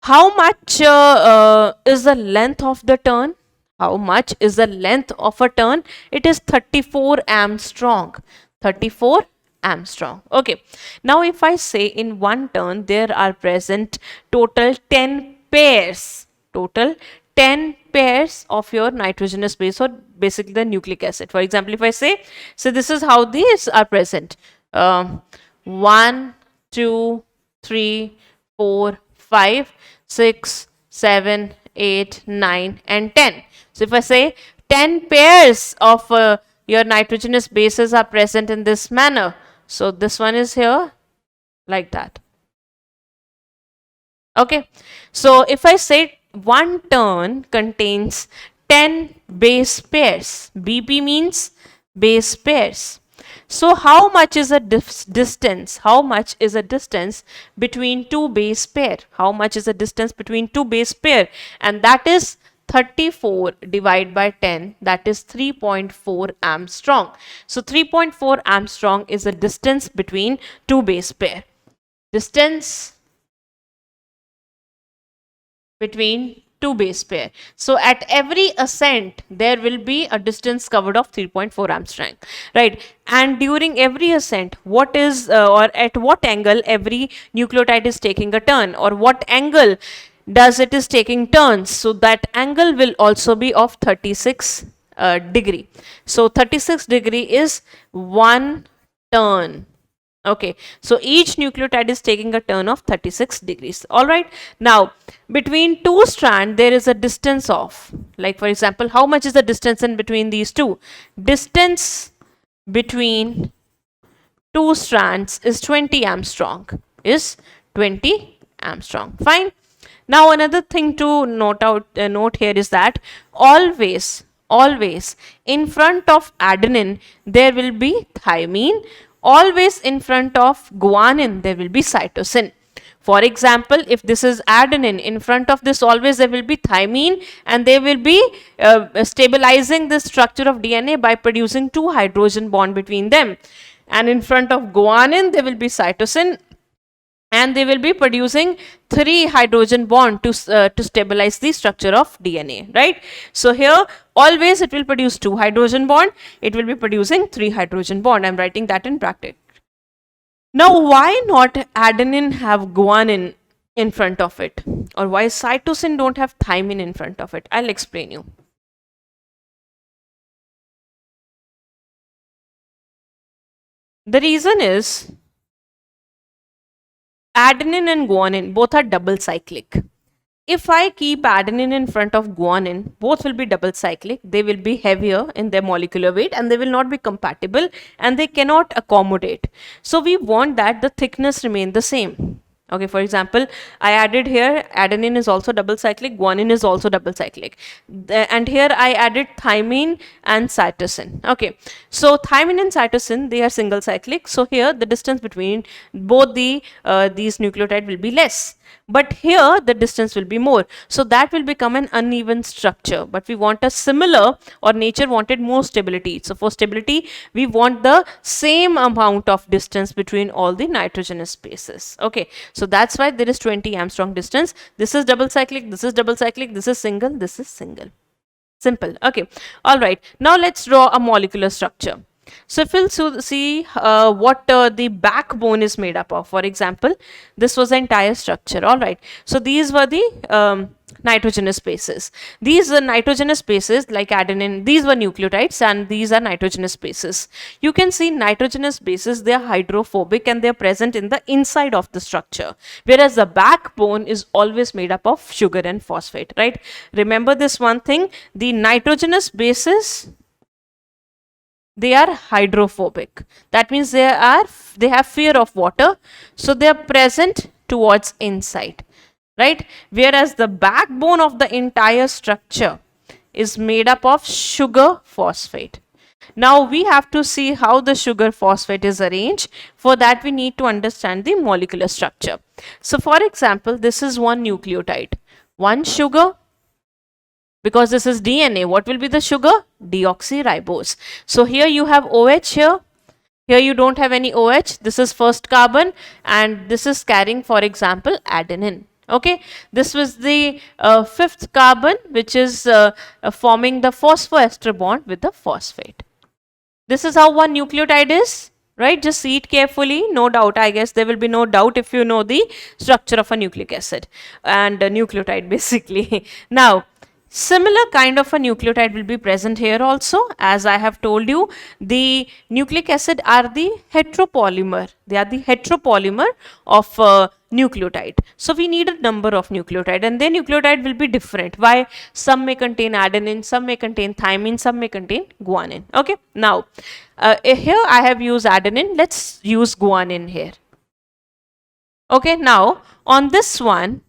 how much is the length of the turn? How much is the length of a turn? It is 34 Armstrong. 34 Armstrong. Okay. Now, if I say in one turn, there are present total 10 pairs. Total 10 pairs of your nitrogenous base, or basically the nucleic acid. For example, if I say, so this is how these are present. 1, 2, 3, 4, 5, 6, 7, 8, 9, and 10. So if I say 10 pairs of your nitrogenous bases are present in this manner. So this one is here like that. Okay. So if I say one turn contains 10 base pairs. BP means base pairs. So how much is a distance? How much is a distance between two base pair? How much is the distance between two base pair? And that is 34 divided by 10. That is 3.4 Armstrong. So 3.4 Armstrong is the distance between two base pair. Distance between two base pair. So at every ascent, there will be a distance covered of 3.4 Armstrong, right? And during every ascent, what is or at what angle every nucleotide is taking a turn, or what angle does it is taking turns? So that angle will also be of 36 degree. So 36 degree is one turn. Okay, so each nucleotide is taking a turn of 36 degrees. All right. Now, between two strands, there is a distance of, like for example, how much is the distance in between these two? Distance between two strands is 20 Armstrong. Is 20 Armstrong. Fine. Now, another thing to note here is that always in front of adenine there will be thymine. Always in front of guanine there will be cytosine. For example, if this is adenine, in front of this always there will be thymine, and they will be stabilizing the structure of DNA by producing two hydrogen bond between them. And in front of guanine there will be cytosine, and they will be producing 3 hydrogen bond to stabilize the structure of DNA, right? So here always it will produce 2 hydrogen bond, it will be producing 3 hydrogen bond. I'm writing that in bracket. Now, why not adenine have guanine in front of it, or why cytosine don't have thymine in front of it? I'll explain you. The reason is adenine and guanine both are double cyclic. If I keep adenine in front of guanine, both will be double cyclic. They will be heavier in their molecular weight, and they will not be compatible, and they cannot accommodate. So we want that the thickness remain the same. Okay, for example, I added here adenine is also double cyclic, guanine is also double cyclic, and here I added thymine and cytosine. Okay, so thymine and cytosine, they are single cyclic, so here the distance between both the these nucleotide will be less. but here the distance will be more, so that will become an uneven structure. But we want a similar, or nature wanted more stability, so for stability we want the same amount of distance between all the nitrogenous bases. Okay, so that's why there is 20 Armstrong distance. This is double cyclic, this is double cyclic, this is single, this is single. Simple. Okay, all right, now let's draw a molecular structure. So if we'll see what the backbone is made up of, for example, this was the entire structure. All right, so these were the nitrogenous bases. These are nitrogenous bases like adenine, these were nucleotides, and these are nitrogenous bases. You can see nitrogenous bases, they are hydrophobic and they are present in the inside of the structure, whereas the backbone is always made up of sugar and phosphate, right? Remember this one thing, the nitrogenous bases, they are hydrophobic. That means they have fear of water, so they are present towards inside, right? Whereas the backbone of the entire structure is made up of sugar phosphate. Now we have to see how the sugar phosphate is arranged. For that we need to understand the molecular structure. So for example, this is one nucleotide, one sugar. Because this is DNA, what will be the sugar? Deoxyribose. So here you have OH here. Here you don't have any OH. This is first carbon and this is carrying, for example, adenine. Okay, this was the fifth carbon, which is forming the phosphoester bond with the phosphate. This is how one nucleotide is. Right, just see it carefully, no doubt. I guess there will be no doubt if you know the structure of a nucleic acid and a nucleotide basically. Now, similar kind of a nucleotide will be present here also. As I have told you, the nucleic acid are the heteropolymer. They are the heteropolymer of nucleotide. So we need a number of nucleotide, and their nucleotide will be different. Why? Some may contain adenine, some may contain thymine, some may contain guanine. Okay, now here I have used adenine. Let's use guanine here. Okay, now on this one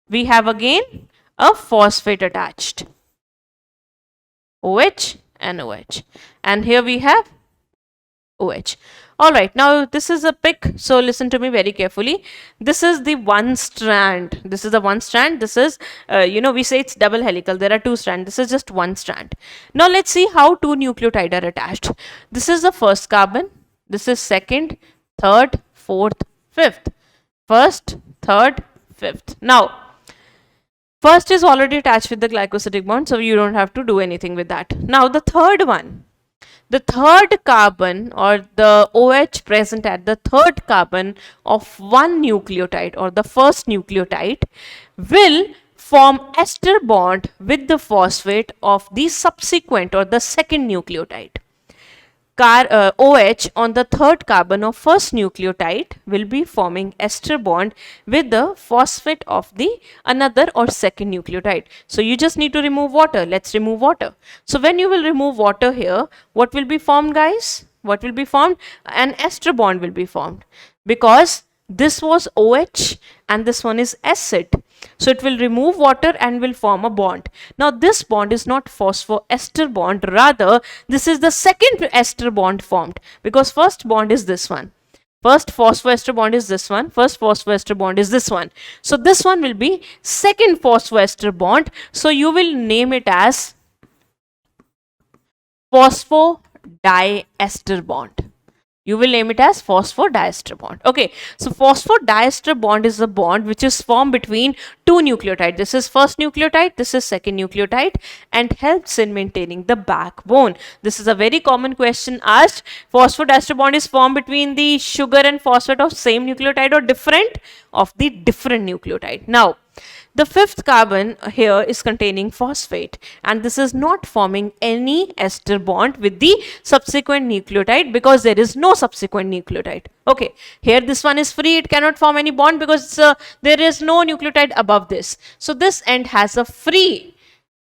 we have again a phosphate attached, OH and OH, and here we have OH. All right, now this is a pic, so listen to me very carefully. This is the one strand. This is the one strand. This is, we say it's double helical. There are two strands. This is just one strand. Now let's see how two nucleotides are attached. This is the first carbon. This is second, third, fourth, fifth. First, third, fifth. Now, first is already attached with the glycosidic bond, so you don't have to do anything with that. Now the third one, the third carbon, or the OH present at the third carbon of one nucleotide, or the first nucleotide, will form ester bond with the phosphate of the subsequent or the second nucleotide. OH on the third carbon of first nucleotide will be forming ester bond with the phosphate of the another or second nucleotide. So you just need to remove water. Let's remove water. So when you will remove water here, what will be formed, guys? What will be formed? An ester bond will be formed, because this was OH and this one is acid. So it will remove water and will form a bond. Now this bond is not phosphoester bond, rather this is the second ester bond formed, because first bond is this one. First phosphoester bond is this one. First phosphoester bond is this one. So this one will be second phosphoester bond. So you will name it as phosphodiester bond. You will name it as phosphodiester bond. Okay, so phosphodiester bond is a bond which is formed between two nucleotides. This is first nucleotide, this is second nucleotide, and helps in maintaining the backbone. This is a very common question asked. Phosphodiester bond is formed between the sugar and phosphate of same nucleotide or different of the different nucleotide. Now, the fifth carbon here is containing phosphate, and this is not forming any ester bond with the subsequent nucleotide, because there is no subsequent nucleotide. Okay, here this one is free, it cannot form any bond because there is no nucleotide above this. So this end has a free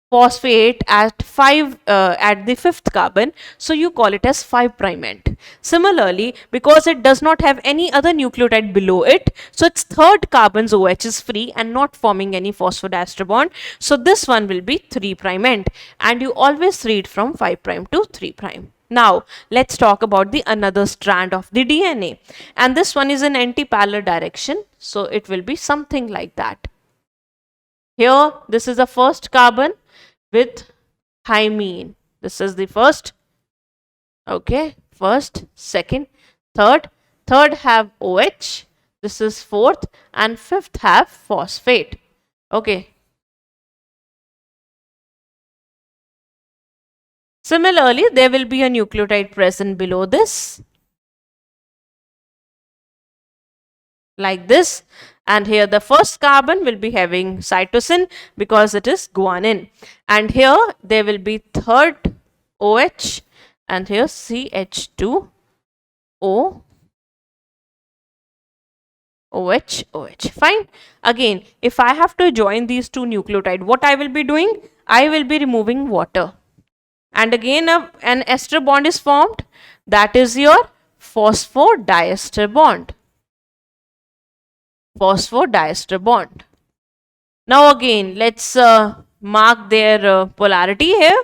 phosphate at the fifth carbon, so you call it as 5' end. Similarly, because it does not have any other nucleotide below it, so its third carbon's OH is free and not forming any phosphodiester bond, so this one will be 3' end, and you always read from 5' to 3'. Now, let's talk about the another strand of the DNA. And this one is in anti-parallel direction. So, it will be something like that. Here, this is the first carbon with thymine. This is the first. Okay, first, second, third. Third have OH. This is fourth. And fifth have phosphate. Okay. Similarly, there will be a nucleotide present below this, like this. And here the first carbon will be having cytosine because it is guanine. And here there will be third OH and here CH2O OH, OH. Fine. Again, if I have to join these two nucleotides, what I will be doing? I will be removing water. And again, an ester bond is formed. That is your phosphodiester bond. Phosphodiester bond. Now again, let's mark their polarity here.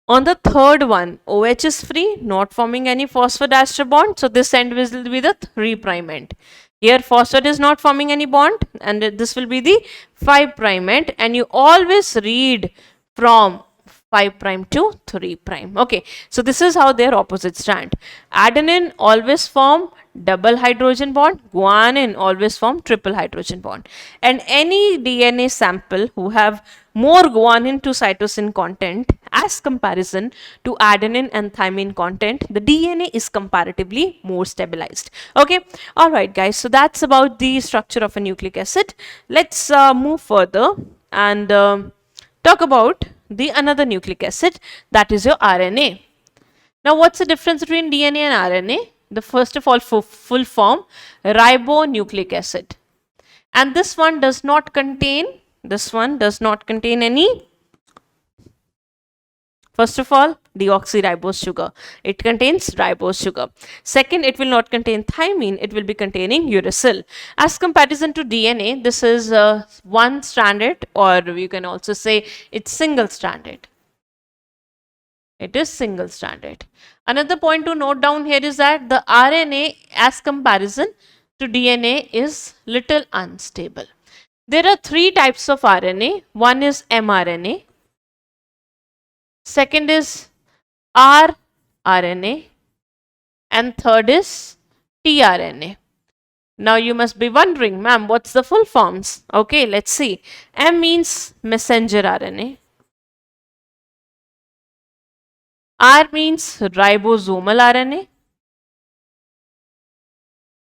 On the third one, OH is free, not forming any phosphodiester bond. So this end will be the 3' end. Here phosphate is not forming any bond and this will be the 5' end, and you always read from 5' to 3'. Okay, so this is how their opposites stand. Adenine always form double hydrogen bond, guanine always form triple hydrogen bond. And any DNA sample who have more guanine to cytosine content as comparison to adenine and thymine content, the DNA is comparatively more stabilized. Okay, all right guys, so that's about the structure of a nucleic acid. Let's move further and talk about the another nucleic acid, that is your RNA. Now what's the difference between DNA and RNA? The first of all full form ribonucleic acid, and this one does not contain any, first of all, deoxyribose sugar. It contains ribose sugar. Second, it will not contain thymine. It will be containing uracil. As comparison to DNA, this is one stranded, or you can also say it's single stranded. It is single stranded. Another point to note down here is that the RNA as comparison to DNA is little unstable. There are 3 types of RNA. One is mRNA. Second is rRNA. And third is tRNA. Now you must be wondering, ma'am, what's the full forms? Okay, let's see. M means messenger RNA. R means ribosomal RNA.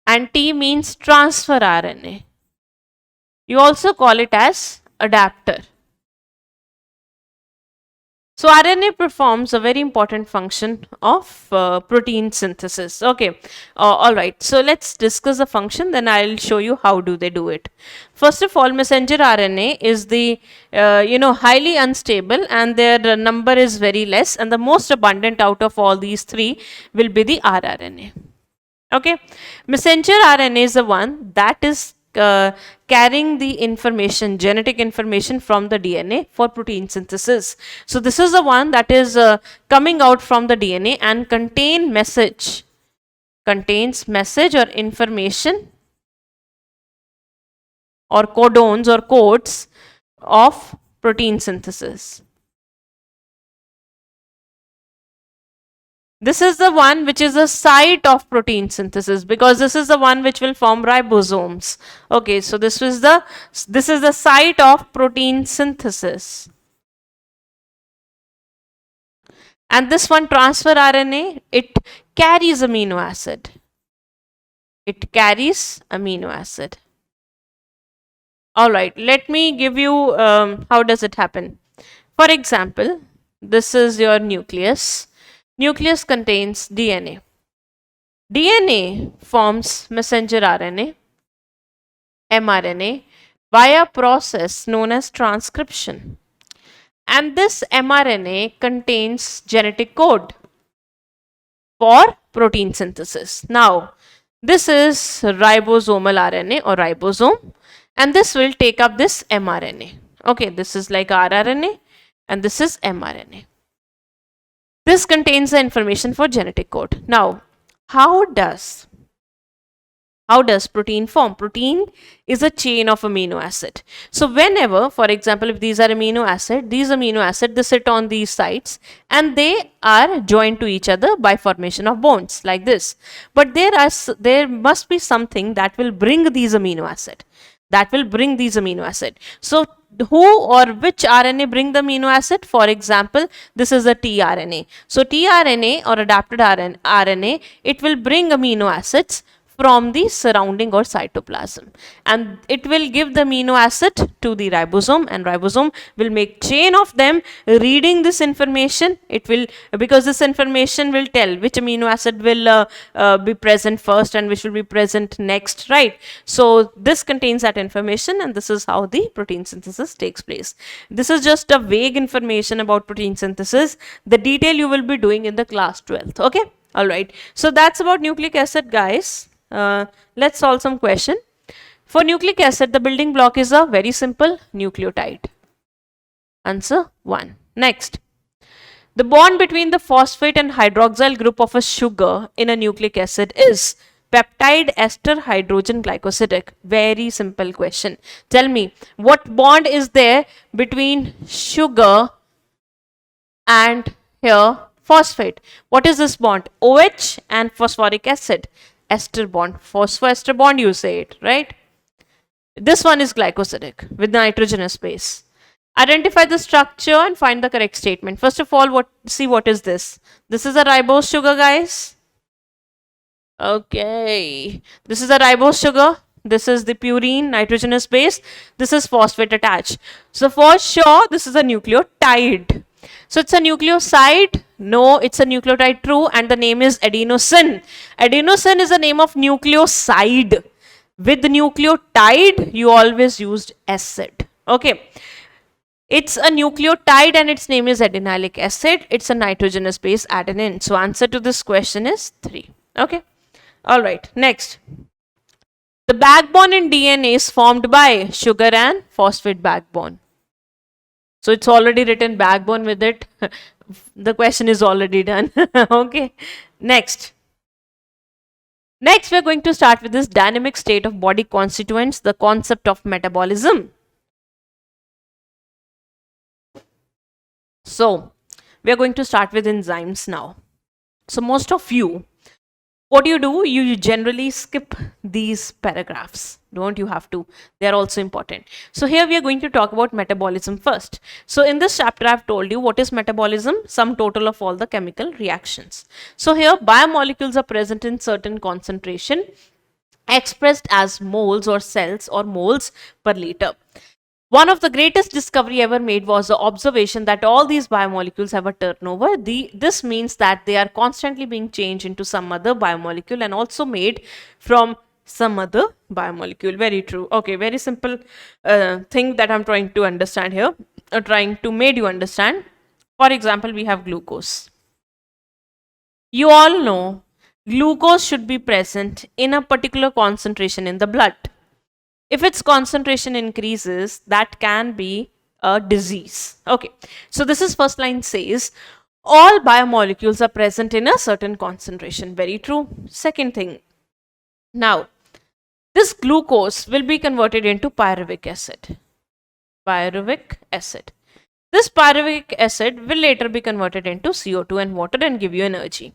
And T means transfer RNA. You also call it as adapter. So RNA performs a very important function of protein synthesis. Okay, all right. So let's discuss the function, then I'll show you how do they do it. First of all, messenger RNA is the highly unstable, and their number is very less, and the most abundant out of all these 3 will be the rRNA. Okay, messenger RNA is the one that is carrying the information, genetic information from the DNA for protein synthesis. So this is the one that is coming out from the DNA and contains message or information or codons or codes of protein synthesis. This is the one which is the site of protein synthesis, because this is the one which will form ribosomes. Okay, so this is the site of protein synthesis. And this one, transfer RNA, it carries amino acid. It carries amino acid. All right, let me give you how does it happen. For example, this is your nucleus. Nucleus contains DNA. DNA forms messenger RNA, mRNA, via process known as transcription. And this mRNA contains genetic code for protein synthesis. Now, this is ribosomal RNA or ribosome, and this will take up this mRNA. Okay, this is like rRNA and this is mRNA. This contains the information for genetic code. Now, how does protein form? Protein is a chain of amino acid. So whenever, for example, if these are these amino acid, they sit on these sites and they are joined to each other by formation of bonds like this. But there must be something that will bring these amino acid. So who or which RNA bring the amino acid? For example, this is a tRNA. So tRNA or adapted RNA, it will bring amino acids from the surrounding or cytoplasm, and it will give the amino acid to the ribosome, and ribosome will make chain of them reading this information. It will, because this information will tell which amino acid will be present first and which will be present next, right? So this contains that information, and this is how the protein synthesis takes place. This is just a vague information about protein synthesis. The detail you will be doing in the class 12th. Okay, all right. So that's about nucleic acid, guys. Let's solve some question. For nucleic acid, the building block is a very simple nucleotide. Answer 1. Next, the bond between the phosphate and hydroxyl group of a sugar in a nucleic acid is peptide ester hydrogen glycosidic. Very simple question. Tell me, what bond is there between sugar and here phosphate? What is this bond? OH and phosphoric acid. Ester bond, phosphoester bond, you say it, right? This one is glycosidic with nitrogenous base. Identify the structure and find the correct statement. First of all, see what is this? This is a ribose sugar, guys. Okay, this is a ribose sugar. This is the purine, nitrogenous base. This is phosphate attached. So for sure, this is a nucleotide. So it's a nucleoside. No, it's a nucleotide, true, and the name is adenosine. Adenosine is the name of nucleoside. With nucleotide, you always used acid. Okay. It's a nucleotide and its name is adenylic acid. It's a nitrogenous base, adenine. So answer to this question is 3. Okay. All right. Next. The backbone in DNA is formed by sugar and phosphate backbone. So it's already written backbone with it. The question is already done. Okay. Next, we're going to start with this dynamic state of body constituents, the concept of metabolism. So we're going to start with enzymes now. So most of you, what you do, you generally skip these paragraphs. Don't you have to? They are also important. So here we are going to talk about metabolism first. So in this chapter, I've told you what is metabolism, sum total of all the chemical reactions. So here biomolecules are present in certain concentration expressed as moles or cells or moles per liter. One of the greatest discovery ever made was the observation that all these biomolecules have a turnover. This means that they are constantly being changed into some other biomolecule and also made from some other biomolecule. Very true. Okay, very simple thing that I'm trying to understand here, or trying to make you understand. For example, we have glucose. You all know glucose should be present in a particular concentration in the blood. If its concentration increases, that can be a disease. Okay, so this is first line says, all biomolecules are present in a certain concentration. Very true. Second thing, now this glucose will be converted into pyruvic acid. Pyruvic acid. This pyruvic acid will later be converted into CO2 and water and give you energy.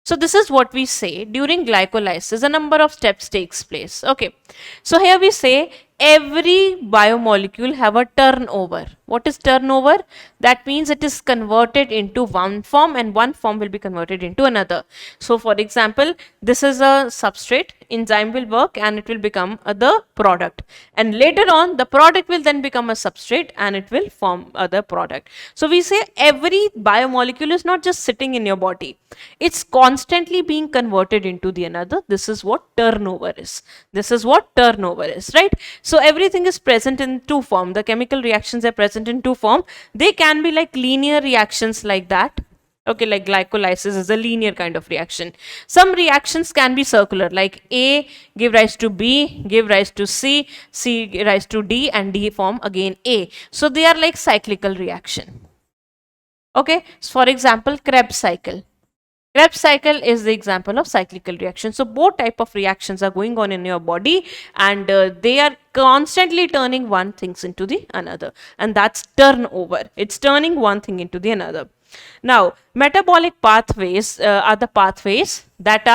So this is what we say during glycolysis, a number of steps takes place. Okay, so here we say every biomolecule have a turnover. What is turnover? That means it is converted into one form and one form will be converted into another. So for example, this is a substrate, enzyme will work and it will become the product, and later on the product will then become a substrate and it will form other product. So we say every biomolecule is not just sitting in your body, it's constantly being converted into the another. This is what turnover is. This is what turnover is, right? So everything is present in two form. The chemical reactions are present in two form. They can be like linear reactions like that. Okay, like glycolysis is a linear kind of reaction. Some reactions can be circular, like A give rise to B, give rise to C, C give rise to D, and D form again A. So they are like cyclical reaction. Okay, so for example, Krebs cycle. Krebs cycle is the example of cyclical reaction. So both type of reactions are going on in your body, and they are constantly turning one things into the another, and that's turnover. It's turning one thing into the another. Now, metabolic pathways are the pathways that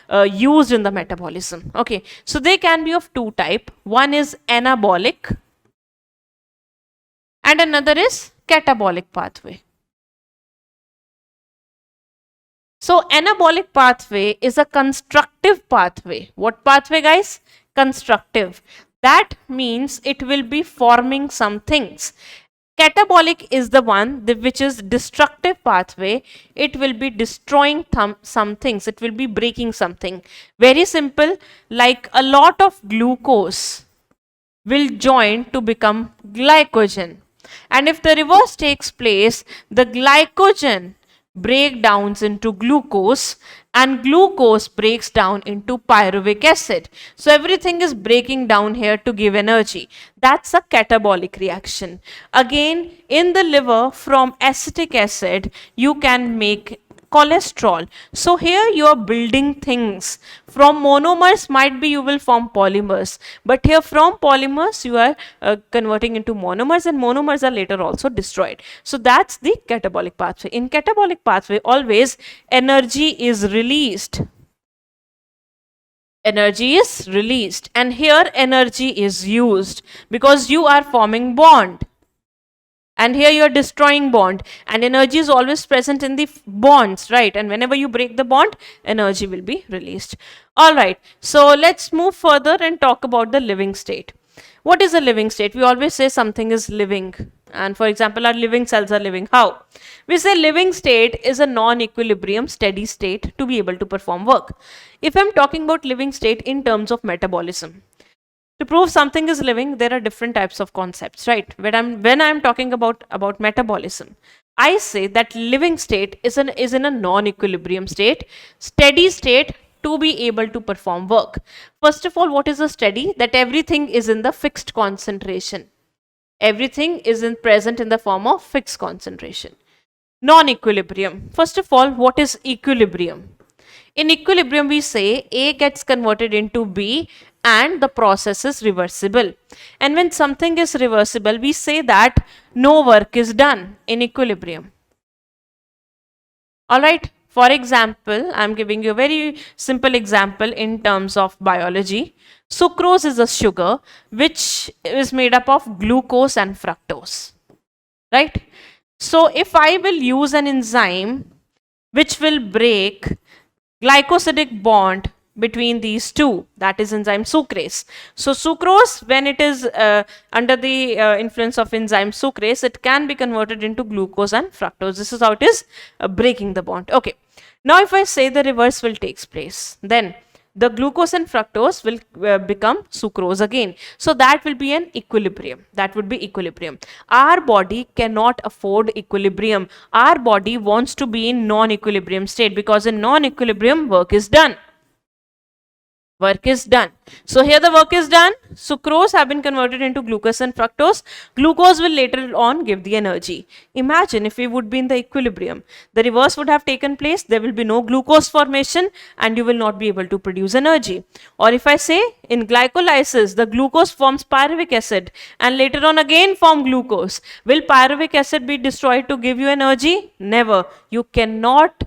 are used in the metabolism. Okay, so they can be of two type. One is anabolic, and another is catabolic pathway. So anabolic pathway is a constructive pathway. What pathway, guys? Constructive. That means it will be forming some things. Catabolic is the one which is destructive pathway. It will be destroying some things. It will be breaking something. Very simple, like a lot of glucose will join to become glycogen. And if the reverse takes place, the glycogen break down into glucose, and glucose breaks down into pyruvic acid. So everything is breaking down here to give energy. That's a catabolic reaction. Again, in the liver, from acetic acid, you can make cholesterol. So here you are building things. From monomers might be you will form polymers, but here from polymers you are converting into monomers, and monomers are later also destroyed. So that's the catabolic pathway. In catabolic pathway, always energy is released. Energy is released, and here energy is used because you are forming bond. And here you are destroying bond, and energy is always present in the bonds, right? And whenever you break the bond, energy will be released. All right, so let's move further and talk about the living state. What is a living state? We always say something is living, and for example, our living cells are living. How? We say living state is a non-equilibrium steady state to be able to perform work. If I'm talking about living state in terms of metabolism, to prove something is living, there are different types of concepts, right? When I'm talking about metabolism, I say that living state is in a non-equilibrium state, steady state to be able to perform work. First of all, what is a steady? That everything is in the fixed concentration. Everything is present in the form of fixed concentration. Non-equilibrium. First of all, what is equilibrium? In equilibrium, we say A gets converted into B and the process is reversible. And when something is reversible, we say that no work is done in equilibrium. All right. For example, I'm giving you a very simple example in terms of biology. Sucrose is a sugar which is made up of glucose and fructose. Right? So if I will use an enzyme which will break glycosidic bond between these two, that is enzyme sucrase. So sucrose, when it is under the influence of enzyme sucrase, it can be converted into glucose and fructose. This is how it is breaking the bond. Okay, now if I say the reverse will takes place, then the glucose and fructose will become sucrose again. So that will be an equilibrium. That would be equilibrium. Our body cannot afford equilibrium. Our body wants to be in non-equilibrium state, because in non-equilibrium work is done. Work is done. So here the work is done. Sucrose have been converted into glucose and fructose. Glucose will later on give the energy. Imagine if we would be in the equilibrium. The reverse would have taken place. There will be no glucose formation and you will not be able to produce energy. Or if I say in glycolysis, the glucose forms pyruvic acid and later on again form glucose. Will pyruvic acid be destroyed to give you energy? Never. You cannot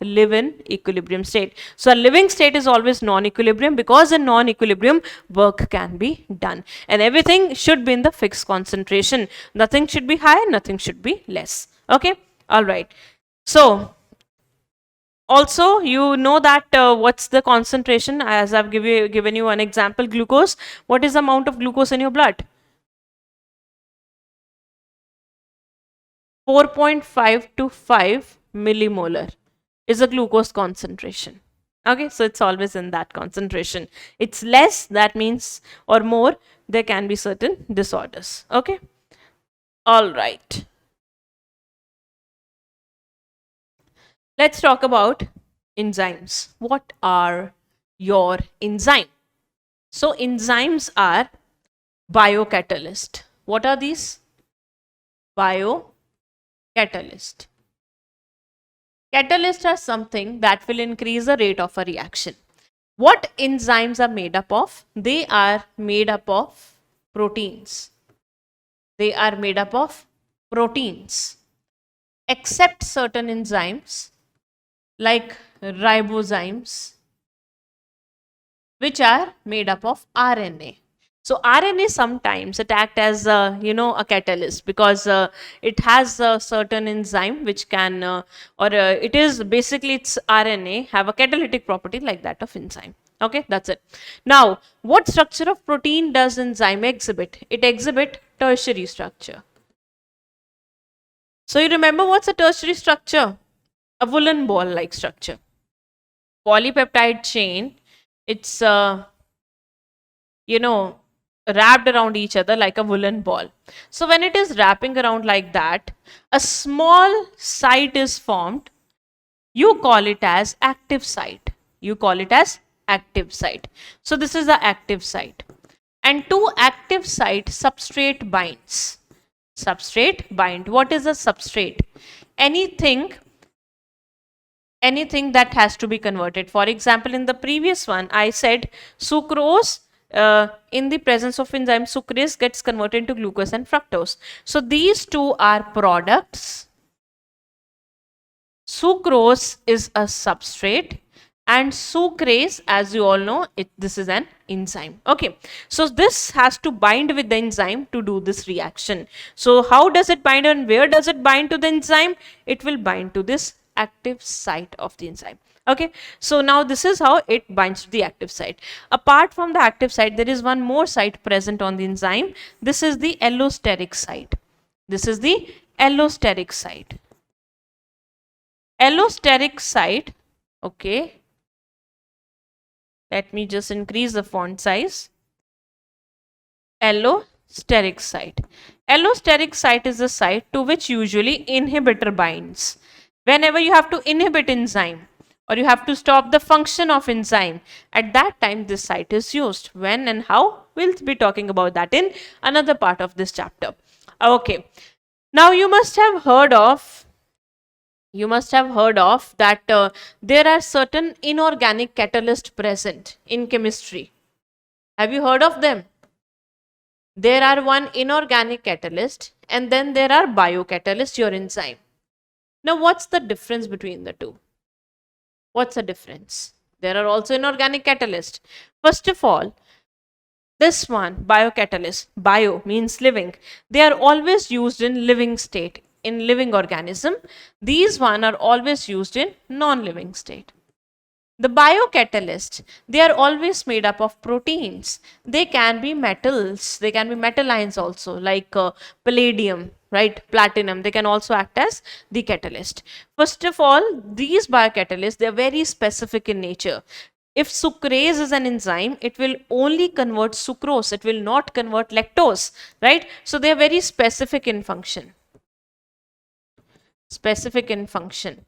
live in equilibrium state. So a living state is always non-equilibrium, because in non-equilibrium work can be done and everything should be in the fixed concentration. Nothing should be high, nothing should be less. Okay, all right. So also you know that what's the concentration, as I've given you an example, glucose. What is the amount of glucose in your blood? 4.5 to 5 millimolar is a glucose concentration. Okay, so it's always in that concentration. It's less, that means, or more, there can be certain disorders. Okay, all right. Let's talk about enzymes. What are your enzymes? So enzymes are biocatalyst. What are these? Biocatalyst. Catalyst. Catalysts are something that will increase the rate of a reaction. What enzymes are made up of? They are made up of proteins. They are made up of proteins. Except certain enzymes like ribozymes, which are made up of RNA. So RNA sometimes it act as a catalyst because it has a certain enzyme which can it is basically its RNA have a catalytic property like that of enzyme. Okay, that's it. Now, what structure of protein does enzyme exhibit? It exhibit tertiary structure. So you remember what's a tertiary structure? A woolen ball like structure. Polypeptide chain, it's wrapped around each other like a woolen ball. So when it is wrapping around like that, a small site is formed. You call it as active site. You call it as active site. So this is the active site. And to active site, substrate binds. Substrate bind. What is a substrate? Anything that has to be converted. For example, in the previous one, I said sucrose, in the presence of enzyme, sucrase gets converted to glucose and fructose. So these two are products. Sucrose is a substrate and sucrase, as you all know, this is an enzyme. Okay, so this has to bind with the enzyme to do this reaction. So how does it bind and where does it bind to the enzyme? It will bind to this active site of the enzyme. Okay, so now this is how it binds to the active site. Apart from the active site, there is one more site present on the enzyme. This is the allosteric site. This is the allosteric site. Allosteric site, okay, let me just increase the font size. Allosteric site. Allosteric site is the site to which usually inhibitor binds. Whenever you have to inhibit enzyme or you have to stop the function of enzyme, at that time this site is used. When and how, we'll be talking about that in another part of this chapter. Okay, now you must have heard of that there are certain inorganic catalysts present in chemistry. Have you heard of them? There are one inorganic catalyst and then there are biocatalysts, your enzyme. Now, what's the difference between the two? What's the difference? There are also inorganic catalysts. First of all, this one, biocatalyst, bio means living. They are always used in living state, in living organism. These one are always used in non-living state. The biocatalysts, they are always made up of proteins. They can be metals, they can be metal ions also, like palladium, right, platinum. They can also act as the catalyst. First of all, these biocatalysts, they are very specific in nature. If sucrase is an enzyme, it will only convert sucrose, it will not convert lactose, right? So they are very specific in function. Specific in function.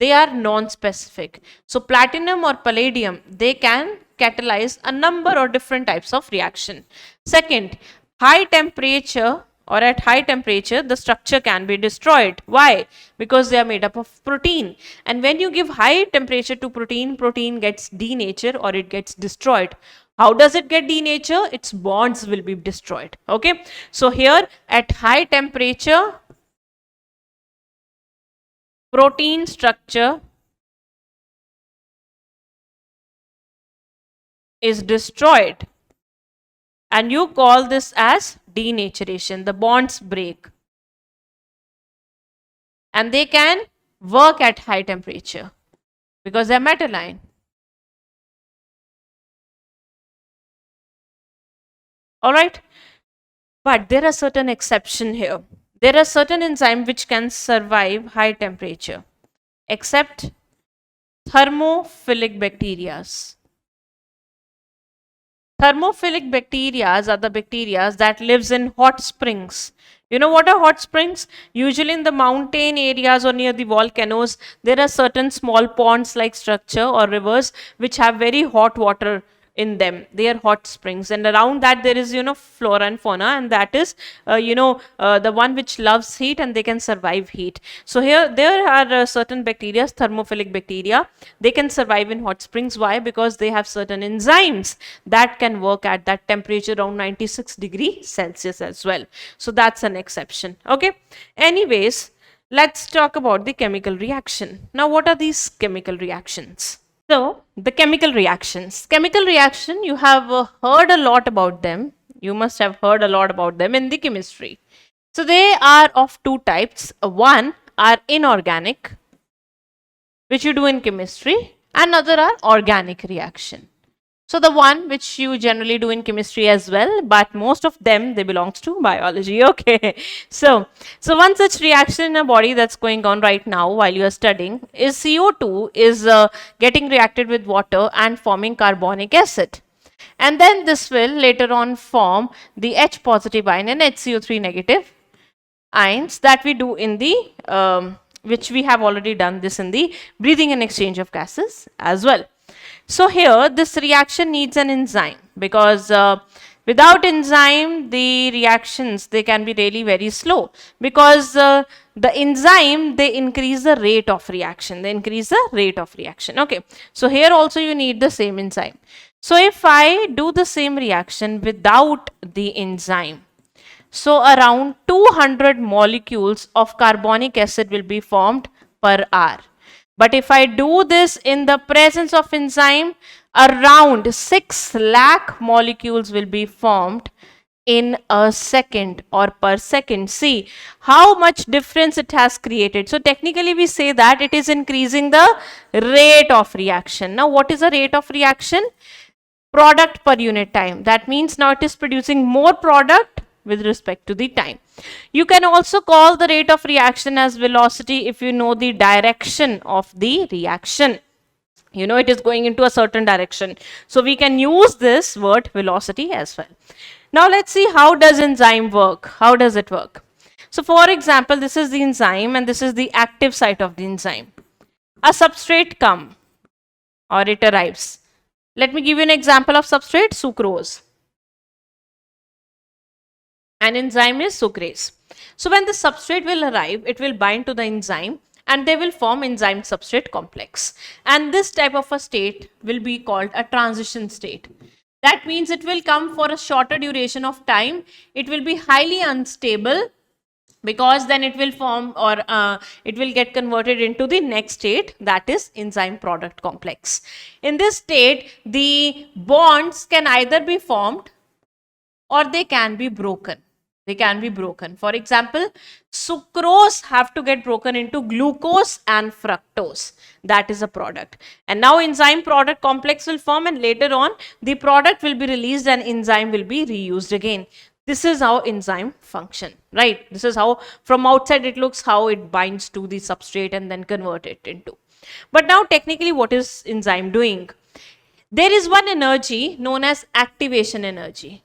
They are non-specific. So platinum or palladium, they can catalyze a number of different types of reaction. Second, high temperature or at high temperature, the structure can be destroyed. Why? Because they are made up of protein. And when you give high temperature to protein, protein gets denatured or it gets destroyed. How does it get denatured? Its bonds will be destroyed. Okay. So here at high temperature, protein structure is destroyed and you call this as denaturation. The bonds break and they can work at high temperature because they are metal ion. All right, but there are certain exceptions here. There are certain enzymes which can survive high temperature, except thermophilic bacteria. Thermophilic bacteria are the bacteria that lives in hot springs. You know what are hot springs? Usually in the mountain areas or near the volcanoes, there are certain small ponds like structure or rivers which have very hot water in them. They are hot springs, and around that there is, flora and fauna, and that is, the one which loves heat and they can survive heat. So here there are certain bacteria, thermophilic bacteria. They can survive in hot springs. Why? Because they have certain enzymes that can work at that temperature around 96 degrees Celsius as well. So that's an exception. Okay. Anyways, let's talk about the chemical reaction. Now, what are these chemical reactions? So, the chemical reactions. Chemical reaction, you have heard a lot about them. You must have heard a lot about them in the chemistry. So, they are of two types. One are inorganic, which you do in chemistry. Another are organic reaction. So the one which you generally do in chemistry as well, but most of them, they belongs to biology. Okay. So one such reaction in a body that's going on right now while you are studying is CO2 is getting reacted with water and forming carbonic acid. And then this will later on form the H positive ion and HCO3 negative ions that we do in the, which we have already done this in the breathing and exchange of gases as well. So here this reaction needs an enzyme, because without enzyme the reactions, they can be really very slow, because the enzyme, they increase the rate of reaction. Okay. So here also you need the same enzyme. So if I do the same reaction without the enzyme, so around 200 molecules of carbonic acid will be formed per hour. But if I do this in the presence of enzyme, around 6 lakh molecules will be formed in a second or per second. See how much difference it has created. So technically we say that it is increasing the rate of reaction. Now what is the rate of reaction? Product per unit time. That means now it is producing more product with respect to the time. You can also call the rate of reaction as velocity if you know the direction of the reaction. You know it is going into a certain direction. So we can use this word velocity as well. Now let's see, how does enzyme work? How does it work? So for example, this is the enzyme and this is the active site of the enzyme. A substrate comes or it arrives. Let me give you an example of substrate, sucrose. An enzyme is sucrase. So when the substrate will arrive, it will bind to the enzyme and they will form enzyme substrate complex. And this type of a state will be called a transition state. That means it will come for a shorter duration of time. It will be highly unstable, because then it will form or it will get converted into the next state, that is enzyme product complex. In this state, the bonds can either be formed or they can be broken. For example, sucrose have to get broken into glucose and fructose. That is a product. And now enzyme product complex will form, and later on the product will be released and enzyme will be reused again. This is how enzyme function, right? This is how from outside it looks, how it binds to the substrate and then convert it into. But now technically what is enzyme doing? There is one energy known as activation energy.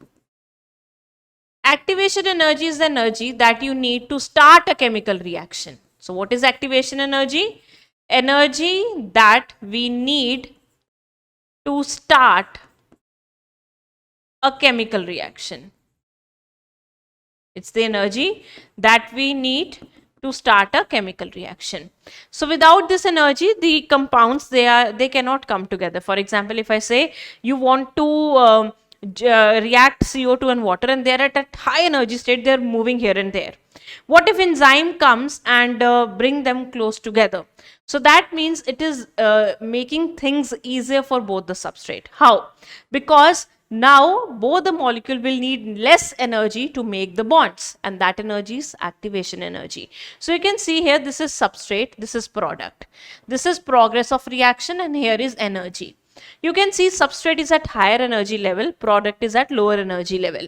Activation energy is the energy that you need to start a chemical reaction. So what is activation energy? Energy that we need to start a chemical reaction. It's the energy that we need to start a chemical reaction. So without this energy, the compounds, they cannot come together. For example, if I say you want to react CO2 and water and they're at a high energy state, they're moving here and there. What if enzyme comes and bring them close together? So that means it is making things easier for both the substrate. How? Because now both the molecule will need less energy to make the bonds, and that energy is activation energy. So you can see here, this is substrate, this is product, this is progress of reaction, and here is energy. You can see substrate is at higher energy level, product is at lower energy level.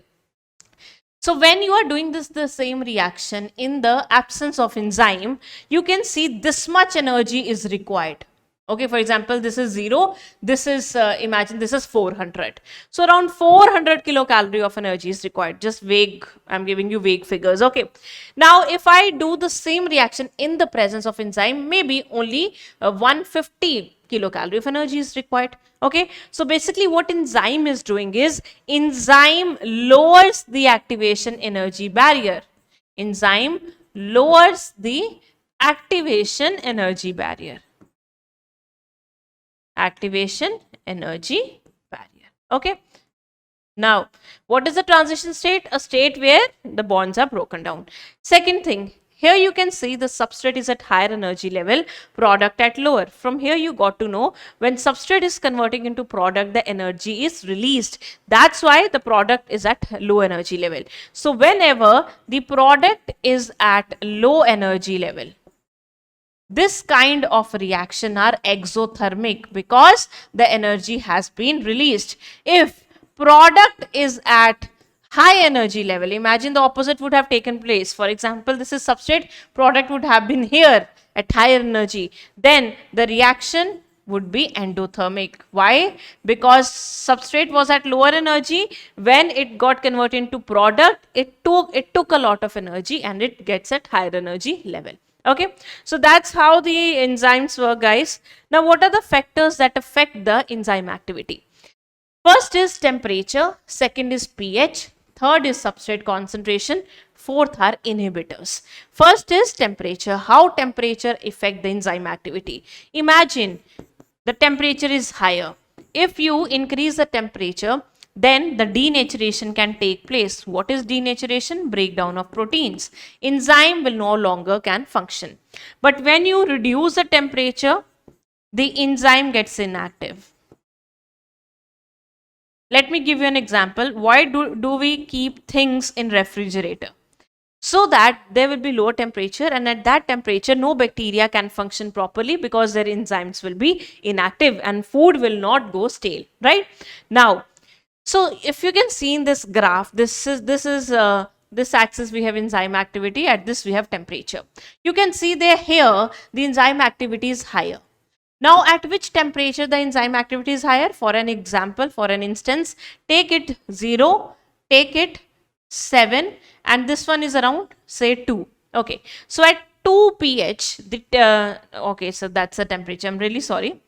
So when you are doing the same reaction in the absence of enzyme, you can see this much energy is required. Okay, for example, this is 0, this is, imagine this is 400. So around 400 kilocalorie of energy is required. Just vague, I'm giving you vague figures, okay. Now, if I do the same reaction in the presence of enzyme, maybe only 150 kilocalorie of energy is required. Okay, so basically what enzyme is doing is enzyme lowers the activation energy barrier. Enzyme lowers the activation energy barrier. Activation energy barrier. Okay. Now, what is the transition state? A state where the bonds are broken down. Second thing, here you can see the substrate is at higher energy level, product at lower. From here you got to know when substrate is converting into product, the energy is released. That's why the product is at low energy level. So whenever the product is at low energy level, this kind of reaction are exothermic because the energy has been released. If product is at high energy level, imagine the opposite would have taken place. For example, this is substrate, product would have been here at higher energy. Then the reaction would be endothermic. Why? Because substrate was at lower energy. When it got converted into product, it took a lot of energy and it gets at higher energy level. Okay, so that's how the enzymes work, guys. Now, what are the factors that affect the enzyme activity? First is temperature, second is pH, third is substrate concentration, fourth are inhibitors. First is temperature. How temperature affect the enzyme activity? Imagine the temperature is higher. If you increase the temperature, then the denaturation can take place. What is denaturation? Breakdown of proteins. Enzyme will no longer can function. But when you reduce the temperature, the enzyme gets inactive. Let me give you an example. Why do we keep things in refrigerator? So that there will be low temperature, and at that temperature no bacteria can function properly because their enzymes will be inactive and food will not go stale, right? Now, so if you can see in this graph, this axis we have enzyme activity, at this we have temperature. You can see there here the enzyme activity is higher. Now, at which temperature the enzyme activity is higher? For an example, for an instance, take it 0, take it 7, and this one is around say 2. Okay, so at 2 pH, okay, so that's the temperature. I'm really sorry.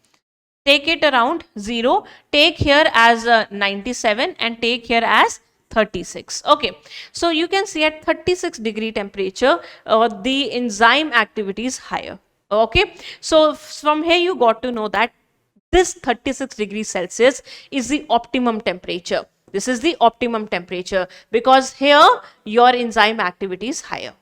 Take it around 0, take here as 97 and take here as 36. Okay, so you can see at 36 degree temperature, the enzyme activity is higher. Okay, so from here you got to know that this 36 degrees Celsius is the optimum temperature. This is the optimum temperature because here your enzyme activity is higher.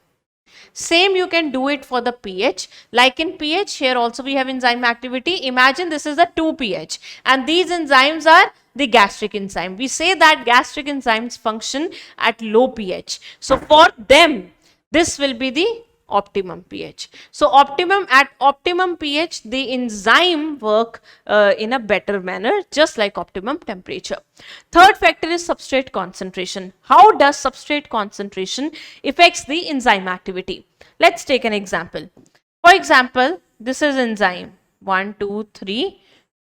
Same you can do it for the pH. Like in pH, here also we have enzyme activity. Imagine this is the 2 pH and these enzymes are the gastric enzyme. We say that gastric enzymes function at low pH. So for them, this will be the optimum pH. So at optimum pH, the enzyme work in a better manner, just like optimum temperature. Third factor is substrate concentration. How does substrate concentration affects the enzyme activity? Let's take an example. For example, this is enzyme 1, 2, 3,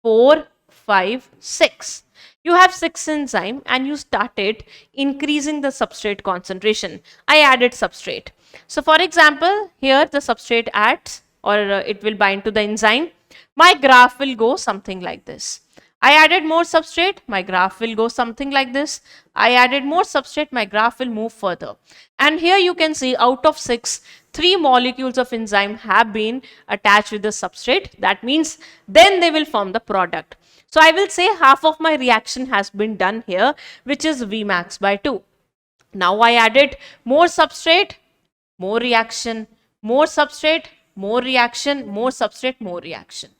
4, 5, 6. You have 6 enzyme and you started increasing the substrate concentration. I added substrate. So for example, here the substrate adds or it will bind to the enzyme. My graph will go something like this. I added more substrate, my graph will go something like this. I added more substrate, my graph will move further. And here you can see out of 6, 3 molecules of enzyme have been attached with the substrate. That means then they will form the product. So I will say half of my reaction has been done here, which is Vmax by 2. Now I added more substrate, more reaction, more substrate, more reaction, more substrate, more reaction.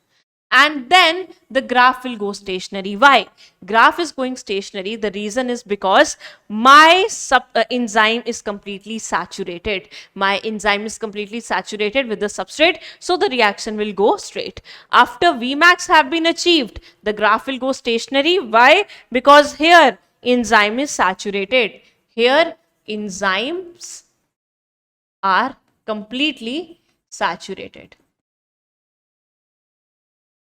And then the graph will go stationary. Why? Graph is going stationary. The reason is because my enzyme is completely saturated. My enzyme is completely saturated with the substrate. So the reaction will go straight. After Vmax have been achieved, the graph will go stationary. Why? Because here enzyme is saturated. Here enzymes are completely saturated.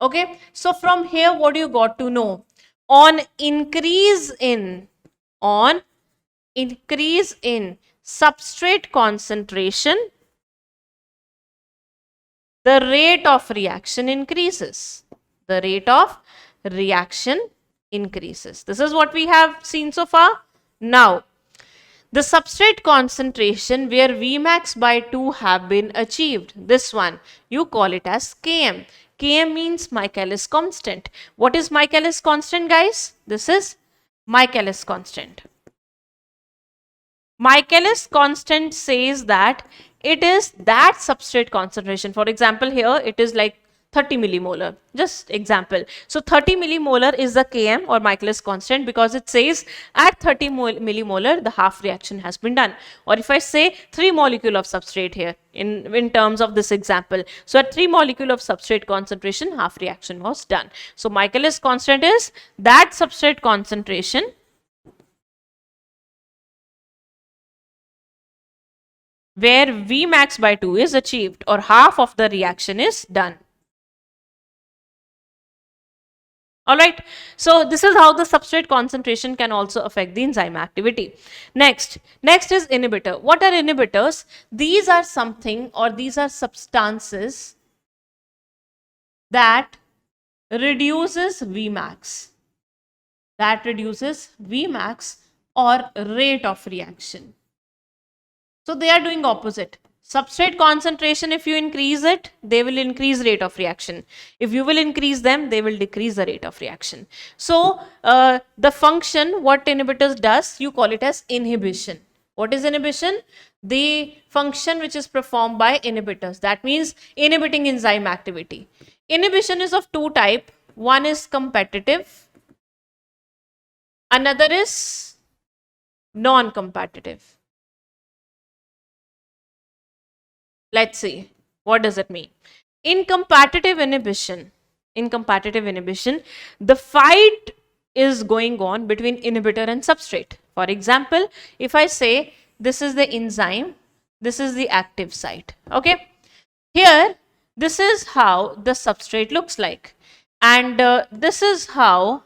Okay, so from here what you got to know? On increase in substrate concentration, the rate of reaction increases. The rate of reaction increases. This is what we have seen so far. Now, the substrate concentration where Vmax by 2 have been achieved. This one, you call it as Km. Km means Michaelis constant. What is Michaelis constant, guys? This is Michaelis constant. Michaelis constant says that it is that substrate concentration. For example, here it is like 30 millimolar. Just example. So 30 millimolar is the Km or Michaelis constant because it says at 30 millimolar the half reaction has been done. Or if I say 3 molecule of substrate here in terms of this example. So at 3 molecule of substrate concentration half reaction was done. So Michaelis constant is that substrate concentration where Vmax by 2 is achieved or half of the reaction is done. Alright, so this is how the substrate concentration can also affect the enzyme activity. Next is inhibitor. What are inhibitors? These are something or these are substances that reduces Vmax. That reduces Vmax or rate of reaction. So they are doing opposite. Substrate concentration, if you increase it, they will increase rate of reaction. If you will increase them, they will decrease the rate of reaction. So the function, what inhibitors does, you call it as inhibition. What is inhibition? The function which is performed by inhibitors. That means inhibiting enzyme activity. Inhibition is of two types. One is competitive. Another is non-competitive. Let's see, what does it mean? In competitive inhibition, the fight is going on between inhibitor and substrate. For example, if I say this is the enzyme, this is the active site. Okay, here this is how the substrate looks like, and this is how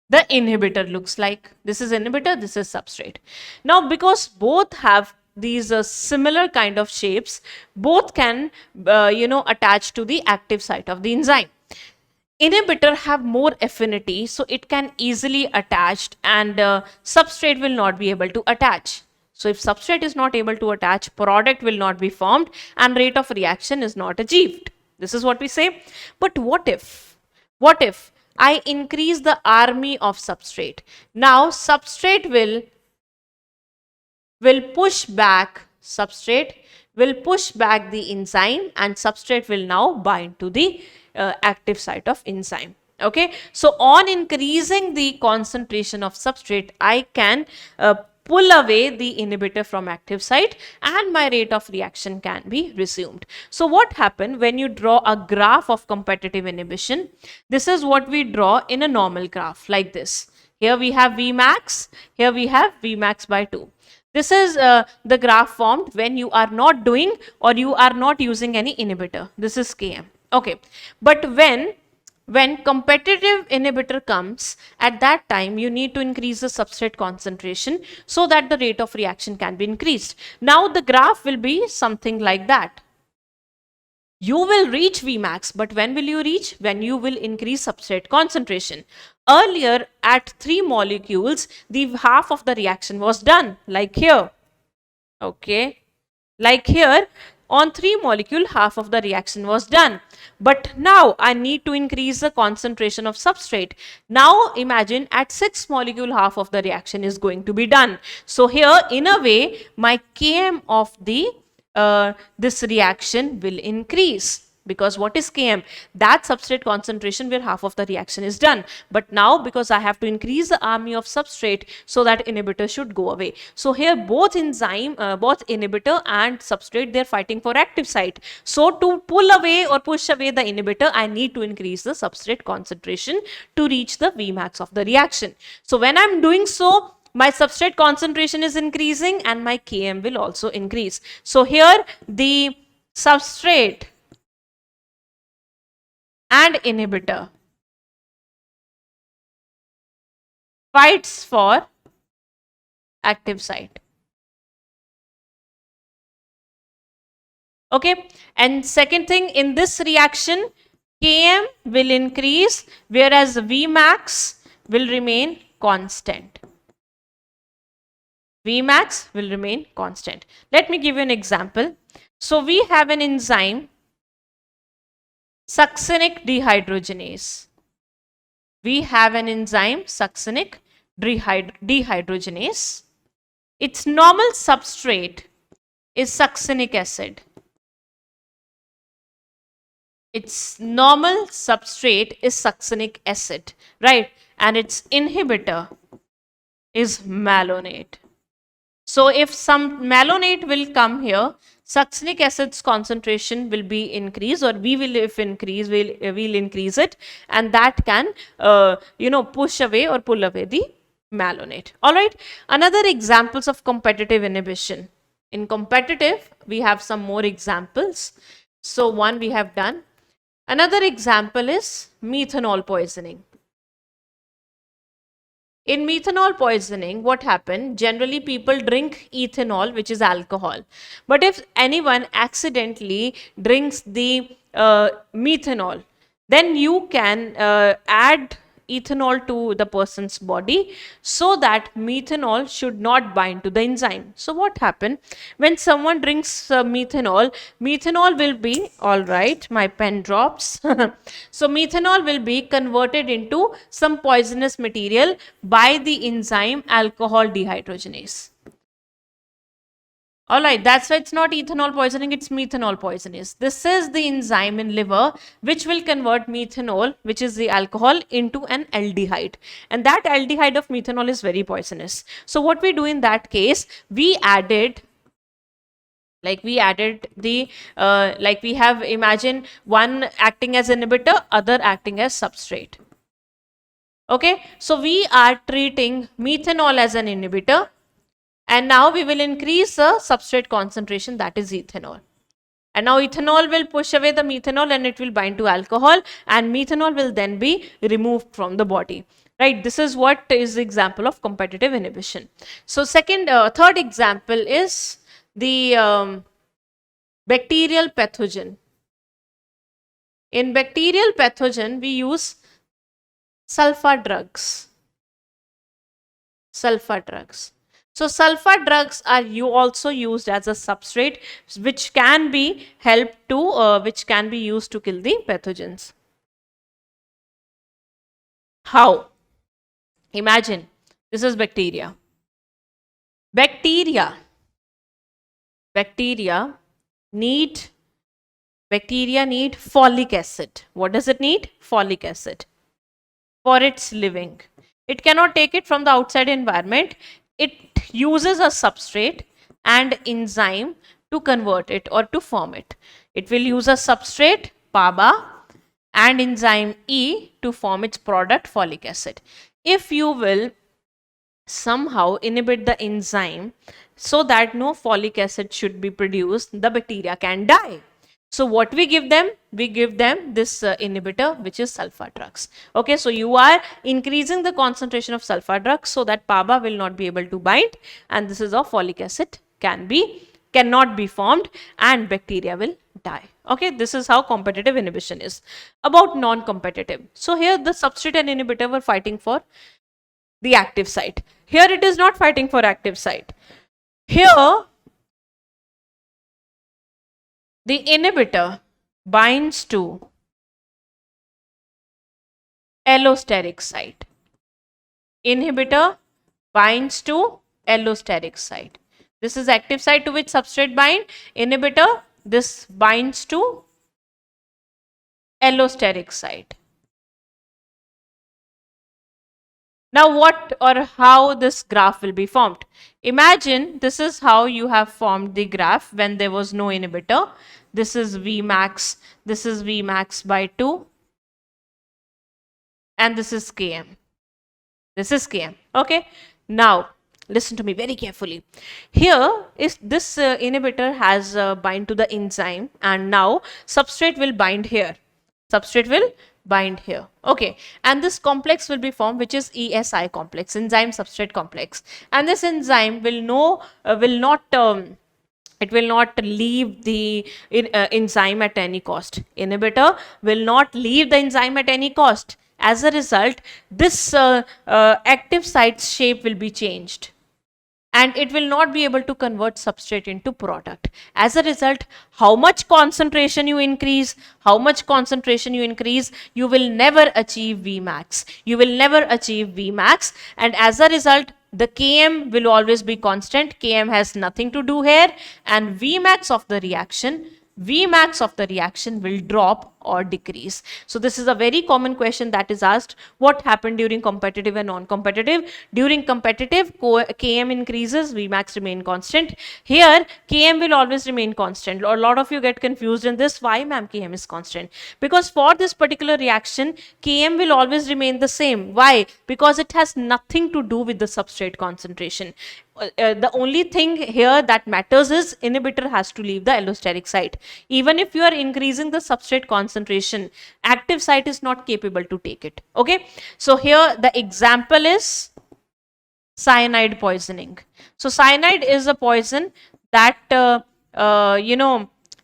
the inhibitor looks like. This is inhibitor, this is substrate. Now, because both have these similar kind of shapes, both can attach to the active site of the enzyme. Inhibitor have more affinity, so it can easily attach, and substrate will not be able to attach. So if substrate is not able to attach, product will not be formed and rate of reaction is not achieved. This is what we say. But what if I increase the army of substrate? Now substrate will push back the enzyme, and substrate will now bind to the active site of enzyme. Okay, so on increasing the concentration of substrate, I can pull away the inhibitor from active site and my rate of reaction can be resumed. So what happens when you draw a graph of competitive inhibition? This is what we draw in a normal graph like this. Here we have Vmax, here we have Vmax by 2. This is the graph formed when you are not doing or you are not using any inhibitor. This is Km. Okay, but when competitive inhibitor comes, at that time you need to increase the substrate concentration so that the rate of reaction can be increased. Now the graph will be something like that. You will reach Vmax, but when will you reach? When you will increase substrate concentration. Earlier at 3 molecules, the half of the reaction was done, like here. Okay, like here on 3 molecule, half of the reaction was done. But now I need to increase the concentration of substrate. Now imagine at 6 molecule, half of the reaction is going to be done. So here in a way, my Km of the this reaction will increase. Because what is Km? That substrate concentration where half of the reaction is done. But now because I have to increase the army of substrate, so that inhibitor should go away. So here both inhibitor and substrate, they're fighting for active site. So to pull away or push away the inhibitor, I need to increase the substrate concentration to reach the Vmax of the reaction. So when I'm doing so, my substrate concentration is increasing and my Km will also increase. So here the substrate and inhibitor fights for active site. Okay, and second thing, in this reaction, Km will increase, whereas Vmax will remain constant. Vmax will remain constant. Let me give you an example. So we have an enzyme, succinic dehydrogenase. We have an enzyme, succinic dehydrogenase. Its normal substrate is succinic acid. Its normal substrate is succinic acid, right? And its inhibitor is malonate. So if some malonate will come here, succinic acid's concentration will be increased, or we will, if increase, we'll increase it, and that can push away or pull away the malonate. All right. Another examples of competitive inhibition. In competitive, we have some more examples. So one we have done. Another example is methanol poisoning. In methanol poisoning, what happened? Generally, people drink ethanol, which is alcohol. But if anyone accidentally drinks the methanol, then you can add ethanol to the person's body so that methanol should not bind to the enzyme. So what happened? When someone drinks methanol, methanol will be, all right, my pen drops. So methanol will be converted into some poisonous material by the enzyme alcohol dehydrogenase. All right, that's why it's not ethanol poisoning, it's methanol poisonase. This is the enzyme in liver which will convert methanol, which is the alcohol, into an aldehyde. And that aldehyde of methanol is very poisonous. So what we do in that case, we added the, we have, imagine one acting as inhibitor, other acting as substrate. Okay, so we are treating methanol as an inhibitor. And now we will increase the substrate concentration, that is ethanol. And now ethanol will push away the methanol and it will bind to alcohol, and methanol will then be removed from the body. Right? This is what is the example of competitive inhibition. So third example is the bacterial pathogen. In bacterial pathogen, we use sulfur drugs. Sulfur drugs. So sulfur drugs are also used as a substrate, which can be which can be used to kill the pathogens. How? Imagine this is bacteria. Bacteria need folic acid. What does it need? Folic acid for its living. It cannot take it from the outside environment. It uses a substrate and enzyme to convert it or to form it. It will use a substrate, PABA, and enzyme E to form its product, folic acid. If you will somehow inhibit the enzyme so that no folic acid should be produced, the bacteria can die. So what we give them? We give them this inhibitor, which is sulfur drugs. Okay, so you are increasing the concentration of sulfur drugs so that PABA will not be able to bind, and this is how folic acid cannot be formed and bacteria will die. Okay, this is how competitive inhibition is. About non-competitive. So here the substrate and inhibitor were fighting for the active site. Here it is not fighting for active site. Here the inhibitor binds to allosteric site. Inhibitor binds to allosteric site. This is active site to which substrate bind. Inhibitor, this binds to allosteric site. Now what or how this graph will be formed? Imagine this is how you have formed the graph when there was no inhibitor. This is Vmax, this is Vmax by 2, and this is Km. This is Km. Okay. Now listen to me very carefully. Here is this inhibitor has bind to the enzyme, and now substrate will bind here. Substrate will bind here. Okay, and this complex will be formed, which is ESI complex, enzyme substrate complex, and this enzyme will not It will not leave the enzyme at any cost. Inhibitor will not leave the enzyme at any cost. As a result, this active site's shape will be changed, and it will not be able to convert substrate into product. As a result, how much concentration you increase, you will never achieve Vmax. You will never achieve Vmax, and as a result, the Km will always be constant. Km has nothing to do here, and Vmax of the reaction will drop or decrease. So this is a very common question that is asked. What happened during competitive and non-competitive? During competitive, Km increases, Vmax remain constant. Here, Km will always remain constant. A lot of you get confused in this. Why, ma'am, Km is constant? Because for this particular reaction, Km will always remain the same. Why? Because it has nothing to do with the substrate concentration. The only thing here that matters is inhibitor has to leave the allosteric site. Even if you are increasing the substrate concentration, active site is not capable to take it. Okay, so here the example is cyanide poisoning. So cyanide is a poison that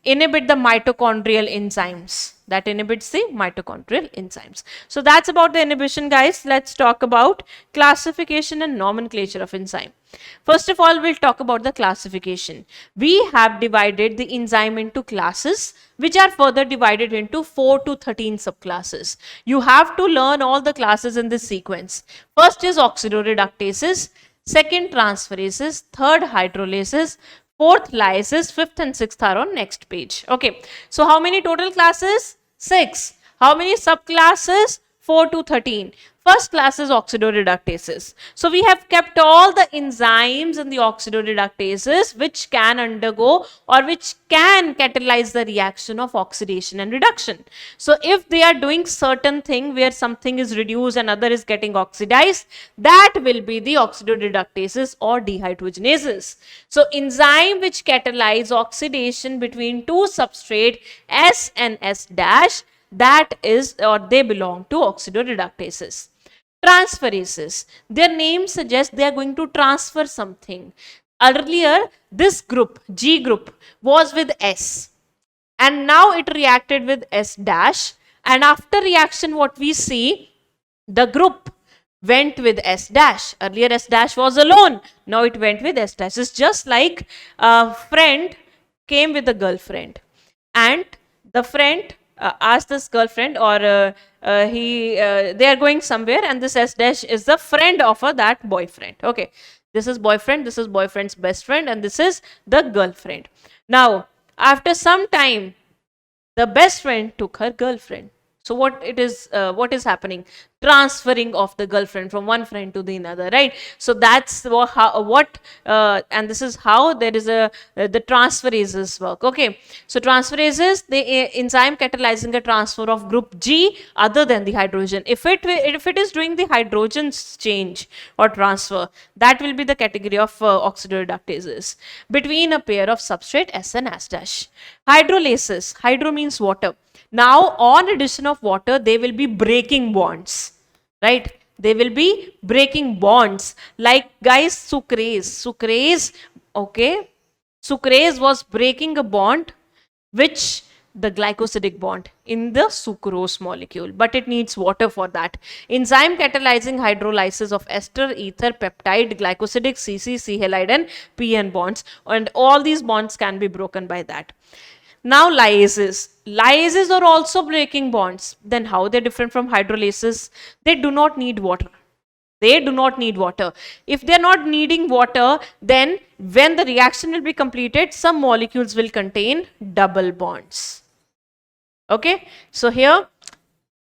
inhibit the mitochondrial enzymes. So that's about the inhibition, guys. Let's talk about classification and nomenclature of enzyme. First of all, we'll talk about the classification. We have divided the enzyme into classes, which are further divided into 4 to 13 subclasses. You have to learn all the classes in this sequence. First is oxidoreductases, second transferases, third hydrolases, fourth lysis, fifth and sixth are on next page. Okay, so how many total classes? 6. How many subclasses? 4 to 13. First class is oxidoreductases. So we have kept all the enzymes in the oxidoreductases which can undergo or which can catalyze the reaction of oxidation and reduction. So if they are doing certain thing where something is reduced and other is getting oxidized, that will be the oxidoreductases or dehydrogenases. So enzyme which catalyze oxidation between two substrate S and S dash, that is, or they belong to oxidoreductases. Transferases, their name suggests they are going to transfer something. Earlier, this group, G group, was with S, and now it reacted with S dash, and after reaction what we see, the group went with S dash. Earlier S dash was alone, now it went with S dash. It's just like a friend came with a girlfriend, and the friend asked this girlfriend, or they are going somewhere, and this S dash is the friend of that boyfriend. Okay, this is boyfriend, this is boyfriend's best friend, and this is the girlfriend. Now, after some time, the best friend took her girlfriend. So what is happening? Transferring of the girlfriend from one friend to the another, right? So that's and this is how there is the transferases work. Okay, so transferases, the enzyme catalyzing a transfer of group G other than the hydrogen. If it is doing the hydrogen change or transfer, that will be the category of oxidoreductases between a pair of substrate S and S dash. Hydrolases, hydro means water. Now, on addition of water, they will be breaking bonds, right? They will be breaking bonds. Like, guys, sucrase, okay? Sucrase was breaking a bond, which the glycosidic bond in the sucrose molecule, but it needs water for that. Enzyme catalyzing hydrolysis of ester, ether, peptide, glycosidic, CC, C halide and PN bonds, and all these bonds can be broken by that. Now lyases. Lyases are also breaking bonds. Then how they're different from hydrolases? They do not need water. They do not need water. If they're not needing water, then when the reaction will be completed, some molecules will contain double bonds. Okay, so here,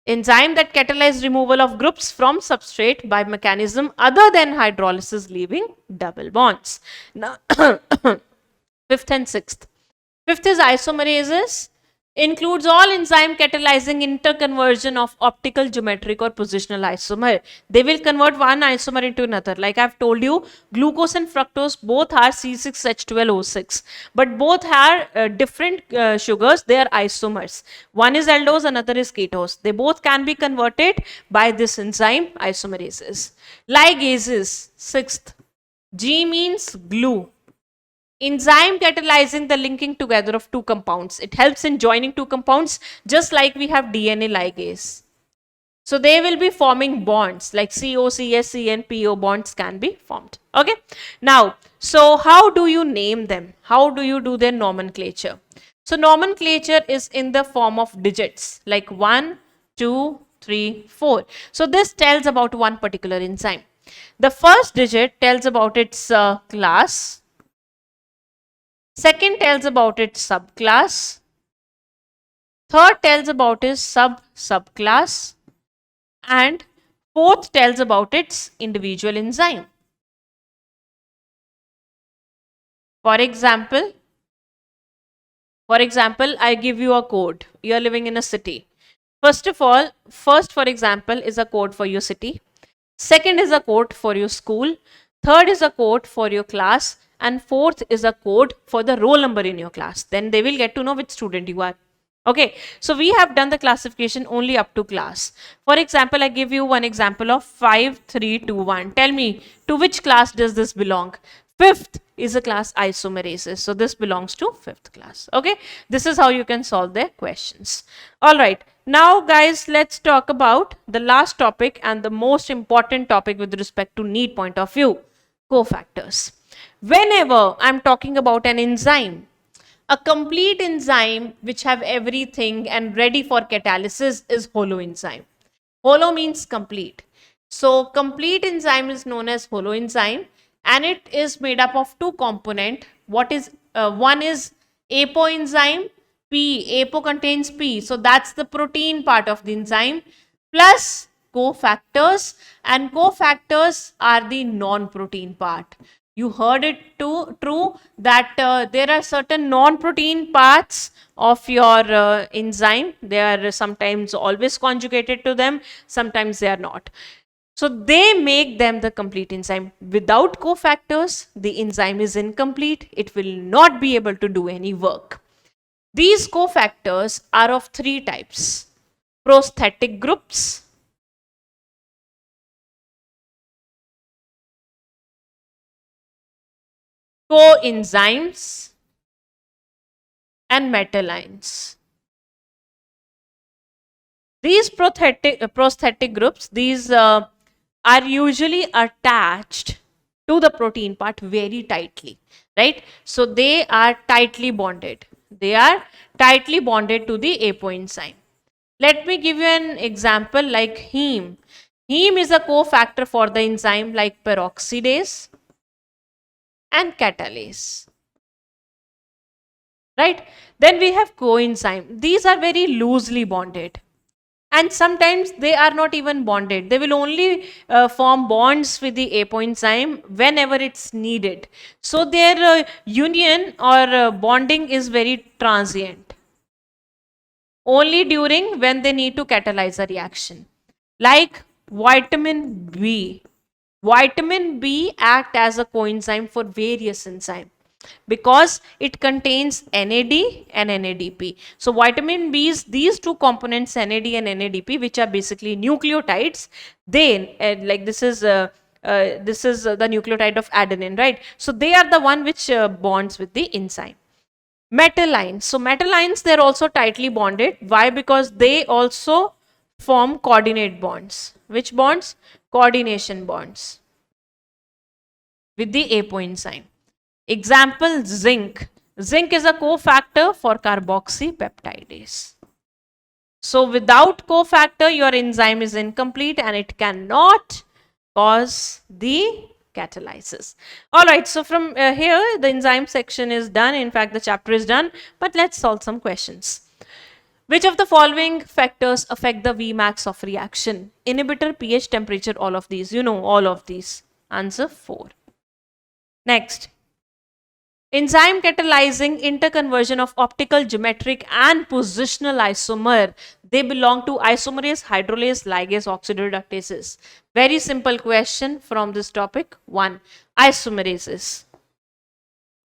enzyme that catalyze removal of groups from substrate by mechanism other than hydrolysis, leaving double bonds. Now, fifth and sixth. Fifth is isomerases. Includes all enzyme catalyzing interconversion of optical, geometric or positional isomer. They will convert one isomer into another. Like I've told you, glucose and fructose both are C6H12O6. But both are different sugars. They are isomers. One is aldose, another is ketose. They both can be converted by this enzyme isomerases. Ligases, sixth. G means glue. Enzyme catalyzing the linking together of two compounds. It helps in joining two compounds, just like we have DNA ligase. So they will be forming bonds like CO, CS, CN, PO bonds can be formed. Okay. Now, so how do you name them? How do you do their nomenclature? So nomenclature is in the form of digits like 1, 2, 3, 4. So this tells about one particular enzyme. The first digit tells about its class. Second tells about its subclass. Third tells about its subclass. And fourth tells about its individual enzyme. For example, I give you a code. You are living in a city. First of all, first, for example, is a code for your city. Second is a code for your school. Third is a code for your class. And fourth is a code for the roll number in your class. Then they will get to know which student you are. Okay, so we have done the classification only up to class. For example, I give you one example of 5321. Tell me, to which class does this belong? Fifth is a class isomerases. So this belongs to fifth class. Okay, this is how you can solve their questions. All right, now guys, let's talk about the last topic and the most important topic with respect to NEET point of view, cofactors. Whenever I'm talking about an enzyme, a complete enzyme which have everything and ready for catalysis is holoenzyme. Holo means complete. So complete enzyme is known as holoenzyme, and it is made up of two component. What is one is apoenzyme P. Apo contains P, so that's the protein part of the enzyme, plus cofactors, and cofactors are the non-protein part. You heard it too true that there are certain non-protein parts of your enzyme. They are sometimes always conjugated to them, sometimes they are not. So they make them the complete enzyme. Without cofactors, the enzyme is incomplete. It will not be able to do any work. These cofactors are of three types: prosthetic groups, coenzymes, and metalines. These prosthetic groups, these are usually attached to the protein part very tightly, right? So they are tightly bonded. They are tightly bonded to the apoenzyme. Let me give you an example like heme. Heme is a cofactor for the enzyme like peroxidase and catalase. Right? Then we have coenzyme. These are very loosely bonded. And sometimes they are not even bonded. They will only form bonds with the apoenzyme whenever it's needed. So their union or bonding is very transient. Only during when they need to catalyze a reaction. Like vitamin B. Vitamin B act as a coenzyme for various enzymes because it contains NAD and NADP. So vitamin B's, these two components, NAD and NADP, which are basically nucleotides, they like this is the nucleotide of adenine, right? So they are the one which bonds with the enzyme. Metalines. So metalines, they're also tightly bonded. Why? Because they also form coordinate bonds. Which bonds? Coordination bonds with the apoenzyme. Example, zinc. Zinc is a cofactor for carboxypeptidase. So without cofactor, your enzyme is incomplete and it cannot cause the catalysis. All right, so from here, the enzyme section is done. In fact, the chapter is done, but let's solve some questions. Which of the following factors affect the Vmax of reaction? Inhibitor, pH, temperature, all of these. You know all of these. Answer 4. Next. Enzyme catalyzing interconversion of optical, geometric and positional isomer. They belong to isomerase, hydrolase, ligase, oxidoreductases. Very simple question from this topic. 1. Isomerases.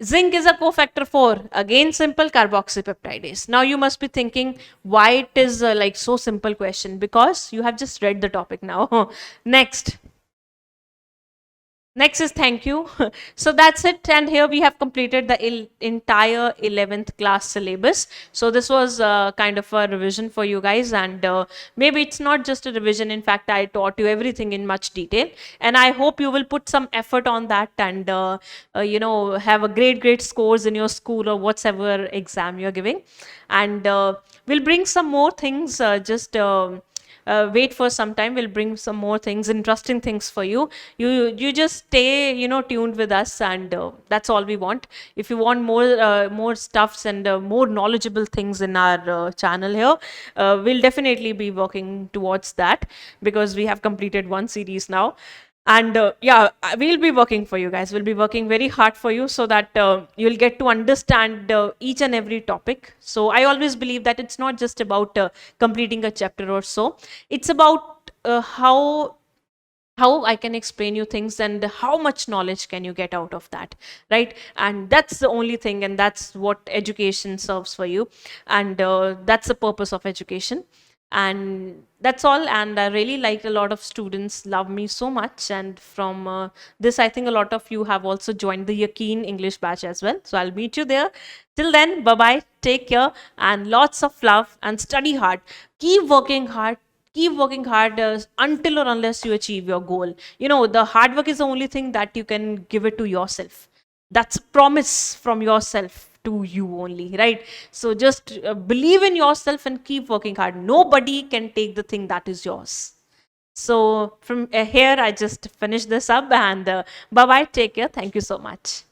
Zinc is a cofactor for, again simple, carboxypeptidase. Now you must be thinking why it is like so simple question, because you have just read the topic now. Next. Next is thank you. So that's it. And here we have completed the entire 11th class syllabus. So this was kind of a revision for you guys. And maybe it's not just a revision. In fact, I taught you everything in much detail. And I hope you will put some effort on that and, have a great scores in your school or whatever exam you're giving. And we'll bring some more things just. Wait for some time, we'll bring some more things, interesting things for you. You just stay tuned with us, and that's all we want. If you want more stuffs and more knowledgeable things in our channel here, we'll definitely be working towards that, because we have completed one series now. And yeah, we'll be working for you guys. We'll be working very hard for you, so that you'll get to understand each and every topic. So I always believe that it's not just about completing a chapter or so. It's about how I can explain you things and how much knowledge can you get out of that, right? And that's the only thing, and that's what education serves for you, and that's the purpose of education. And that's all. And I really like, a lot of students love me so much, and from this, I think a lot of you have also joined the Yakeen English batch as well. So I'll meet you there. Till then, bye bye, take care, and lots of love, and study hard. Keep working hard. Keep working hard until or unless you achieve your goal. The hard work is the only thing that you can give it to yourself. That's a promise from yourself to you only, right? So just believe in yourself and keep working hard. Nobody can take the thing that is yours. So from here, I just finish this up, and bye bye, take care. Thank you so much.